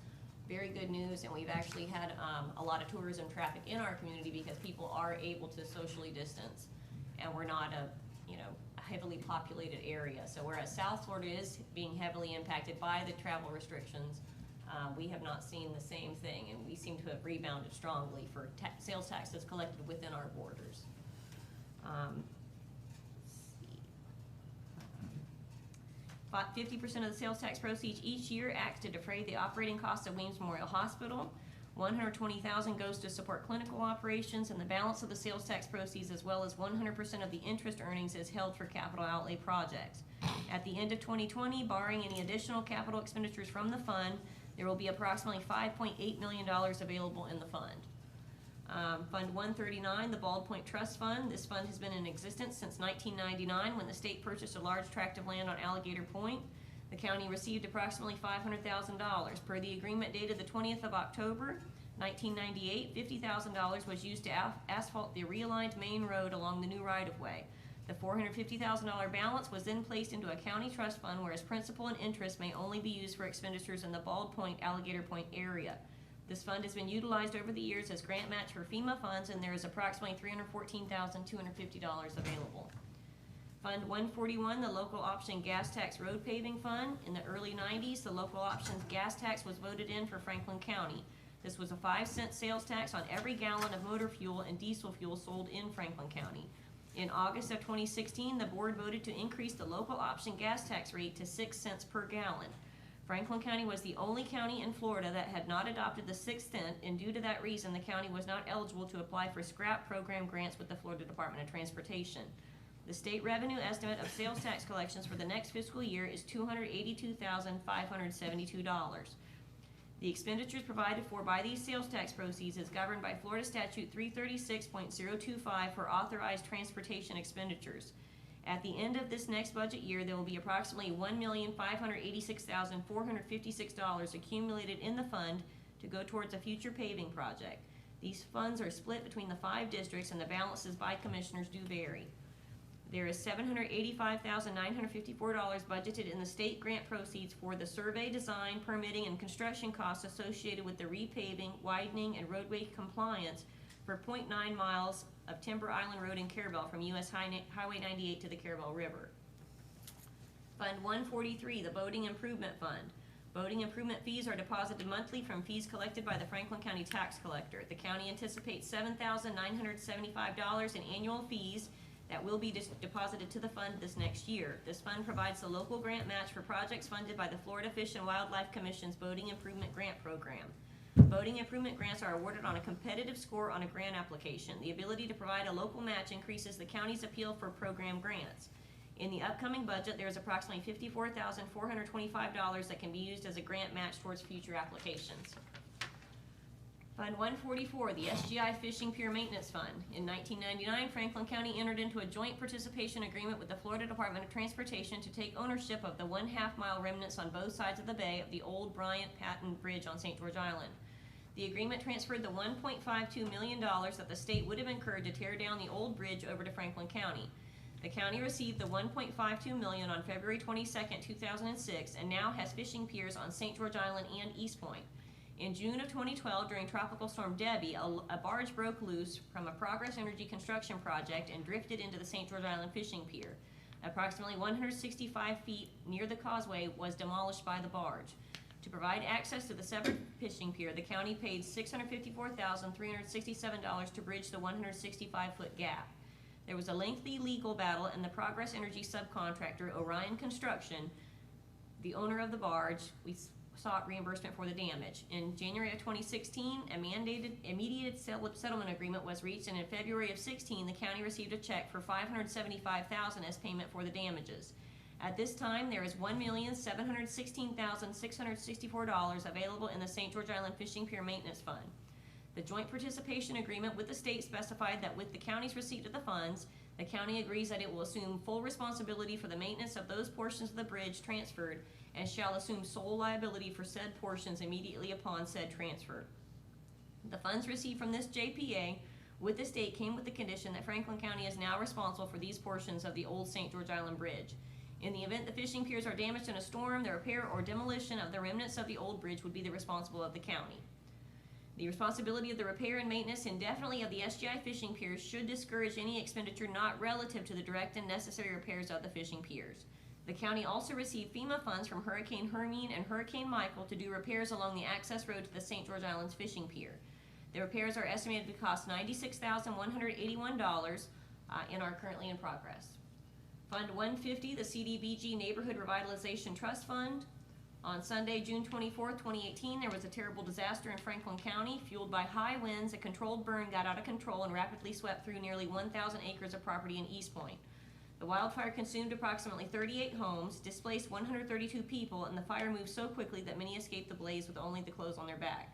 very good news, and we've actually had a lot of tourism traffic in our community because people are able to socially distance, and we're not a heavily populated area. So whereas South Florida is being heavily impacted by the travel restrictions, we have not seen the same thing, and we seem to have rebounded strongly for sales taxes collected within our borders. 50% of the sales tax proceeds each year acts to defray the operating costs of Weems Memorial Hospital. $120,000 goes to support clinical operations, and the balance of the sales tax proceeds, as well as 100% of the interest earnings, is held for capital outlay projects. At the end of 2020, barring any additional capital expenditures from the fund, there will be approximately $5.8 million available in the fund. Fund 139, the Bald Point Trust Fund. This fund has been in existence since 1999 when the state purchased a large tract of land on Alligator Point. The county received approximately $500,000. Per the agreement dated the 20th of October, 1998, $50,000 was used to asphalt the realigned main road along the new right-of-way. The $450,000 balance was then placed into a county trust fund, whereas principal and interest may only be used for expenditures in the Bald Point, Alligator Point area. This fund has been utilized over the years as grant match for FEMA funds, and there is approximately $314,250 available. Fund 141, the Local Option Gas Tax Road Paving Fund. In the early 90s, the local options gas tax was voted in for Franklin County. This was a 5-cent sales tax on every gallon of motor fuel and diesel fuel sold in Franklin County. In August of 2016, the board voted to increase the local option gas tax rate to 6 cents per gallon. Franklin County was the only county in Florida that had not adopted the 6th cent, and due to that reason, the county was not eligible to apply for SCRAP program grants with the Florida Department of Transportation. The state revenue estimate of sales tax collections for the next fiscal year is $282,572. The expenditures provided for by these sales tax proceeds is governed by Florida Statute 336.025 for authorized transportation expenditures. At the end of this next budget year, there will be approximately $1,586,456 accumulated in the fund to go towards a future paving project. These funds are split between the 5 districts, and the balances by commissioners do vary. There is $785,954 budgeted in the state grant proceeds for the survey, design, permitting, and construction costs associated with the repaving, widening, and roadway compliance for 0.9 miles of Timber Island Road in Carabel from US Highway 98 to the Carabel River. Fund 143, the Boating Improvement Fund. Boating improvement fees are deposited monthly from fees collected by the Franklin County Tax Collector. The county anticipates $7,975 in annual fees that will be deposited to the fund this next year. This fund provides the local grant match for projects funded by the Florida Fish and Wildlife Commission's Boating Improvement Grant Program. Boating improvement grants are awarded on a competitive score on a grant application. The ability to provide a local match increases the county's appeal for program grants. In the upcoming budget, there is approximately $54,425 that can be used as a grant match towards future applications. Fund 144, the SGI Fishing Pier Maintenance Fund. In 1999, Franklin County entered into a joint participation agreement with the Florida Department of Transportation to take ownership of the 1/2 mile remnants on both sides of the bay of the old Bryant Patton Bridge on St. George Island. The agreement transferred the $1.52 million that the state would have incurred to tear down the old bridge over to Franklin County. The county received the $1.52 million on February 22nd, 2006, and now has fishing piers on St. George Island and East Point. In June of 2012, during Tropical Storm Debbie, a barge broke loose from a Progress Energy construction project and drifted into the St. George Island fishing pier. Approximately 165 feet near the causeway was demolished by the barge. To provide access to the severed fishing pier, the county paid $654,367 to bridge the 165-foot gap. There was a lengthy legal battle, and the Progress Energy subcontractor, Orion Construction, the owner of the barge, we sought reimbursement for the damage. In January of 2016, a mandated immediate settlement agreement was reached, and in February of 16, the county received a check for $575,000 as payment for the damages. At this time, there is $1,716,664 available in the St. George Island Fishing Pier Maintenance Fund. The joint participation agreement with the state specified that with the county's receipt of the funds, the county agrees that it will assume full responsibility for the maintenance of those portions of the bridge transferred and shall assume sole liability for said portions immediately upon said transfer. The funds received from this JPA with the state came with the condition that Franklin County is now responsible for these portions of the old St. George Island Bridge. In the event the fishing piers are damaged in a storm, the repair or demolition of the remnants of the old bridge would be the responsible of the county. The responsibility of the repair and maintenance indefinitely of the SGI fishing piers should discourage any expenditure not relative to the direct and necessary repairs of the fishing piers. The county also received FEMA funds from Hurricane Hermine and Hurricane Michael to do repairs along the access road to the St. George Islands fishing pier. The repairs are estimated to cost $96,181 and are currently in progress. Fund 150, the CDBG Neighborhood Revitalization Trust Fund. On Sunday, June 24, 2018, there was a terrible disaster in Franklin County. Fueled by high winds, a controlled burn got out of control and rapidly swept through nearly 1,000 acres of property in East Point. The wildfire consumed approximately 38 homes, displaced 132 people, and the fire moved so quickly that many escaped the blaze with only the clothes on their back.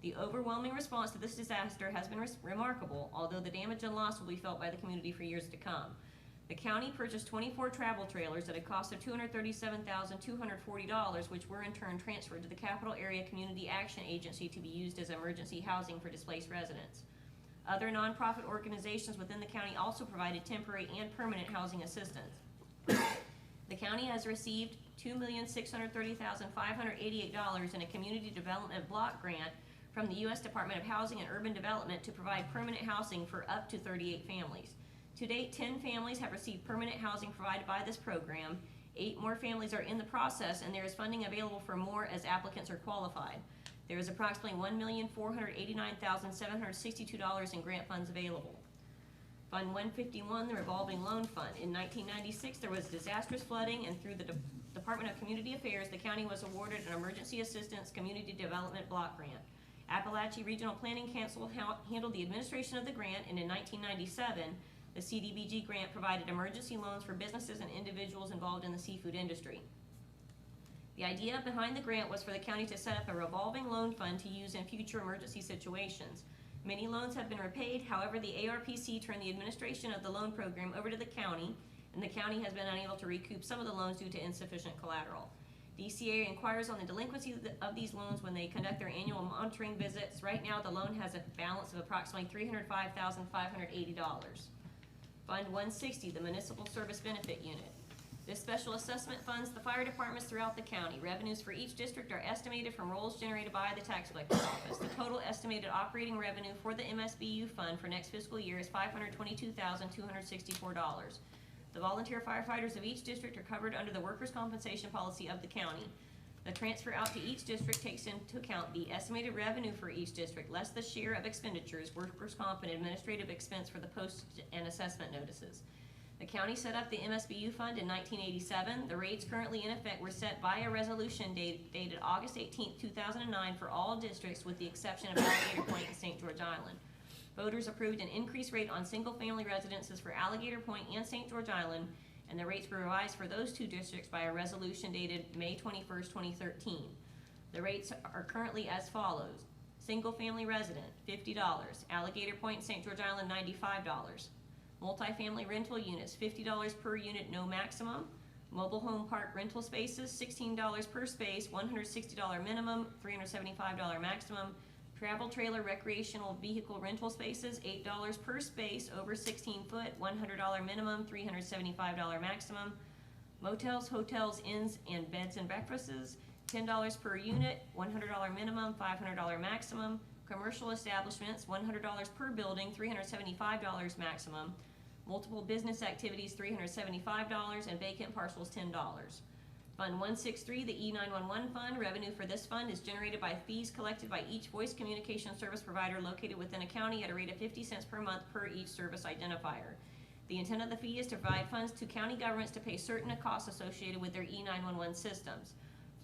The overwhelming response to this disaster has been remarkable, although the damage and loss will be felt by the community for years to come. The county purchased 24 travel trailers at a cost of $237,240, which were in turn transferred to the Capital Area Community Action Agency to be used as emergency housing for displaced residents. Other nonprofit organizations within the county also provided temporary and permanent housing assistance. The county has received $2,630,588 in a community development block grant from the U.S. Department of Housing and Urban Development to provide permanent housing for up to 38 families. To date, 10 families have received permanent housing provided by this program. 8 more families are in the process, and there is funding available for more as applicants are qualified. There is approximately $1,489,762 in grant funds available. Fund 151, the revolving loan fund. In 1996, there was disastrous flooding, and through the Department of Community Affairs, the county was awarded an Emergency Assistance Community Development Block Grant. Appalachia Regional Planning Council handled the administration of the grant, and in 1997, the CDBG grant provided emergency loans for businesses and individuals involved in the seafood industry. The idea behind the grant was for the county to set up a revolving loan fund to use in future emergency situations. Many loans have been repaid, however, the ARPC turned the administration of the loan program over to the county, and the county has been unable to recoup some of the loans due to insufficient collateral. DCA inquires on the delinquency of these loans when they conduct their annual monitoring visits. Right now, the loan has a balance of approximately $305,580. Fund 160, the Municipal Service Benefit Unit. This special assessment funds the fire departments throughout the county. Revenues for each district are estimated from rolls generated by the tax collector's office. The total estimated operating revenue for the MSBU fund for next fiscal year is $522,264. The volunteer firefighters of each district are covered under the workers' compensation policy of the county. The transfer out to each district takes into account the estimated revenue for each district, less the share of expenditures, workers' comp, and administrative expense for the postage and assessment notices. The county set up the MSBU fund in 1987. The rates currently in effect were set by a resolution dated August 18, 2009 for all districts with the exception of Alligator Point and St. George Island. Voters approved an increased rate on single-family residences for Alligator Point and St. George Island, and the rates were revised for those 2 districts by a resolution dated May 21, 2013. The rates are currently as follows. Single-family resident, $50. Alligator Point and St. George Island, $95. Multifamily rental units, $50 per unit, no maximum. Mobile home park rental spaces, $16 per space, $160 minimum, $375 maximum. Travel trailer recreational vehicle rental spaces, $8 per space, over 16 foot, $100 minimum, $375 maximum. Motels, hotels, inns, and beds and breakfasts, $10 per unit, $100 minimum, $500 maximum. Commercial establishments, $100 per building, $375 maximum. Multiple business activities, $375, and vacant parcels, $10. Fund 163, the E911 fund. Revenue for this fund is generated by fees collected by each voice communication service provider located within a county at a rate of 50 cents per month per each service identifier. The intent of the fee is to provide funds to county governments to pay certain costs associated with their E911 systems.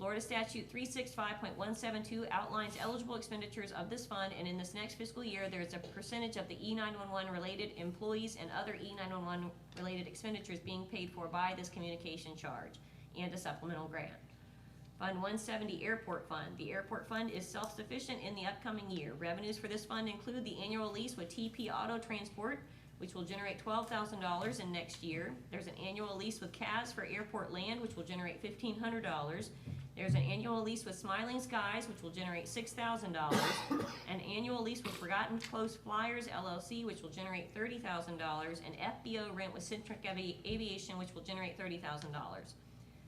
Florida Statute 365.172 outlines eligible expenditures of this fund, and in this next fiscal year, there is a percentage of the E911 related employees and other E911 related expenditures being paid for by this communication charge, and a supplemental grant. Fund 170 Airport Fund. The Airport Fund is self-sufficient in the upcoming year. Revenues for this fund include the annual lease with TP Auto Transport, which will generate $12,000 in next year. There's an annual lease with CAS for airport land, which will generate $1,500. There's an annual lease with Smiling Skies, which will generate $6,000. An annual lease with Forgotten Close Flyers LLC, which will generate $30,000. An FBO rent with Centric Aviation, which will generate $30,000.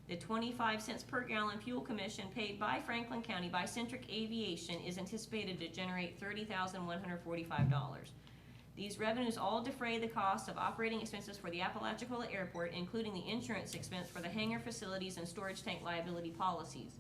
The 25 cents per gallon fuel commission paid by Franklin County by Centric Aviation is anticipated to generate $30,145. These revenues all defray the cost of operating expenses for the Apalachicola Airport, including the insurance expense for the hangar facilities and storage tank liability policies.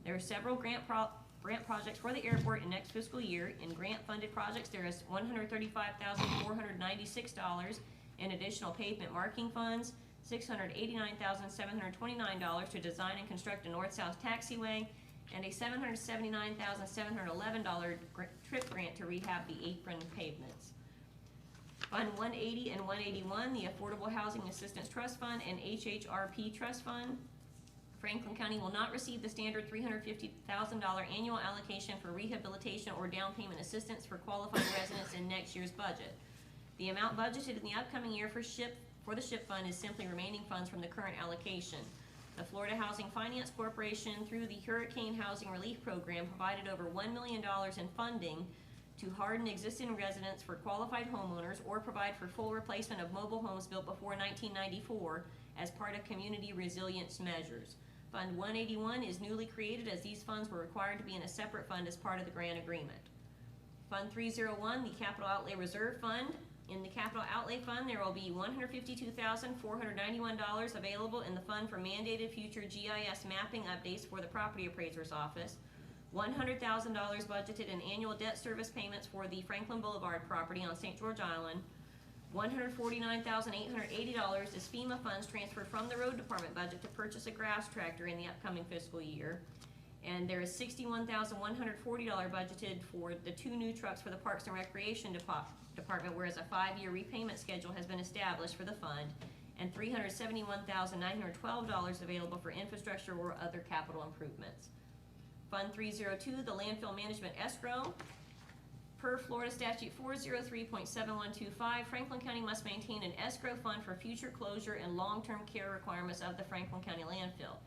There are several grant projects for the airport in next fiscal year. In grant-funded projects, there is $135,496 in additional pavement marking funds, $689,729 to design and construct a north-south taxiway, and a $779,711 trip grant to rehab the apron pavements. Fund 180 and 181, the Affordable Housing Assistance Trust Fund and HHRP Trust Fund. Franklin County will not receive the standard $350,000 annual allocation for rehabilitation or down payment assistance for qualified residents in next year's budget. The amount budgeted in the upcoming year for the SHIP fund is simply remaining funds from the current allocation. The Florida Housing Finance Corporation, through the Hurricane Housing Relief Program, provided over $1 million in funding to harden existing residents for qualified homeowners or provide for full replacement of mobile homes built before 1994 as part of community resilience measures. Fund 181 is newly created as these funds were required to be in a separate fund as part of the grant agreement. Fund 301, the Capital Outlay Reserve Fund. In the Capital Outlay Fund, there will be $152,491 available in the fund for mandated future GIS mapping updates for the Property Appraiser's Office, $100,000 budgeted in annual debt service payments for the Franklin Boulevard property on St. George Island, $149,880 is FEMA funds transferred from the Road Department budget to purchase a grass tractor in the upcoming fiscal year, and there is $61,140 budgeted for the 2 new trucks for the Parks and Recreation Department, whereas a 5-year repayment schedule has been established for the fund, and $371,912 available for infrastructure or other capital improvements. Fund 302, the Landfill Management Escrow. Per Florida Statute 403.7125, Franklin County must maintain an escrow fund for future closure and long-term care requirements of the Franklin County landfill.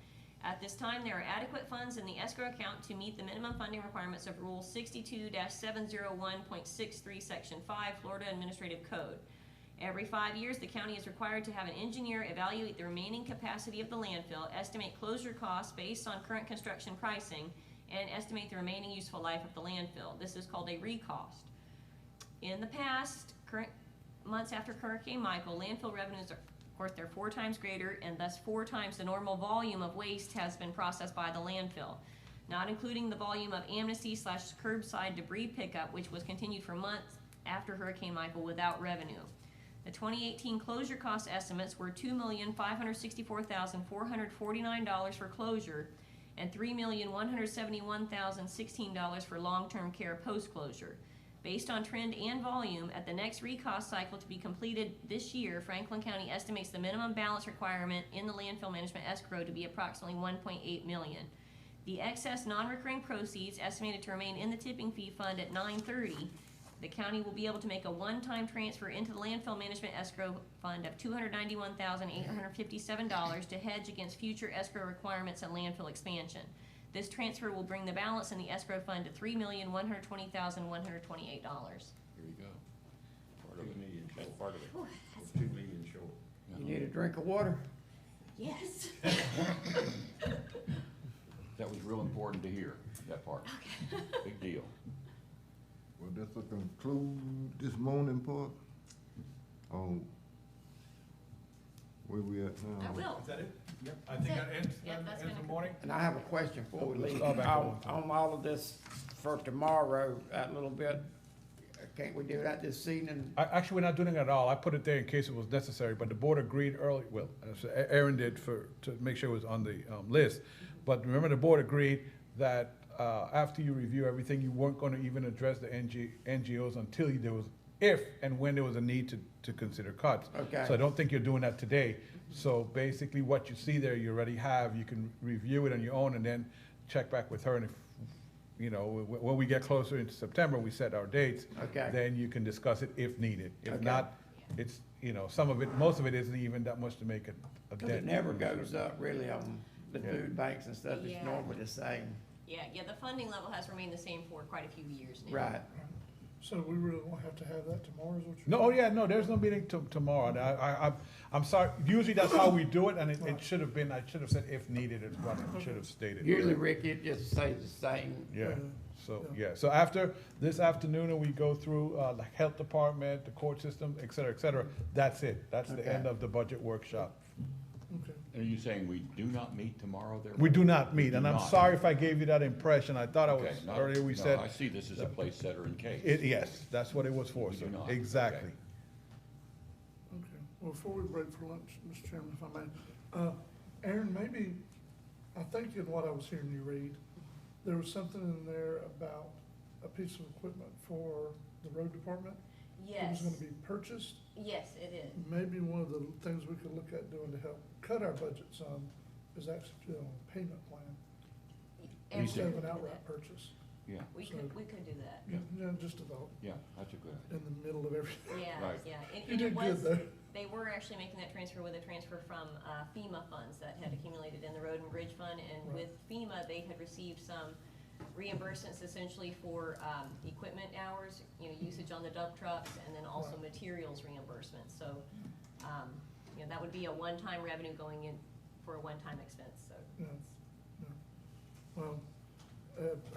At this time, there are adequate funds in the escrow account to meet the minimum funding requirements of Rule 62-701.63, Section 5, Florida Administrative Code. Every 5 years, the county is required to have an engineer evaluate the remaining capacity of the landfill, estimate closure costs based on current construction pricing, and estimate the remaining useful life of the landfill. This is called a recost. In the past, months after Hurricane Michael, landfill revenues are, of course, they're 4 times greater, and thus 4 times the normal volume of waste has been processed by the landfill, not including the volume of amnesty/curbside debris pickup, which was continued for months after Hurricane Michael without revenue. The 2018 closure cost estimates were $2,564,449 for closure and $3,171,016 for long-term care post-closure. Based on trend and volume, at the next recost cycle to be completed this year, Franklin County estimates the minimum balance requirement in the landfill management escrow to be approximately $1.8 million. The excess non-recurring proceeds estimated to remain in the tipping fee fund at 9/30. The county will be able to make a one-time transfer into the landfill management escrow fund of $291,857 to hedge against future escrow requirements and landfill expansion. This transfer will bring the balance in the escrow fund to $3,120,128. Here you go. Part of it. That's part of it. Whew, It's 2 million short. You need a drink of water? Yes. That was real important to hear, that part. Okay. Big deal. Well, this will conclude this morning part. Oh, where we at now? I will. Is that it? Yep. I think That's that it. ends, Yep, that's ends the gonna morning. And I have a question before we leave. Oh, back On all of this for tomorrow, that little bit, can't we do that this evening? Actually, we're not doing it at all. I put it there in case it was necessary, but the board agreed early, well, Aaron did to make sure it was on the list. But remember, the board agreed that after you review everything, you weren't gonna even address the NGOs until there was, if and when there was a need to consider cuts. Okay. So I don't think you're doing that today. So basically, what you see there, you already have, you can review it on your own and then check back with her, and if, you know, when we get closer into September, we set our dates. Okay. Then you can discuss it if needed. If Okay. not, it's, you know, some of it, most of it isn't even that much to make a Cause it dent. never goes up really on the Yeah. food banks and stuff, it's Yeah. normally the same. Yeah, the funding level has remained the same for quite a few years now. Right. So we really won't have to have that tomorrow, is what you're? No, oh yeah, no, there's no meeting tomorrow. And I'm sorry, usually that's how we do it, and it should have been, I should have said if needed is what it should have stated. Usually, Rick, it just stays the same. Yeah, so after this afternoon, and we go through, the health department, the court system, et cetera, that's it. That's the Okay. end of the budget workshop. Okay. Are you saying we do not meet tomorrow there? We do not meet, We and do I'm not. sorry if I gave you that impression. I thought I was, Okay, no, earlier we no, said. I see this as a place setter in case. Yes, that's what it was for, We sir. do not. Exactly. Okay, well, before we break for lunch, Mr. Chairman, if I may, Aaron, maybe, I think in what I was hearing you read, there was something in there about a piece of equipment for the road department? It Yes, was gonna be purchased? yes, it is. Maybe one of the things we could look at doing to help cut our budget some is actually doing a payment plan And instead of we an could do outright that. purchase. Yeah, We could do that. Yeah, just about yeah, that's a good idea. in the middle of everything. Yeah, Right. yeah. And- You and it did good was- there. They were actually making that transfer with a transfer from FEMA funds that had accumulated in the Road and Bridge Fund. And Right. with FEMA, they had received some reimbursements essentially for equipment hours, you know, usage on the dump trucks, and then also Right. materials reimbursements. So, you know, that would be a one-time revenue going in for a one-time expense, so. Yeah, yeah. Well,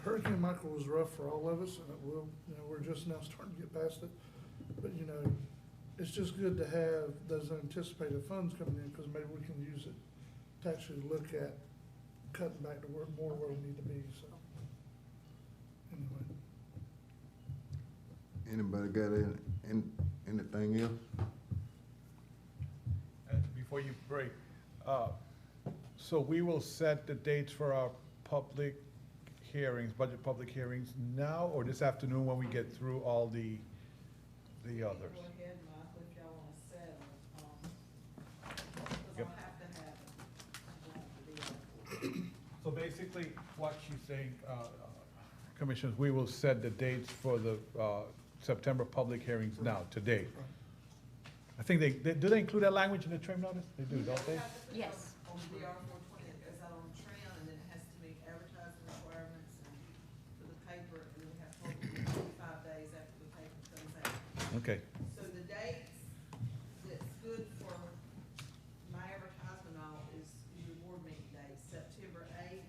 Hurricane Michael was rough for all of us, and it will, you know, we're just now starting to get past it. But, you know, it's just good to have those anticipated funds coming in, because maybe we can use it to actually look at cutting back to more where we need to be, so. Anyway, Anybody got anything else? And before you break, so we will set the dates for our public hearings, budget public hearings now, or this afternoon when we get through all the others? Go ahead, Michael, if y'all wanna settle, because Yep. I'll have to have it. So basically, what she's saying, Commissioners, we will set the dates for the September public hearings now, today. I think do they include that language in the trim notice? They do, don't they? Yes. On DR 420, it goes out on trim, and then it has to meet advertising requirements and for the paper, and then we have to hold it 5 days after the paper comes out. Okay, So the dates that's good for my advertisement and all is your board meeting days, September 8th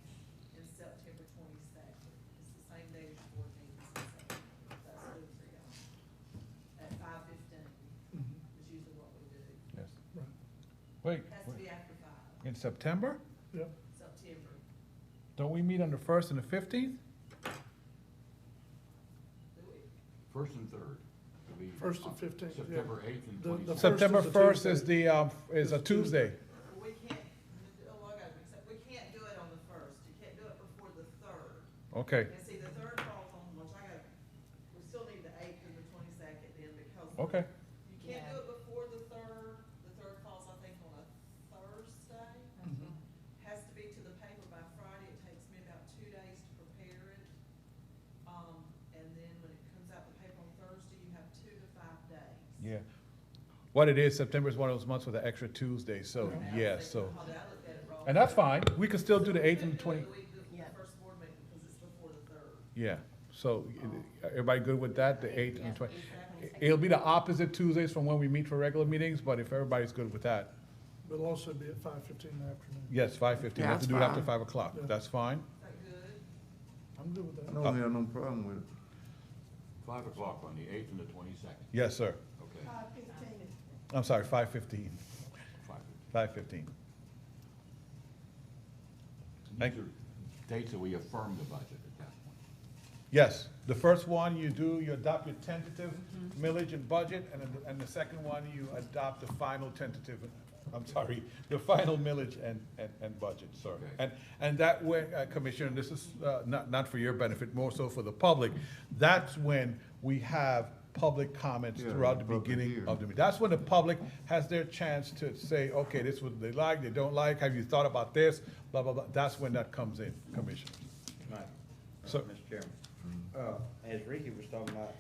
and September 22nd. It's the same day as your board meetings, so that's good for y'all. At 5:15 is usually what we do. yes. right, Wait, Has to be after 5, in September? yep. September. Don't we meet on the 1st and the 15th? Do we? First and third. will be First and 15th, yeah. September 8th and The 22nd. September first is a 1st is a Tuesday. Well, we can't, oh, I got it mixed up. We can't do it on the 1st. You can't do it before the 3rd. Okay, And see, the 3rd falls on, which I got, we still need the 8th and the 22nd then because. okay. You can't do it before the 3rd. The 3rd falls, I think, on a Thursday. Has to be to the paper by Friday. It takes me about 2 days to prepare it. And then when it comes out the paper on Thursday, you have 2 to 5 days. Yeah. What it is, September is one of those months with an extra Tuesday, so, yeah, so. Oh, I looked at it wrong. And that's fine, we can still do the 8th and the 20. The week, the first board meeting, because it's before the 3rd. Yeah, so, everybody good with that, the 8th and the 20? It'll be the opposite Tuesdays from when we meet for regular meetings, but if everybody's good with that, But it'll also be at 5:15 in the afternoon. yes, 5:15, we have to do it after 5 o'clock, Yeah. that's fine? Is that good? I'm good with I that. don't have no problem with it. 5 o'clock on the 8th and the 22nd. Yes, sir. Okay. I'm sorry, 5:15, 5. 5:15. Thank These are dates that we affirm the budget at that point. Yes, the first one you do, you adopt your tentative millage and budget, and the second one, you adopt the final tentative I'm sorry, the final millage and budget, sir. And that way, Commissioner, this is not for your benefit, more so for the public, that's when we have public comments Yeah, throughout the public beginning hearing. of the meeting. That's when the public has their chance to say, okay, this is what they like, they don't like, have you thought about this, blah, blah, blah. That's when that comes in, Commissioner. Right. So- Mr. Chairman, as Ricky was talking about,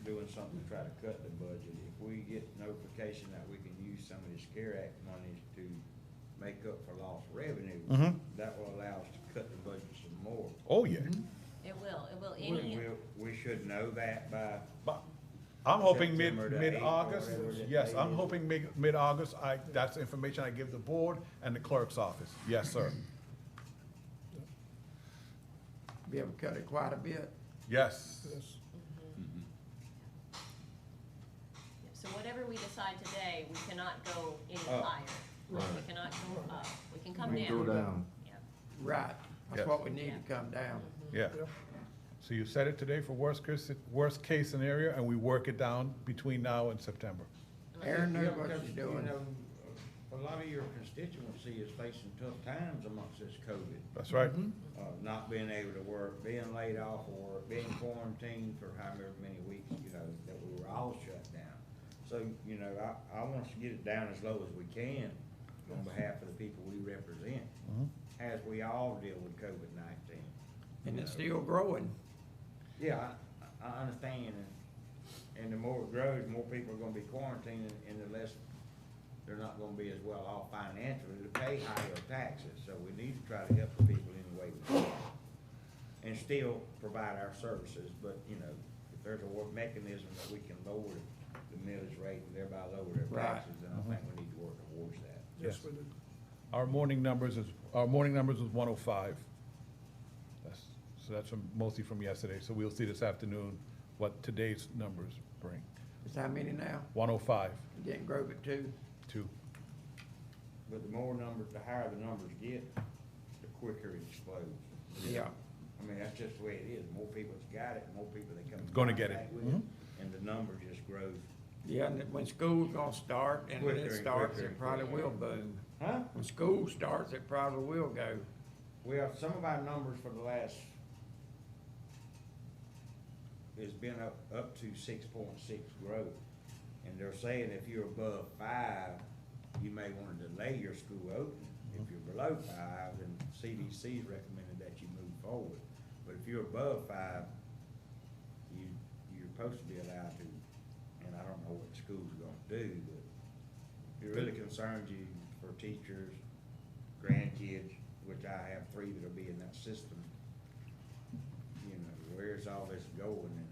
doing something to try to cut the budget, if we get notification that we can use some of these CARE Act monies to make up for lost revenue, Mhm. that will allow us to cut the budget some more. Oh, yeah. It will, We, we should know that by, I'm hoping September the 8th or mid-August, whatever that yes, date I'm is. hoping mid-August, that's the information I give the board and the clerk's office, yes, sir, Be able to cut it quite a bit. yes. So whatever we decide today, we cannot go any Up. higher. Right. We cannot go up. We can come We down. go down. Yeah. Right, Yes. that's what we need to come down. Yeah. So you set it today for worst case scenario, and we work it down between now and September. Aaron knows Yeah, what because, she's you doing. know, a lot of your constituency is facing tough times amongst this COVID. That's right. Not being able to work, being laid off or being quarantined for however many weeks, you know, that we were all shut down. So, you know, I want us to get it down as low as we can on behalf of the people we represent, as we all deal with COVID-19. And it's still growing. Yeah, I understand, and the more it grows, more people are gonna be quarantined, and the less, they're not gonna be as well off financially to pay higher taxes, so we need to try to help the people any way we can. And still provide our services, but, you know, if there's a work mechanism that we can lower the millage rate and thereby lower their Right. taxes, then I think we need to work towards that. Yes, we do. Our morning numbers is 105. So that's mostly from yesterday, so we'll see this afternoon what today's numbers bring. It's how many now? 105, Didn't grow it too. 2. But the more numbers, the higher the numbers get, the quicker it explodes. Yeah. I mean, that's just the way it is. More people's got it, more people that come. in Gonna get it. contact with and the number just grows. Yeah, and when school's gonna start, and when it Quicker and starts, quicker it and probably quicker. will boom. Huh? When school starts, it probably will go. Well, some of our numbers for the last, has been up to 6.6 growth. And they're saying if you're above 5, you may wanna delay your school opening. If you're below 5, then CDC's recommended that you move forward. But if you're above 5, you're supposed to be allowed to, and I don't know what the school's gonna do, but it really concerns you for teachers, grandkids, which I have 3 that'll be in that system. You know, where's all this going, and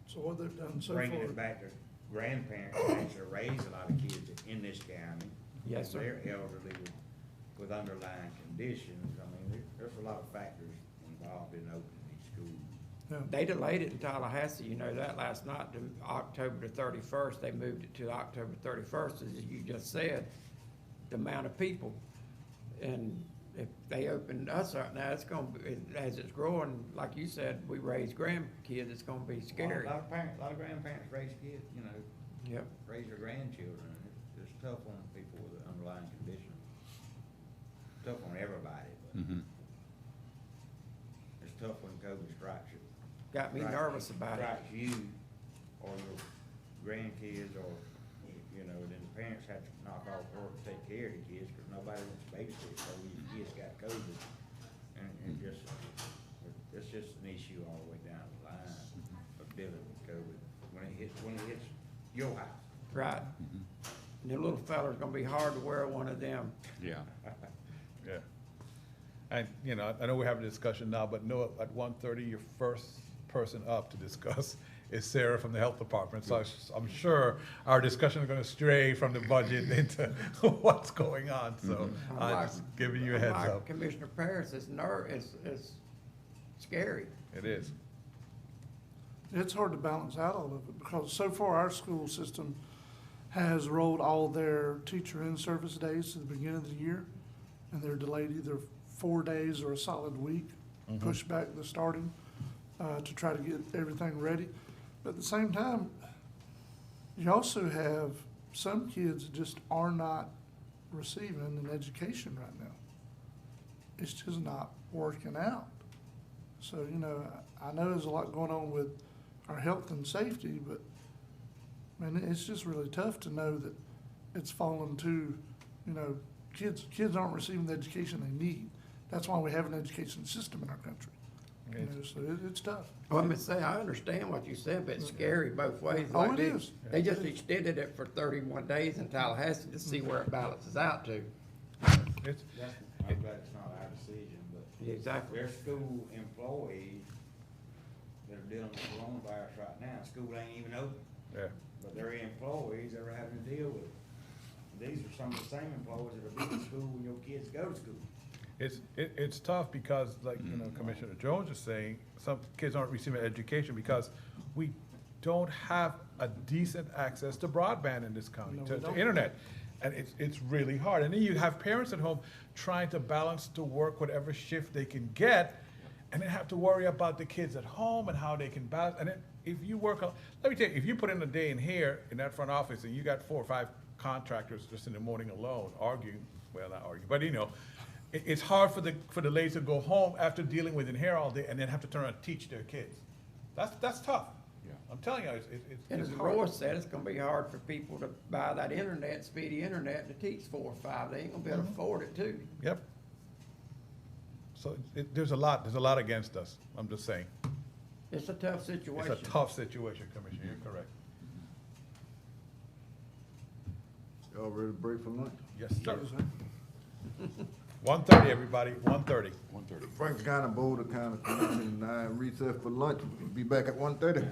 So what they've done so bringing far, it back to grandparents who actually raise a lot of kids in this county. Yes, sir. They're elderly with underlying conditions. I mean, there's a lot of factors involved in opening these schools. They delayed it in Tallahassee, you know that last night, to October the 31st. They moved it to October 31st, as you just said, the amount of people. And if they opened us up now, it's gonna be, as it's growing, like you said, we raise grandkids, it's gonna be scary. A lot of parents, a lot of grandparents raise kids, you know, Yep. raise their grandchildren. It's tough on people with underlying conditions. Tough on everybody, but it's tough when COVID strikes you. Got me nervous about it. Strikes you or your grandkids, or, you know, then the parents have to knock off work to take care of the kids, because nobody wants to babysit, so your kids got COVID. And it's just an issue all the way down the line of dealing with COVID, when it hits your house. Right. And the little fella's gonna be hard to wear one of them. Yeah. Yeah. And, you know, I know we're having a discussion now, but no, at 1:30, your first person up to discuss is Sarah from the Health Department. So I'm sure our discussion is gonna stray from the budget into what's going on, so I'm just giving you a heads Like up. Commissioner Paris, it's scary. It is. it's hard to balance out all of it, because so far our school system has rolled all their teacher in-service days to the beginning of the year, and they're delayed either 4 days or a solid week, push back the starting, to try to get everything ready. But at the same time, you also have some kids that just are not receiving an education right now. It's just not working out. So, you know, I know there's a lot going on with our health and safety, but, man, it's just really tough to know that it's fallen to, you know, kids aren't receiving the education they need. That's why we have an education system in our country. You know, so it's tough. Well, let me say, I understand what you said, but it's scary both ways. Oh, Like it they- is. They just extended it for 31 days in Tallahassee to see where it balances out to. It's, I'm glad it's not our decision, but. Exactly. There's school employees that are dealing with coronavirus right now. School ain't even open. yeah. But their employees that are having to deal with it. These are some of the same employees that are in school when your kids go to school. It's tough because, like, you know, Commissioner Jones is saying, some kids aren't receiving education because we don't have a decent access to broadband in this county, No, to we don't. internet. And it's really hard. And then you have parents at home trying to balance to work whatever shift they can get, and then have to worry about the kids at home and how they can balance. And then if you work, let me tell you, if you put in a day in here in that front office and you got 4 or 5 contractors just in the morning alone arguing, well, not arguing, but you know, it's hard for the ladies to go home after dealing with in here all day and then have to turn around and teach their kids. That's tough. Yeah. I'm telling you, And it's as hard. Roy said, it's gonna be hard for people to buy that internet, speedy internet to teach 4 or 5. They ain't gonna be able to afford it too. Yep. So there's a lot against us, I'm just saying. It's a tough It's situation. a tough situation, Commissioner, you're correct. Y'all ready to break for lunch? Yes, sir. 1:30, everybody, 1:30. 1:30. Franklin County Board of County Commissioners, now in recess for lunch. Be back at 1:30.